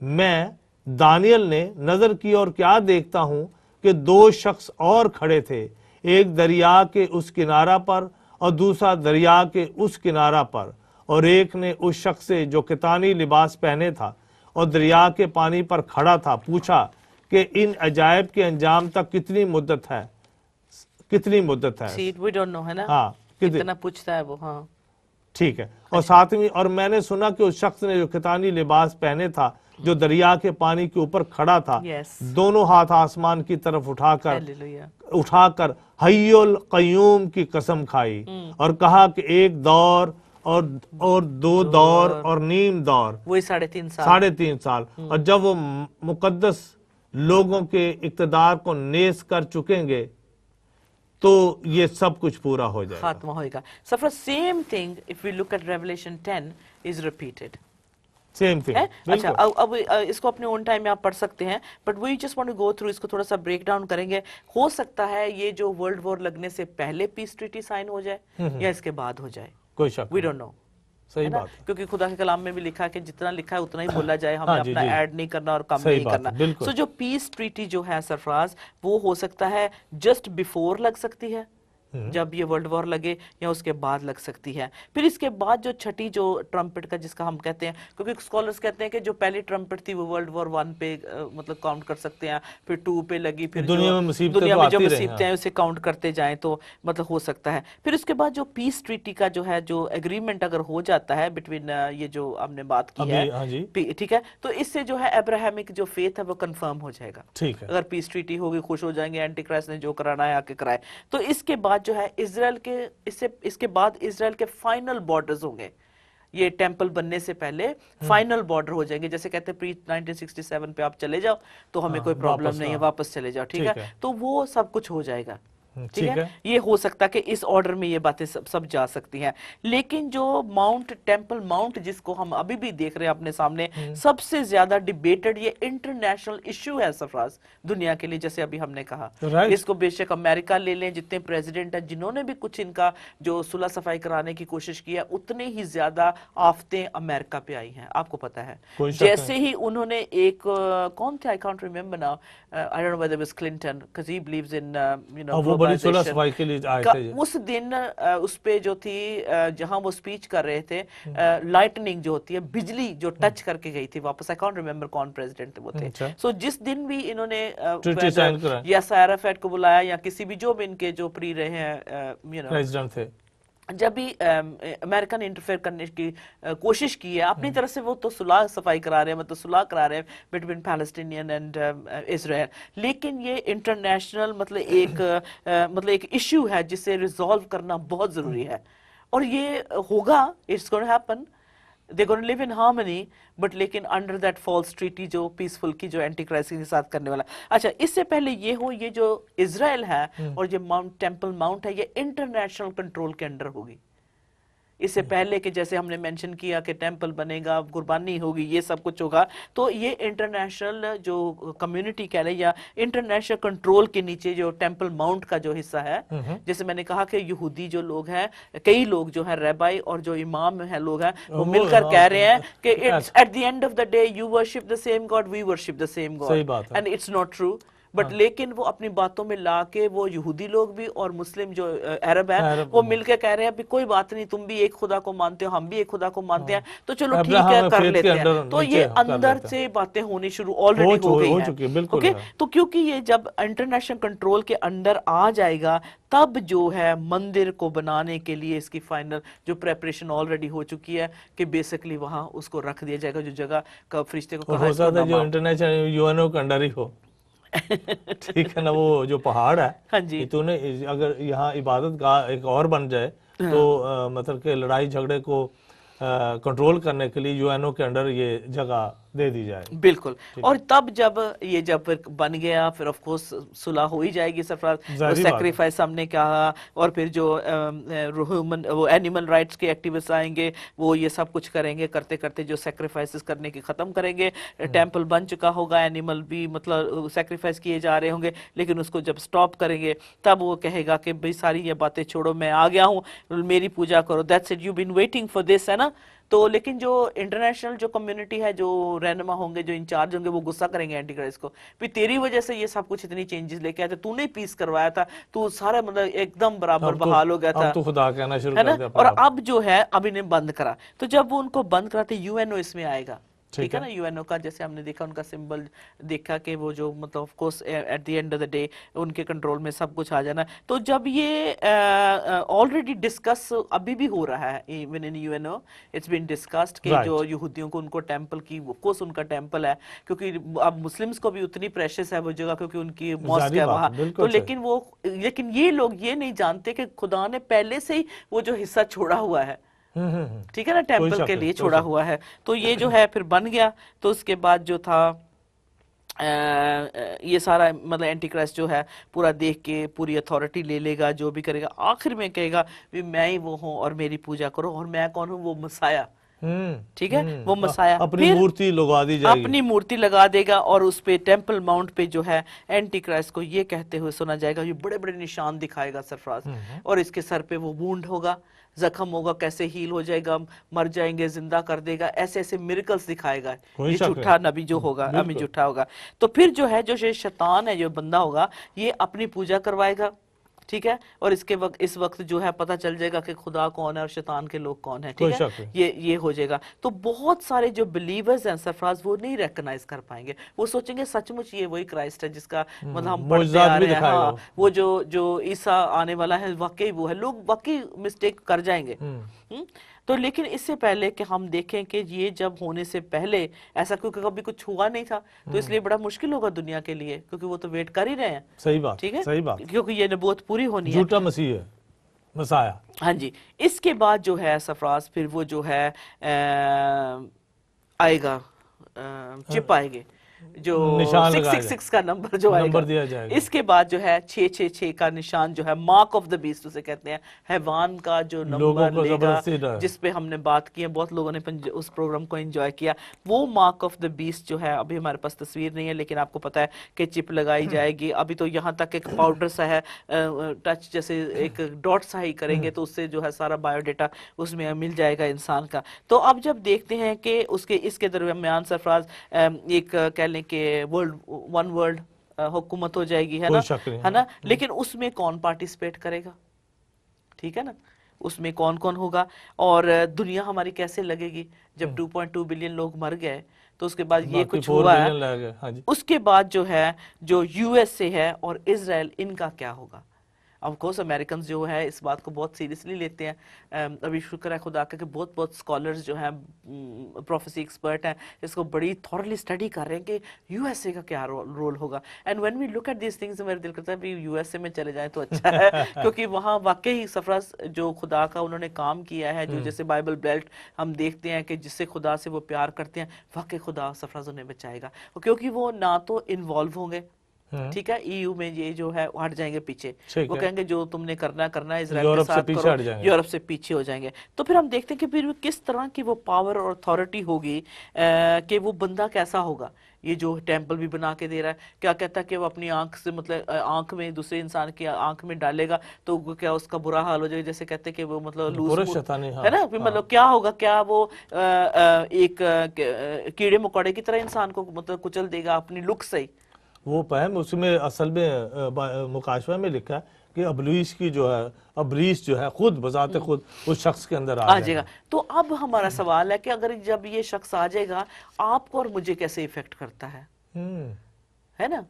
मैं दानियल ने नज़र की और क्या देखता हूँ कि 2 शख्स और खड़े थे, एक दरिया के उस किनारा पर और दूसरा दरिया के उस किनारा पर। और एक ने उस शख्स से जो कितानी लिबास पहने था और दरिया के पानी पर खड़ा था पूछा कि इन अजायब के अंजाम तक कितनी मुद्दत है? कितनी मुद्दत है? We don't know, है ना? हाँ, कितना पूछता है वो। हाँ ठीक है। और 7वीं, और मैंने सुना कि उस शख्स ने जो कितानी लिबास पहने था, जो दरिया के पानी के ऊपर खड़ा था, दोनों हाथ आसमान की तरफ उठाकर उठा कर हय्युल क़य्यूम की कसम खाई और कहा कि एक दौर और दो दौर और नीम दौर, वही 3.5 साल, और जब वो मुकद्दस लोगों के इक़्तिदार को नेस कर चुकेंगे तो ये सब कुछ पूरा हो जाएगा, खात्मा होएगा। सफर same thing if we look at Revelation 10 is repeated, same thing. अच्छा अब इसको अपने ओन टाइम में आप पढ़ सकते हैं, but we just want to go through, इसको थोड़ा सा ब्रेक डाउन करेंगे। हो सकता है ये जो वर्ल्ड वॉर लगने से पहले पीस ट्रीटी साइन हो जाए या इसके बाद हो जाए, कोई शक वी डोंट नो। सही बात है, क्योंकि खुदा के कलाम में भी लिखा है कि जितना लिखा है उतना ही बोला जाए, हमें अपना ऐड नहीं करना और कम नहीं करना। सो जो पीस ट्रीटी जो है सरफराज, वो हो सकता है जस्ट बिफोर लग सकती है जब ये वर्ल्ड वॉर लगे, या उसके बाद लग सकती है। फिर इसके बाद जो छठी जो ट्रम्पेट का जिसका हम कहते हैं, क्योंकि स्कॉलर्स कहते हैं कि जो पहली ट्रम्पेट थी वो वर्ल्ड वॉर 1 पे मतलब काउंट कर सकते हैं, फिर 2 पे लगी, फिर दुनिया में जो मुसीबतें हैं उसे काउंट करते जाएं तो मतलब हो सकता है। फिर उसके बाद जो पीस ट्रीटी का जो है जो एग्रीमेंट अगर हो जाता है बिटवीन ये जो हमने बात की है, ठीक है, तो इससे जो है अब्राहमिक जो फेथ है वो कंफर्म हो जाएगा। ठीक है, अगर पीस ट्रीटी होगी, खुश हो जाएंगे, एंटी क्राइस्ट ने जो कराना है आके कराए। तो इसके बाद जो है इजराइल के इसके बाद इजराइल के फाइनल बॉर्डर्स होंगे, ये टेंपल बनने से पहले फाइनल बॉर्डर हो जाएंगे। जैसे कहते हैं प्री 1967 पे आप चले जाओ तो हमें कोई प्रॉब्लम नहीं है, वापस चले जाओ, ठीक है, तो वो सब कुछ हो जाएगा, ठीक है। ये हो सकता है कि इस ऑर्डर में ये बातें सब जा सकती हैं। लेकिन जो माउंट टेंपल माउंट जिसको हम अभी भी देख रहे हैं अपने सामने, सबसे ज्यादा डिबेटेड ये इंटरनेशनल इश्यू है सरफराज दुनिया के लिए। जैसे अभी हमने कहा इसको बेशक अमेरिका ले लें, जितने प्रेसिडेंट हैं जिन्होंने भी कुछ इनका जो सुलह सफाई कराने की कोशिश की है, उतने ही ज्यादा आफतें अमेरिका पे आई हैं, आपको पता है। जैसे ही उन्होंने एक कौन थे, I can't remember now, I don't know whether it was Clinton, because he believes in you know के लिए आए थे। उस दिन उस पे जो थी जहां वो स्पीच कर रहे थे, लाइटनिंग जो होती है, बिजली जो टच करके गई थी वापस, आई कांट रिमेंबर कौन प्रेसिडेंट थे वो थे। सो जिस दिन भी इन्होंने या साराफेट को बुलाया या किसी भी जो भी इनके जो प्री रहे हैं यू नो प्रेसिडेंट थे, जब भी अमेरिका ने इंटरफेयर करने की कोशिश की है अपनी तरफ से, वो तो सुलह सफाई करा रहे हैं, मतलब सुलह करा रहे हैं बिटवीन पैलेस्टीनियन एंड इजराइल। लेकिन ये इंटरनेशनल मतलब एक इश्यू है जिसे रिजॉल्व करना बहुत जरूरी है, और ये होगा, it's gonna happen, they're going to live in harmony, but लेकिन अंडर दैट फॉल्स ट्रीटी जो पीसफुल की जो एंटी क्राइस्ट के साथ करने वाला। अच्छा, इससे पहले ये हो, ये जो इजराइल है और ये माउंट टेंपल माउंट है, ये इंटरनेशनल कंट्रोल के अंडर होगी। इससे पहले कि जैसे हमने मेंशन किया कि टेंपल बनेगा, कुर्बानी होगी, ये सब कुछ होगा, तो ये इंटरनेशनल जो कम्युनिटी कह रहे या इंटरनेशनल कंट्रोल के नीचे जो टेंपल माउंट का जो हिस्सा है, जैसे मैंने कहा कि यहूदी जो लोग हैं, कई लोग जो हैं रैबाई और जो इमाम हैं लोग हैं, वो मिलकर कह रहे हैं कि it's at the end of the day you worship the same God, we worship the same God, and it's not true. But लेकिन वो अपनी बातों में ला के वो यहूदी लोग भी और मुस्लिम जो अरब है वो मिलके कह रहे हैं कोई बात नहीं, तुम भी एक खुदा को मानते हो, हम भी एक खुदा को मानते हैं, तो चलो ठीक है कर लेते हैं। तो ये अंदर से बातें होनी शुरू ऑलरेडी हो गई है, ओके। तो क्योंकि ये जब इंटरनेशनल कंट्रोल के अंदर आ जाएगा, तब जो है मंदिर को बनाने के लिए इसकी फाइनल जो प्रेपरेशन ऑलरेडी हो चुकी है कि बेसिकली वहां उसको रख दिया जाएगा, जो जगह का फरिश्ते को कहा जो इंटरनेशनल यूएनओ के अंडर ही हो, ठीक है ना, वो जो पहाड़ है, हाँ जी, तूने अगर यहाँ इबादत का एक और बन जाए तो मतलब के लड़ाई झगड़े को कंट्रोल करने के लिए यूएनओ के अंडर ये जगह दे दी जाए। बिल्कुल, और तब जब ये जब बन गया, फिर ऑफ कोर्स सुलह हो ही जाएगी सरफराज, सैक्रिफाइस हमने कहा, और फिर जो ह्यूमन वो एनिमल राइट्स के एक्टिविस्ट आएंगे, वो ये सब कुछ करेंगे, करते करते जो सैक्रिफाइसेस करने की खत्म करेंगे। टेंपल बन चुका होगा, एनिमल भी मतलब सैक्रिफाइस किए जा रहे होंगे, लेकिन उसको जब स्टॉप करेंगे तब वो कहेगा कि भाई सारी ये बातें छोड़ो, मैं आ गया हूँ, मेरी पूजा करो, that's it, you been waiting for this, है ना। तो लेकिन जो इंटरनेशनल जो कम्युनिटी है, जो रहनुमा होंगे, जो इंचार्ज होंगे, वो गुस्सा करेंगे एंटी क्राइस्ट को, भी तेरी वजह से ये सब कुछ इतनी चेंजेस लेके आए थे, तूने पीस करवाया था, तू सारा मतलब एकदम बराबर बहाल हो गया था, तो खुदा कहना शुरू कर दिया, और अब जो है अब इन्हें बंद करा। तो जब वो उनको बंद कराते यूएनओ इसमें आएगा, ٹھیک ہے نا, یو کا جیسے ہم نے دیکھا ان کا سمبل دیکھا کہ وہ جو مطلب of course at the end of the day ان کے کنٹرول میں سب کچھ آ جانا. تو جب یہ آلریڈی ڈسکس ابھی بھی ہو رہا ہے even in U N O, it's been discussed کہ جو یہودیوں کو ان کو ٹیمپل کی, آف کورس ان کا ٹیمپل ہے کیونکہ اب مسلمس کو بھی اتنی پریشس ہے وہ جگہ کیونکہ ان کی ماسک ہے وہاں, تو لیکن یہ لوگ یہ نہیں جانتے کہ خدا نے پہلے سے ہی وہ جو حصہ چھوڑا ہوا ہے, ٹھیک ہے نا, ٹیمپل کے لیے چھوڑا ہوا ہے. تو یہ جو ہے پھر بن گیا. تو اس کے بعد جو تھا یہ سارا مطلب اینٹی کرائسٹ جو ہے پورا دیکھ کے پوری اتھارٹی لے لے گا, جو بھی کرے گا, آخر میں کہے گا میں ہی وہ ہوں اور میری پوجا کرو, اور میں کون ہوں, وہ مسیح, ٹھیک ہے, وہ مسیح اپنی مورتی لگا دی جائے گی, اپنی مورتی لگا دے گا, اور اس پہ ٹیمپل ماؤنٹ پہ جو ہے اینٹی کرائسٹ کو یہ کہتے ہوئے سنا جائے گا, یہ بڑے بڑے نشان دکھائے گا سرفراز, اور اس کے سر پہ وہ وونڈ ہوگا, زخم ہوگا, کیسے ہیل ہو جائے گا, مر جائیں گے زندہ کر دے گا, ایسے ایسے میریکلز دکھائے گا. یہ جھوٹا نبی جو ہوگا, امی جھوٹا ہوگا. تو پھر جو ہے جو شیطان ہے, جو بندہ ہوگا, یہ اپنی پوجا کروائے گا, ٹھیک ہے, اور اس وقت جو ہے پتہ چل جائے گا کہ خدا کون ہے اور شیطان کے لوگ کون ہیں, ٹھیک ہے, یہ ہو جائے گا. تو بہت سارے جو بلیورز ہیں سرفراز وہ نہیں ریکگنائز کر پائیں گے, وہ سوچیں گے سچ مچ یہ وہی کرائسٹ ہے جس کا مطلب ہم پڑھتے آ رہے ہیں, ہاں وہ جو عیسیٰ آنے والا ہے واقعی وہ ہے. لوگ واقعی مسٹیک کر جائیں گے. تو لیکن اس سے پہلے کہ ہم دیکھیں کہ یہ جب ہونے سے پہلے ایسا کیونکہ کبھی کچھ ہوا نہیں تھا, تو اس لیے بڑا مشکل ہوگا دنیا کے لیے, کیونکہ وہ تو ویٹ کر ہی رہے ہیں. صحیح بات, ٹھیک ہے, صحیح بات, کیونکہ یہ نبوت پوری ہونی ہے, جھوٹا مسیح ہے, مسیح. ہاں جی. اس کے بعد جو ہے سرفراز پھر وہ جو ہے آئے گا, چپ آئے گے, جو 666 کا نمبر جو آئے گا, اس کے بعد جو ہے 666 کا نشان جو ہے مارک آف دا بیسٹ اسے کہتے ہیں, حیوان کا جو نمبر لے گا, جس پہ ہم نے بات کی ہے, بہت لوگوں نے اس پروگرام کو انجوائے کیا. وہ مارک آف دا بیسٹ جو ہے, ابھی ہمارے پاس تصویر نہیں ہے لیکن آپ کو پتا ہے کہ چپ لگائی جائے گی. ابھی تو یہاں تک ایک پاؤڈر سا ہے, ٹچ جیسے ایک ڈاٹ سا ہی کریں گے تو اس سے جو ہے سارا بایو ڈیٹا اس میں مل جائے گا انسان کا. تو اب جب دیکھتے ہیں کہ اس کے درمیان سرفراز ایک کہہ لیں کہ ون ورلڈ حکومت ہو جائے گی, ہے نا, لیکن اس میں کون پارٹیسپیٹ کرے گا, ٹھیک ہے نا, اس میں کون کون ہوگا, اور دنیا ہماری کیسے لگے گی جب 2.2 بلین لوگ مر گئے. تو اس کے بعد یہ کچھ ہوا ہے. اس کے بعد جو ہے جو یو ایس اے ہے اور اسرائیل, ان کا کیا ہوگا. آف کورس امریکنز جو ہے اس بات کو بہت سیریسلی لیتے ہیں. ابھی شکر ہے خدا کا کہ بہت سکولرز جو ہیں, پروفیسی ایکسپرٹ ہیں, اس کو بڑی تھورلی اسٹڈی کر رہے ہیں کہ یو ایس اے کا کیا رول ہوگا. And when we look at these things, میرا دل کرتا ہے بھی یو ایس اے میں چلے جائیں تو اچھا ہے, کیونکہ وہاں واقعی سرفراز جو خدا کا انہوں نے کام کیا ہے, جو جیسے بائبل بیلٹ ہم دیکھتے ہیں کہ جس سے خدا سے وہ پیار کرتے ہیں, واقعی خدا سرفراز انہیں بچائے گا, کیونکہ وہ نہ تو انوالو ہوں گے, ٹھیک ہے, ای یو میں یہ جو ہے ہٹ جائیں گے پیچھے, وہ کہیں گے جو تم نے کرنا ہے اسرائیل کے ساتھ کرو, یورپ سے پیچھے ہو جائیں گے. تو پھر ہم دیکھتے ہیں کہ پھر کس طرح کی وہ پاور اور اتھارٹی ہوگی, کہ وہ بندہ کیسا ہوگا. یہ جو ٹیمپل بھی بنا کے دے رہا ہے, کیا کہتا ہے کہ وہ اپنی آنکھ سے مطلب آنکھ میں دوسرے انسان کی آنکھ میں ڈالے گا تو کیا اس کا برا حال ہو جائے گا, جیسے کہتے ہیں کہ وہ مطلب لوز ہے نا, مطلب کیا ہوگا, کیا وہ ایک کیڑے مکوڑے کی طرح انسان کو مطلب کچل دے گا اپنی لک سے ہی. وہ پہم اس میں اصل میں مکاشفہ میں لکھا ہے کہ ابلیس جو ہے خود بذات خود اس شخص کے اندر آ جائے گا. تو اب ہمارا سوال ہے کہ اگر جب یہ شخص آ جائے گا, آپ کو اور مجھے کیسے ایفیکٹ کرتا ہے نا,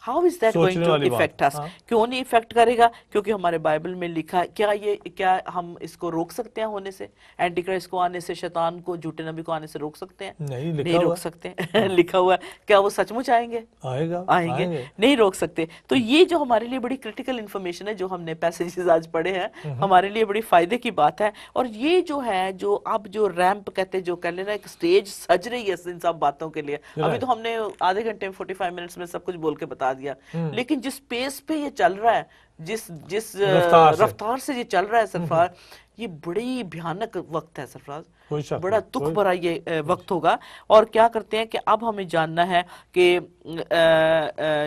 How is that going to affect us? کیوں نہیں افیکٹ کرے گا, کیونکہ ہمارے بائبل میں لکھا ہے. کیا ہم اس کو روک سکتے ہیں ہونے سے, اینٹی کرائسٹ کو آنے سے, شیطان کو, جھوٹے نبی کو آنے سے روک سکتے ہیں؟ نہیں روک سکتے. لکھا ہوا ہے, کیا وہ سچ مچ آئیں گے؟ آئیں گے, نہیں روک سکتے. تو یہ جو ہمارے لیے بڑی کریٹیکل انفارمیشن ہے, جو ہم نے پیسیجز آج پڑھے ہیں, ہمارے لیے بڑی فائدے کی بات ہے. اور یہ جو ہے جو اب جو ریمپ کہتے ہیں, جو کہہ لینا ایک سٹیج سج رہی ہے ان سب باتوں کے لیے. ابھی تو ہم نے آدھے گھنٹے میں 45 منٹس میں سب کچھ بول کے بتا دیا, لیکن جس پیس پہ یہ چل رہا ہے, جس رفتار سے یہ چل رہا ہے سرفراز, یہ بڑی بھیانک وقت ہے سرفراز, بڑا دکھ بھرا یہ وقت ہوگا. اور کیا کرتے ہیں کہ اب ہمیں جاننا ہے کہ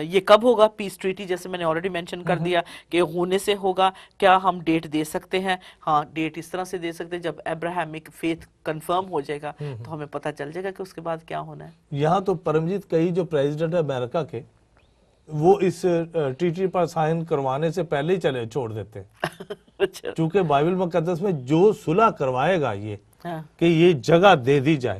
یہ کب ہوگا. پیس ٹریٹی جیسے میں نے آلریڈی مینشن کر دیا کہ ہونے سے ہوگا. کیا ہم ڈیٹ دے سکتے ہیں؟ ہاں, ڈیٹ اس طرح سے دے سکتے ہیں جب ابراہیمک فیتھ کنفرم ہو جائے گا تو ہمیں پتہ چل جائے گا کہ اس کے بعد کیا ہونا ہے. یہاں تو پرمجیت کئی جو پریزیڈنٹ ہے امریکہ کے, وہ اس ٹریٹی پر سائن کروانے سے پہلے ہی چھوڑ دیتے ہیں. چونکہ بائبل مقدس میں جو صلح کروائے گا یہ کہ یہ جگہ دے دی جائے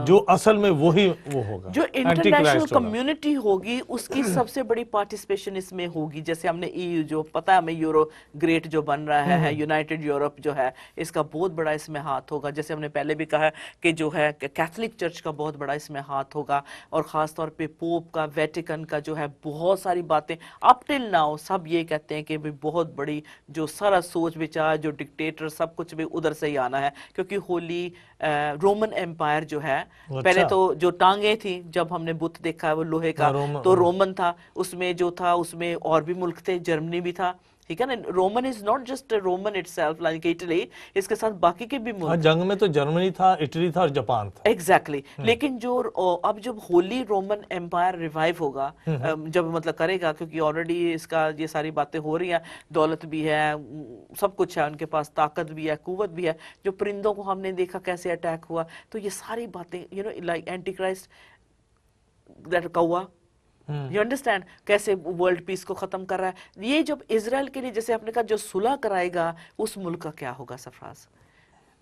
جو اصل میں وہی وہ ہوگا. جو انٹرنیشنل کمیونٹی ہوگی اس کی سب سے بڑی پارٹیسپیشن اس میں ہوگی. جیسے ہم نے EU جو پتا ہے ہمیں یورو گریٹ جو بن رہا ہے, یونائٹڈ یورپ جو ہے, اس کا بہت بڑا اس میں ہاتھ ہوگا. جیسے ہم نے پہلے بھی کہا کہ جو ہے کیتھولک چرچ کا بہت بڑا اس میں ہاتھ ہوگا, اور خاص طور پہ پوپ کا, ویٹیکن کا جو ہے, بہت ساری باتیں اپ ٹل ناؤ سب یہ کہتے ہیں کہ بہت بڑی جو سارا سوچ بچار جو ڈکٹیٹر سب کچھ بھی ادھر سے ہی آنا ہے. کیونکہ ہولی رومن ایمپائر جو ہے, پہلے تو جو ٹانگیں تھی جب ہم نے بت دیکھا ہے وہ لوہے کا, تو رومن تھا. اس میں جو تھا اس میں اور بھی ملک تھے, جرمنی بھی تھا, ٹھیک ہے نا. Roman is not just Roman itself like Italy, اس کے ساتھ باقی کے بھی ملک. جنگ میں تو جرمنی تھا, اٹلی تھا اور جاپان تھا. ایگزیکٹلی. لیکن جو اب جب ہولی رومن ایمپائر ریوائیو ہوگا, جب مطلب کرے گا, کیونکہ آلریڈی اس کا یہ ساری باتیں ہو رہی ہیں, دولت بھی ہے, سب کچھ ہے ان کے پاس, طاقت بھی ہے, قوت بھی ہے. جو پرندوں کو ہم نے دیکھا کیسے اٹیک ہوا, تو یہ ساری باتیں لائک اینٹی کرائسٹ دیٹ کوا, یو انڈرسٹینڈ, کیسے ورلڈ پیس کو ختم کر رہا ہے. یہ جب اسرائیل کے لیے جیسے آپ نے کہا جو صلح کرائے گا, اس ملک کا کیا ہوگا سرفراز؟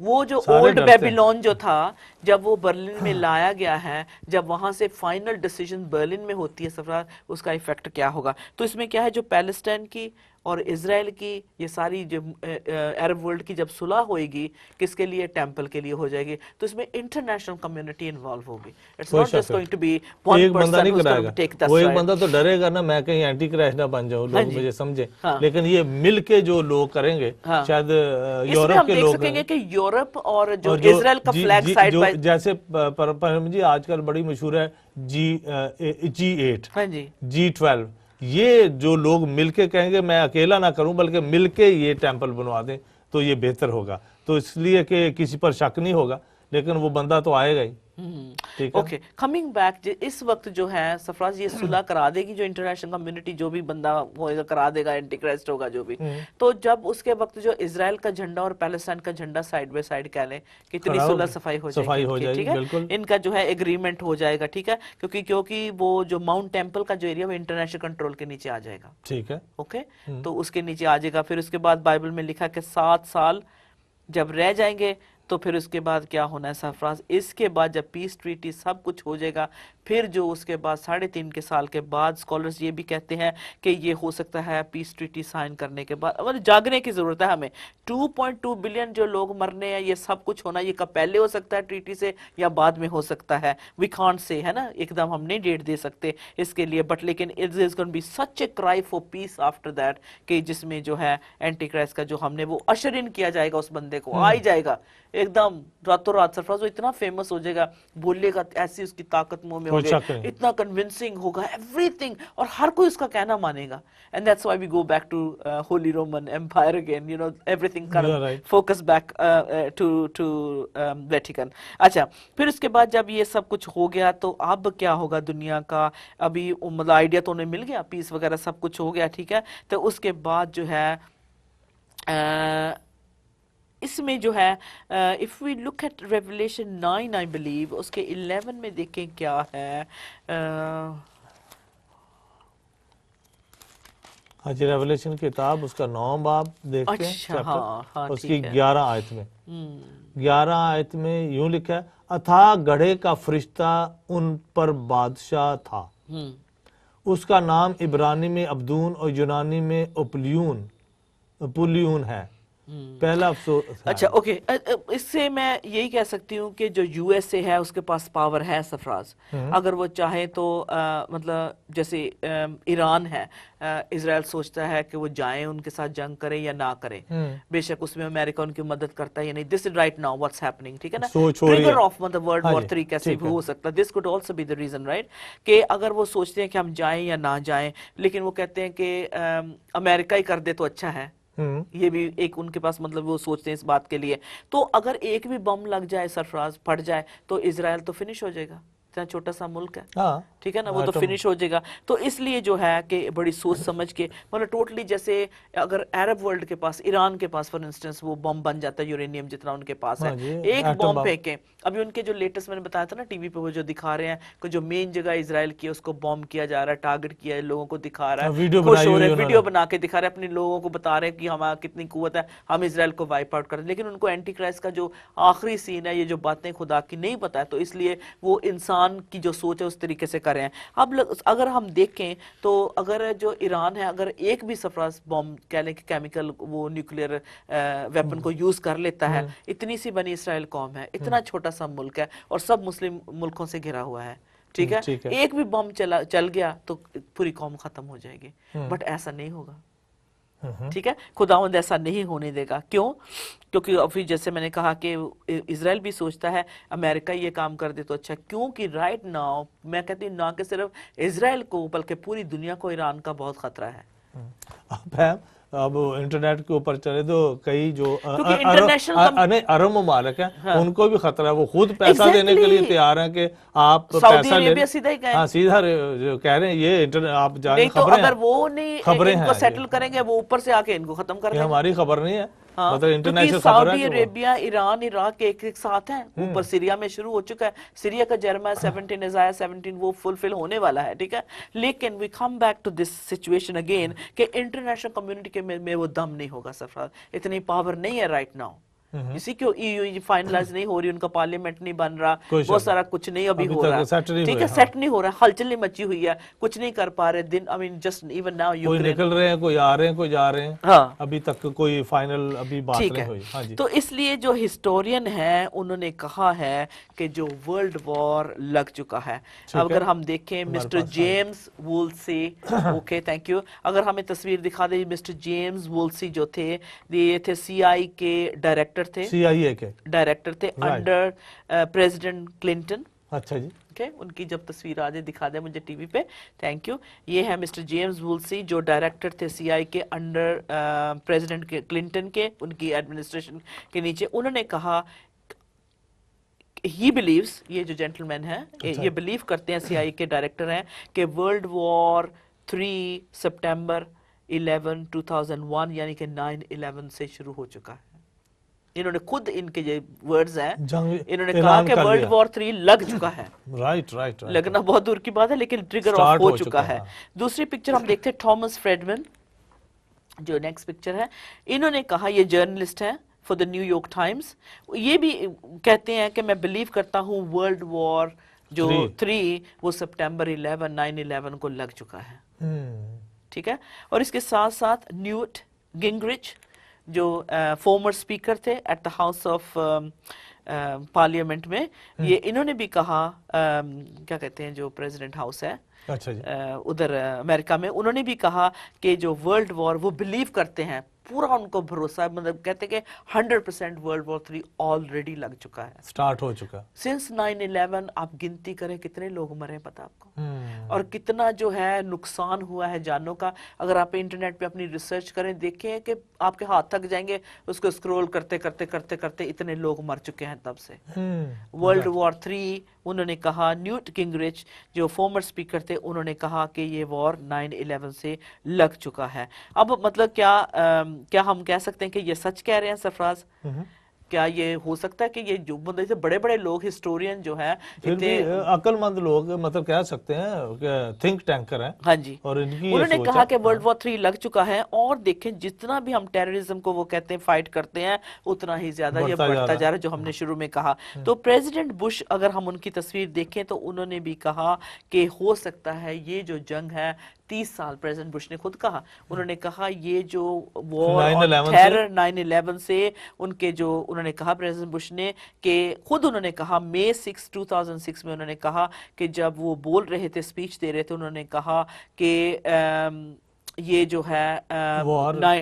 وہ جو اولڈ بیبیلون جو تھا, جب وہ برلن میں لایا گیا ہے, جب وہاں سے فائنل ڈیسیجن برلن میں ہوتی ہے سرفراز, اس کا ایفیکٹ کیا ہوگا؟ تو اس میں کیا ہے, جو پیلسٹائن کی اور اسرائیل کی یہ ساری جو عرب ورلڈ کی جب صلح ہوئے گی, کس کے لیے؟ ٹیمپل کے لیے ہو جائے گی. تو اس میں انٹرنیشنل کمیونٹی انوالو ہوگی. It's not just going to be one person who's going to take the. وہ ایک بندہ تو ڈرے گا نا, میں کہیں اینٹی کرائسٹ نہ بن جاؤں, لوگ مجھے سمجھے. لیکن یہ مل کے جو لوگ کریں گے, شاید یورپ کے لوگ دیکھ سکیں گے کہ یورپ اور جو اسرائیل کا فلیگ سائڈ بائی, جیسے جی آج کل بڑی مشہور ہے G8, G12, یہ جو لوگ مل کے کہیں گے میں اکیلا نہ کروں بلکہ مل کے یہ ٹیمپل بنوا دیں, تو یہ بہتر ہوگا. تو اس لیے کہ کسی پر شک نہیں ہوگا, لیکن وہ بندہ تو آئے گا ہی. اوکے, کمنگ بیک, اس وقت جو ہے سرفراز یہ صلح کرا دے گی جو انٹرنیشنل کمیونٹی, جو بھی بندہ ہوئے گا کرا دے گا, اینٹی کرائسٹ ہوگا جو بھی. تو جب اس کے وقت جو اسرائیل کا جھنڈا اور پیلسٹائن کا جھنڈا سائیڈ بائی سائیڈ کہہ لیں, کتنی صلح صفائی ہو جائے گی, ٹھیک ہے, ان کا جو ہے ایگریمنٹ ہو جائے گا, ٹھیک ہے, کیونکہ وہ جو ماؤنٹ ٹیمپل کا جو ایریا وہ انٹرنیشنل کنٹرول کے نیچے آ جائے گا, ٹھیک ہے, اوکے. تو اس کے نیچے آ جائے گا. پھر اس کے بعد بائبل میں لکھا کہ 7 سال جب رہ جائیں گے, تو پھر اس کے بعد کیا ہونا ہے سرفراز؟ اس کے بعد جب پیس ٹریٹی سب کچھ ہو جائے گا, پھر جو اس کے بعد 3.5 سال کے بعد, اسکالرز یہ بھی کہتے ہیں کہ یہ ہو سکتا ہے پیس ٹریٹی سائن کرنے کے بعد. اور جاگنے کی ضرورت ہے ہمیں. 2.2 بلین جو لوگ مرنے ہیں, یہ سب کچھ ہونا, یہ کب پہلے ہو سکتا ہے ٹریٹی سے یا بعد میں ہو سکتا ہے, وی کانٹ سے, ہے نا, ایک دم ہم نہیں ڈیٹ دے سکتے اس کے لیے. بٹ لیکن it is going to be such a cry for piece after that, کہ جس میں جو ہے اینٹی کرائسٹ کا جو ہم نے وہ اشر ان کیا جائے گا, اس بندے کو آ ہی جائے گا ایک دم راتوں رات سرفراز, وہ اتنا فیمس ہو جائے گا, بولے گا ایسی اس کی طاقت منہ میں ہوگی, اتنا کنونسنگ ہوگا, ایوری تھنگ, اور ہر کوئی اس کا کہنا مانے گا. And that's why we go back to Holy Roman Empire again, you know, everything focus back to Vatican. اچھا, پھر اس کے بعد جب یہ سب کچھ ہو گیا, تو اب کیا ہوگا دنیا کا؟ ابھی مطلب آئیڈیا تو انہیں مل گیا, پیس وغیرہ سب کچھ ہو گیا, ٹھیک ہے. تو اس کے بعد جو ہے اس میں جو ہے if we look at Revelation 9 I believe, اس کے 11 میں دیکھیں کیا ہے. حج ریولیشن کتاب اس کا 9 باب دیکھتے ہیں, اس کی 11 آیت میں 11 آیت میں یوں لکھا ہے, اتھا گڑھے کا فرشتہ ان پر بادشاہ تھا, اس کا نام عبرانی میں عبدون اور یونانی میں اپولیون ہے. پہلا افسوس. اچھا, اوکے, اس سے میں یہی کہہ سکتی ہوں کہ جو یو ایس اے ہے اس کے پاس پاور ہے سرفراز, اگر وہ چاہے تو مطلب جیسے ایران ہے, اسرائیل سوچتا ہے کہ وہ جائیں ان کے ساتھ جنگ کریں یا نہ کریں, بے شک اس میں امریکہ ان کی مدد کرتا ہے یا نہیں. This is right now what's happening, ٹھیک ہے نا, ٹریگر آف مطلب ورلڈ وار 3 کیسے بھی ہو سکتا ہے. This could also be the reason, right, کہ اگر وہ سوچتے ہیں کہ ہم جائیں یا نہ جائیں, لیکن وہ کہتے ہیں کہ امریکہ ہی کر دے تو اچھا ہے, یہ بھی ایک ان کے پاس مطلب وہ سوچتے ہیں اس بات کے لیے. تو اگر ایک بھی بم لگ جائے سرفراز, پھٹ جائے, تو اسرائیل تو فنش ہو جائے گا. इतना छोटा सा मुल्क है, हाँ, ठीक है ना, वो तो फिनिश हो जाएगा। तो इसलिए जो है कि बड़ी सोच समझ के, मतलब टोटली जैसे अगर अरब वर्ल्ड के पास, ईरान के पास फॉर इंस्टेंस वो बम बन जाता है यूरेनियम जितना उनके पास है, एक बम फेंके, अभी उनके जो लेटेस्ट मैंने बताया था ना टीवी पे वो जो दिखा रहे हैं कि जो मेन जगह इजराइल की है उसको बॉम्ब किया जा रहा है, टारगेट किया है, लोगों को दिखा रहा है, खुश हो रहे हैं, वीडियो बना के दिखा रहे हैं, अपने लोगों को बता रहे हैं कि हमारा कितनी कुव्वत है, हम इजराइल को वाइप आउट कर, लेकिन उनको एंटी क्राइस्ट का जो आखिरी सीन है, ये जो बातें खुदा की नहीं पता है, तो इसलिए वो इंसान की जो सोच है उस तरीके से कर रहे हैं। अब अगर हम देखें तो अगर जो ईरान है अगर एक भी सरफराज बॉम्ब कह लें कि केमिकल वो न्यूक्लियर वेपन को यूज कर लेता है, इतनी सी बनी इसराइल कौम है, इतना छोटा सा मुल्क है और सब मुस्लिम मुल्कों से घिरा हुआ है, ठीक है, एक भी बम चल गया तो पूरी कौम खत्म हो जाएगी, बट ऐसा नहीं होगा, ठीक है, खुदावंद ऐसा नहीं होने देगा। क्यों? क्योंकि अभी जैसे मैंने कहा कि इजराइल भी सोचता है अमेरिका ये काम कर दे तो अच्छा, क्योंकि राइट नाउ मैं कहती हूँ ना कि सिर्फ इजराइल को बल्कि पूरी दुनिया को ईरान का बहुत खतरा है। अब इंटरनेट के ऊपर चले तो कई जो अरब ममालिक हैं, हाँ, उनको भी खतरा है, वो खुद पैसा देने के लिए तैयार हैं कि आप पैसा ले, हाँ, सीधा जो कह रहे हैं ये आप जाने, तो अगर वो नहीं इनको सेटल करेंगे वो ऊपर से आके इनको खत्म कर देंगे, हमारी खबर नहीं है, हाँ, मतलब international Saudi Arabia, Iran, Iraq एक साथ हैं, ऊपर सीरिया में शुरू हो चुका है, सीरिया का जर्मा 17 इज़ाया 17 वो फुलफिल होने वाला है, ठीक है, लेकिन we come back to this situation again कि इंटरनेशनल कम्युनिटी के में वो दम नहीं होगा सरफराज, इतनी पावर नहीं है राइट नाउ, इसी क्यों EU फाइनलाइज नहीं हो रही, उनका पार्लियामेंट नहीं बन रहा, बहुत सारा कुछ नहीं अभी हो रहा, ठीक है, सेट नहीं हो रहा, हलचल नहीं मची हुई है, कुछ नहीं कर पा रहे दिन, आई मीन जस्ट इवन नाउ कोई निकल रहे हैं, कोई आ रहे हैं, कोई जा रहे हैं, हाँ, अभी तक कोई फाइनल अभी बात नहीं हुई। हाँ जी। तो इसलिए जो हिस्टोरियन है उन्होंने कहा है कि जो वर्ल्ड वॉर लग चुका है। अगर हम देखें Mister James Woolsey, okay thank you, अगर हमें तस्वीर दिखा दे, मिस्टर जेम्स वुल्सी जो थे ये थे CIA के डायरेक्टर थे, CIA के डायरेक्टर थे अंडर प्रेसिडेंट क्लिंटन। अच्छा जी, ओके, उनकी जब तस्वीर आ जाए दिखा दे मुझे टीवी पे, थैंक यू। ये है मिस्टर जेम्स वुल्सी जो डायरेक्टर थे CIA के अंडर प्रेसिडेंट क्लिंटन के, उनकी एडमिनिस्ट्रेशन के नीचे। उन्होंने कहा ही बिलीव्स, ये जो जेंटलमैन है ये बिलीव करते हैं, CIA के डायरेक्टर हैं, कि वर्ल्ड वॉर 3 सितंबर 11 2001 यानी कि 9/11 से शुरू हो चुका है। इन्होंने खुद इनके ये वर्ड्स हैं, इन्होंने कहा कि वर्ल्ड वॉर 3 लग चुका है। राइट लगना बहुत दूर की बात है लेकिन ट्रिगर ऑफ हो चुका है। दूसरी पिक्चर हम देखते हैं थॉमस फ्रेडमैन, जो नेक्स्ट पिक्चर है, इन्होंने कहा, ये जर्नलिस्ट है फॉर द न्यूयॉर्क टाइम्स, ये भी कहते हैं कि मैं बिलीव करता हूँ वर्ल्ड वॉर जो 3 वो सितंबर 11 9/11 को लग चुका है, ठीक है। और इसके साथ साथ न्यूट गिंगरिच जो फॉर्मर स्पीकर थे at the house of parliament में, ये इन्होंने भी कहा, क्या कहते हैं जो प्रेसिडेंट हाउस है, अच्छा जी, उधर अमेरिका में, उन्होंने भी कहा कि जो वर्ल्ड वॉर वो बिलीव करते हैं, पूरा उनको भरोसा है, मतलब कहते हैं कि 100% वर्ल्ड वॉर 3 ऑलरेडी लग चुका है, स्टार्ट हो चुका। सिंस 9/11 आप गिनती करें कितने लोग मरे पता आपको, और कितना जो है नुकसान हुआ है जानों का। अगर आप इंटरनेट पे अपनी रिसर्च करें, देखें कि आपके हाथ थक जाएंगे उसको स्क्रॉल करते करते करते करते, इतने लोग मर चुके हैं तब से। वर्ल्ड वॉर 3 उन्होंने कहा, न्यूट गिंगरिच जो फॉर्मर स्पीकर थे उन्होंने कहा कि ये वॉर 9/11 से लग चुका है। अब मतलब क्या हम कह सकते हैं कि ये सच कह रहे हैं सरफराज? क्या ये हो सकता है कि ये जो मतलब बड़े बड़े लोग हिस्टोरियन जो है, इतने अक्लमंद लोग, मतलब कह सकते हैं थिंक टैंकर हैं, हाँ जी, और इनकी उन्होंने कहा कि वर्ल्ड वॉर 3 लग चुका है, और देखें जितना भी हम टेररिज्म को वो कहते हैं फाइट करते हैं उतना ही ज्यादा ये बढ़ता जा रहा है, जो हमने शुरू में कहा। तो प्रेसिडेंट बुश, अगर हम उनकी तस्वीर देखें तो उन्होंने भी कहा कि हो सकता है ये जो जंग है 30 साल, प्रेसिडेंट बुश ने खुद कहा, उन्होंने कहा ये जो वॉर और टेरर 9/11 से उनके जो, उन्होंने कहा प्रेसिडेंट बुश ने कि खुद उन्होंने कहा May 6, 2006 में उन्होंने कहा कि जब वो बोल रहे थे, स्पीच दे रहे थे, उन्होंने कहा कि ये जो है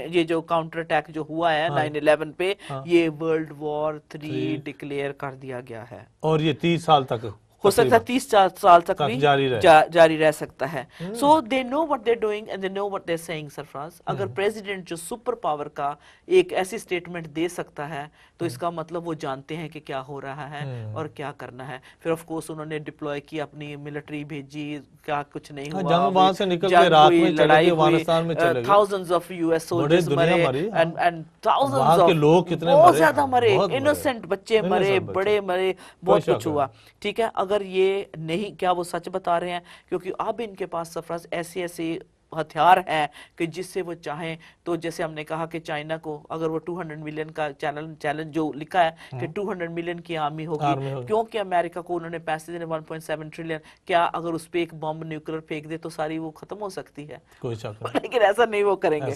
ये जो काउंटर अटैक जो हुआ है 9/11 पे, ये वर्ल्ड वॉर 3 डिक्लेयर कर दिया गया है, और ये 30 साल तक ہو سکتا ہے 30 سال تک بھی جاری رہ سکتا ہے. So they know what they doing and they know what they seeing. Sarfaraz اگر پریزیڈنٹ جو سپر پاور کا ایک ایسی سٹیٹمنٹ دے سکتا ہے تو اس کا مطلب وہ جانتے ہیں کہ کیا ہو رہا ہے اور کیا کرنا ہے. پھر آف کورس انہوں نے ڈپلوائے کی, اپنی ملٹری بھیجی, کیا کچھ نہیں ہوا, جنگ وہاں سے نکل کے رات میں چلے گئے, افغانستان میں چلے گئے, thousands of US soldiers مرے and thousands وہاں of کے لوگ کتنے مرے, بہت زیادہ مرے, innocent بچے مرے, بڑے مرے, بہت کچھ ہوا. ٹھیک ہے, اگر یہ نہیں, کیا وہ سچ بتا رہے ہیں؟ کیونکہ اب ان کے پاس سرفراز ایسے ایسے ہتھیار ہے کہ جس سے وہ چاہیں تو, جیسے ہم نے کہا کہ چائنا کو اگر وہ 200 ملین کا چیلنج جو لکھا ہے کہ 200 ملین کی آرمی ہوگی, کیونکہ امریکہ کو انہوں نے پیسے دینے 1.7 ٹریلین, کیا اگر اس پہ ایک بم نیوکلر پھینک دے تو ساری وہ ختم ہو سکتی ہے؟ لیکن ایسا نہیں وہ کریں گے.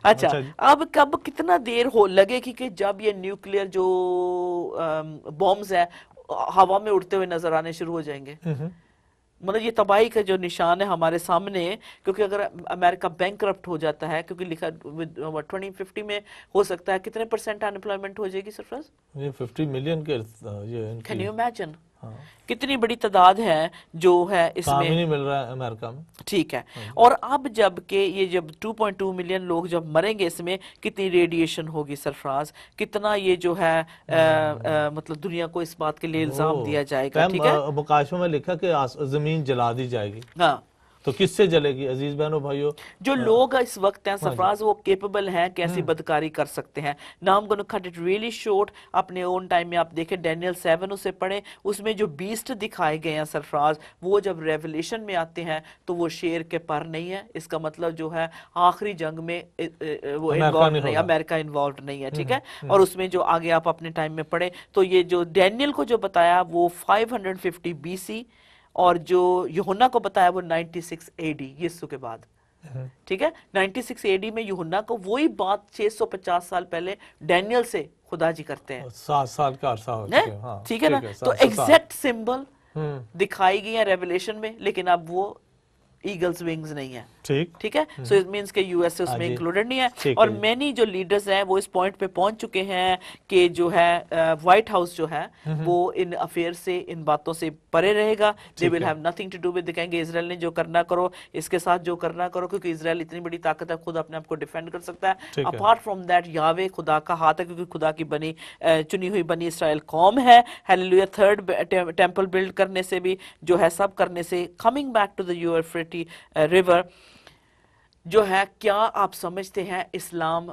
اچھا, اب کب کتنا دیر ہو لگے گی کہ جب یہ نیوکلیر جو بمز ہے ہوا میں اڑتے ہوئے نظر آنے شروع ہو جائیں گے؟ مطلب یہ تباہی کا جو نشان ہے ہمارے سامنے, کیونکہ اگر امریکہ بینکرپٹ ہو جاتا ہے, کیونکہ لکھا 2050 میں ہو سکتا ہے کتنے % انپلائمنٹ ہو جائے گی سرفراز؟ 50 ملین کے. کین یو امیجن کتنی بڑی تعداد ہے جو ہے اس میں, نہیں مل رہا ہے امریکہ میں. ٹھیک ہے, اور اب جب کہ یہ جب 2.2 ملین لوگ جب مریں گے اس میں, کتنی ریڈیشن ہوگی سرفراز, کتنا یہ جو ہے مطلب دنیا کو اس بات کے لیے الزام دیا جائے گا. ٹھیک ہے, مکاشفہ میں لکھا کہ زمین جلا دی جائے گی. ہاں, تو کس سے جلے گی عزیز بہنوں بھائیوں؟ جو لوگ اس وقت ہیں سرفراز وہ کیپبل ہیں کہ ایسی بدکاری کر سکتے ہیں. Now I'm going to cut it really short. اپنے اون ٹائم میں آپ دیکھیں ڈینیل 7 اسے پڑھیں, اس میں جو بیسٹ دکھائے گئے ہیں سرفراز, وہ جب ریولیشن میں آتے ہیں تو وہ شیر کے پر نہیں ہے. اس کا مطلب جو ہے آخری جنگ میں وہ انوالوڈ نہیں, امریکہ انوالوڈ نہیں ہے. ٹھیک ہے, اور اس میں جو آگے آپ اپنے ٹائم میں پڑھیں تو یہ جو ڈینیل کو جو بتایا وہ 550 BC, اور جو یوحنا کو بتایا وہ 96 AD یسوع کے بعد. ٹھیک ہے, 96 AD میں یوحنا کو وہی بات 650 سال پہلے ڈینیل سے خدا جی کرتے ہیں. 7 سال کا عرصہ ہو چکے ہیں. ٹھیک ہے نا, تو ایگزیکٹ سمبل دکھائی گئی ہیں ریولیشن میں, لیکن اب وہ ایگلز ونگز نہیں ہے. ٹھیک ہے, سو اٹ مینس کہ یو ایس اس میں انکلوڈڈ نہیں ہے. اور مینی جو لیڈرز ہیں وہ اس پوائنٹ پہ پہنچ چکے ہیں کہ جو ہے وائٹ ہاؤس جو ہے وہ ان افیئر سے, ان باتوں سے پرے رہے گا. they will have nothing to do with, کہیں گے اسرائیل نے جو کرنا کرو, اس کے ساتھ جو کرنا کرو, کیونکہ اسرائیل اتنی بڑی طاقت ہے, خود اپنے آپ کو ڈیفینڈ کر سکتا ہے. اپارٹ فرام دیٹ یاوے خدا کا ہاتھ ہے, کیونکہ خدا کی بنی چنی ہوئی بنی اسرائیل قوم ہے. ہیلیلویا, تھرڈ ٹیمپل بلڈ کرنے سے بھی جو ہے, سب کرنے سے, coming back to the Euphrates river جو ہے, کیا آپ سمجھتے ہیں اسلام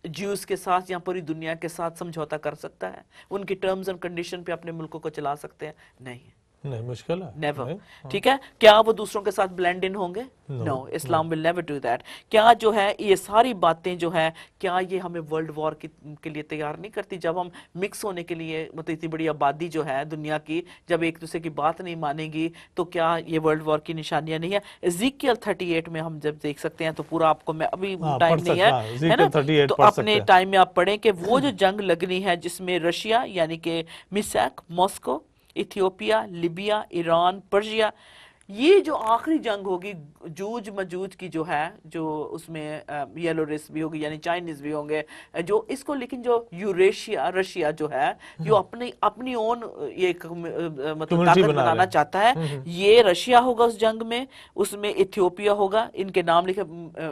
جیوز کے ساتھ یا پوری دنیا کے ساتھ سمجھوتا کر سکتا ہے؟ ان کی ٹرمز اینڈ کنڈیشن پہ اپنے ملکوں کو چلا سکتے ہیں؟ نہیں, مشکل ہے. نیور. ٹھیک ہے, کیا وہ دوسروں کے ساتھ بلینڈ ان ہوں گے؟ نو, اسلام ول نیور ڈو دیٹ. کیا جو ہے یہ ساری باتیں جو ہے, کیا یہ ہمیں ورلڈ وار کے لیے تیار نہیں کرتی؟ جب ہم مکس ہونے کے لیے, مطلب اتنی بڑی آبادی جو ہے دنیا کی, جب ایک دوسرے کی بات نہیں مانے گی تو کیا یہ ورلڈ وار کی نشانیاں نہیں ہیں؟ ایزیکیل 38 میں ہم جب دیکھ سکتے ہیں, تو پورا آپ کو میں ابھی ٹائم نہیں ہے نا, تو اپنے ٹائم میں آپ پڑھیں کہ وہ جو جنگ لگنی ہے جس میں رشیا یعنی کہ میساک, Moscow, Ethiopia, Libya, Iran, Persia, یہ جو آخری جنگ ہوگی جوج مجوج کی جو ہے, جو اس میں یلو ریس بھی ہوگی یعنی چائنیز بھی ہوں گے جو اس کو, لیکن جو یوریشیا رشیا جو ہے جو اپنی اون ایک مطلب طاقت بنانا چاہتا ہے, یہ رشیا ہوگا اس جنگ میں. اس میں ایتھیوپیا ہوگا, ان کے نام لکھے,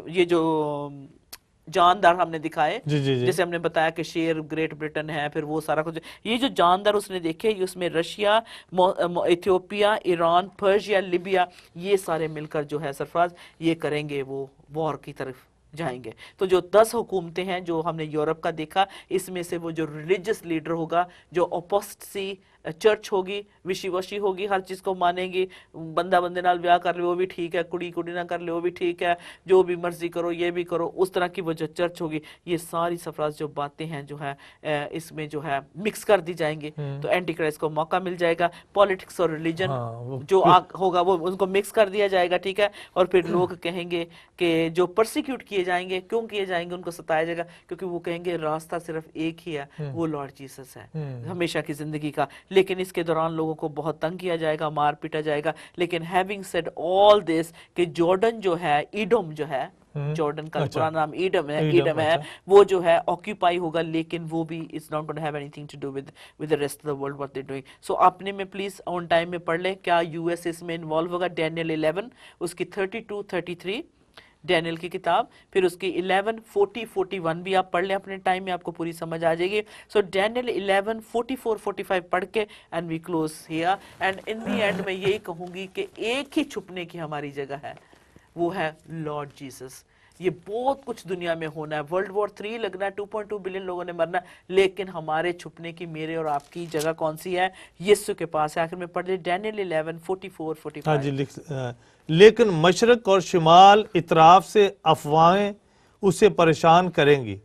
یہ جو جاندار ہم نے دکھائے, جیسے ہم نے بتایا کہ شیر گریٹ برٹن ہے, پھر وہ سارا کچھ, یہ جو جاندار اس نے دیکھے, اس میں Russia, Ethiopia, Iran, Persia, Libya, یہ سارے مل کر جو ہے سرفراز یہ کریں گے, وہ وار کی طرف جائیں گے. تو جو 10 حکومتیں ہیں جو ہم نے یورپ کا دیکھا, اس میں سے وہ جو ریلیجس لیڈر ہوگا, جو اپوسٹسی چرچ ہوگی, وشی وشی ہوگی, ہر چیز کو مانیں گی, بندہ بندے نال بیاہ کر لے وہ بھی ٹھیک ہے, کڑی کڑی نہ کر لے وہ بھی ٹھیک ہے, جو بھی مرضی کرو یہ بھی کرو, اس طرح کی وہ جو چرچ ہوگی, یہ ساری سرفراز جو باتیں ہیں جو ہے اس میں جو ہے مکس کر دی جائیں گی. تو اینٹی کرائسٹ کو موقع مل جائے گا. پولیٹکس اور ریلیجن جو ہوگا وہ ان کو مکس کر دیا جائے گا. ٹھیک ہے, اور پھر لوگ کہیں گے کہ جو پرسیکیوٹ کیے جائیں گے, کیوں کیے جائیں گے, ان کو ستایا جائے گا, کیونکہ وہ کہیں گے راستہ صرف ایک ہی ہے, وہ لارڈ جیسس ہے ہمیشہ کی زندگی کا. لیکن اس کے دوران لوگوں کو بہت تنگ کیا جائے گا, مار پیٹا جائے گا. لیکن ہیونگ سیڈ آل دس, کہ جارڈن جو ہے, ایڈوم جو ہے, जॉर्डन का पुराना नाम ईडम है, वो जो है ऑक्यूपाई होगा, लेकिन वो भी it's not gonna have anything to do with the rest of the world what they doing. So आपने में प्लीज ऑन टाइम में पढ़ लें, क्या यूएस इसमें इन्वॉल्व होगा। डैनियल 11 उसकी 32-33 डैनियल की किताब, फिर उसकी 11, 40, 41 भी आप पढ़ लें अपने टाइम में, आपको पूरी समझ आ जाएगी। सो डैनियल 11, 44, 45 पढ़ के and we close here. And in the end मैं यही कहूंगी कि एक ही छुपने की हमारी जगह है, वो है लॉर्ड जीसस। ये बहुत कुछ दुनिया में होना है, वर्ल्ड वॉर 3 लगना है, 2.2 बिलियन लोगों ने मरना, लेकिन हमारे छुपने की, मेरे और आपकी जगह कौन सी है? यीशु के पास है। आखिर में पढ़ ले डैनियल 11, 44, 45। हाँ जी, लेकिन मशरक और शिमाल इतराफ से अफवाहें उसे परेशान करेंगी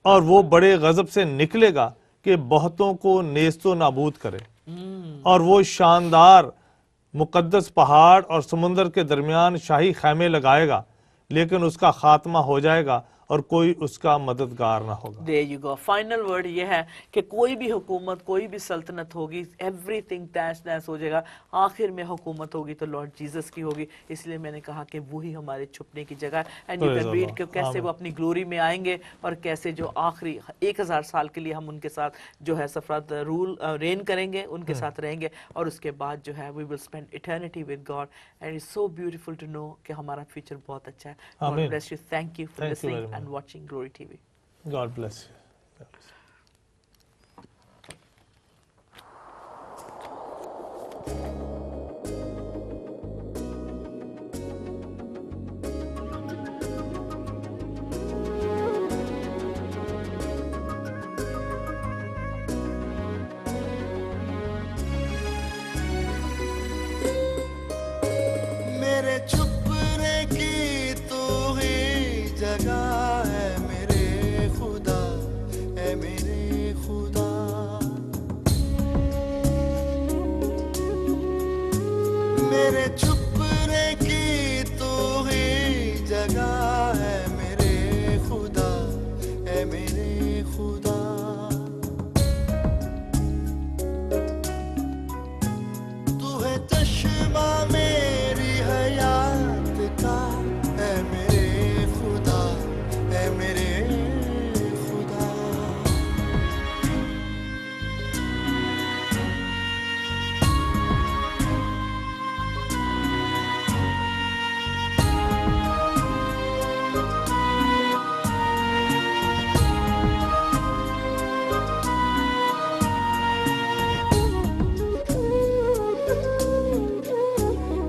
और वो बड़े गजब से निकलेगा कि बहुतों को नेस्तो नाबूद करे। और वो शानदार मुकद्दस पहाड़ और समुंदर के दरमियान शाही खैमे लगाएगा, लेकिन उसका खात्मा हो जाएगा और कोई उसका मददगार ना होगा। There you go. Final word ये है कि कोई भी हुकूमत, कोई भी सल्तनत होगी, एवरीथिंग तैश नैश हो जाएगा, आखिर में हुकूमत होगी तो लॉर्ड जीसस की होगी। इसलिए मैंने कहा कि वही हमारे छुपने की जगह है। एंड यू कैन रीड कि कैसे वो अपनी ग्लोरी में आएंगे और कैसे जो आखिरी 1000 साल के लिए हम उनके साथ जो है सफरत रूल रेन करेंगे, उनके साथ रहेंगे, और उसके बाद जो है we will spend eternity with God. And it's so beautiful to know कि हमारा फ्यूचर बहुत अच्छा है। God bless you. Thank you for listening and watching Glory TV. God bless you.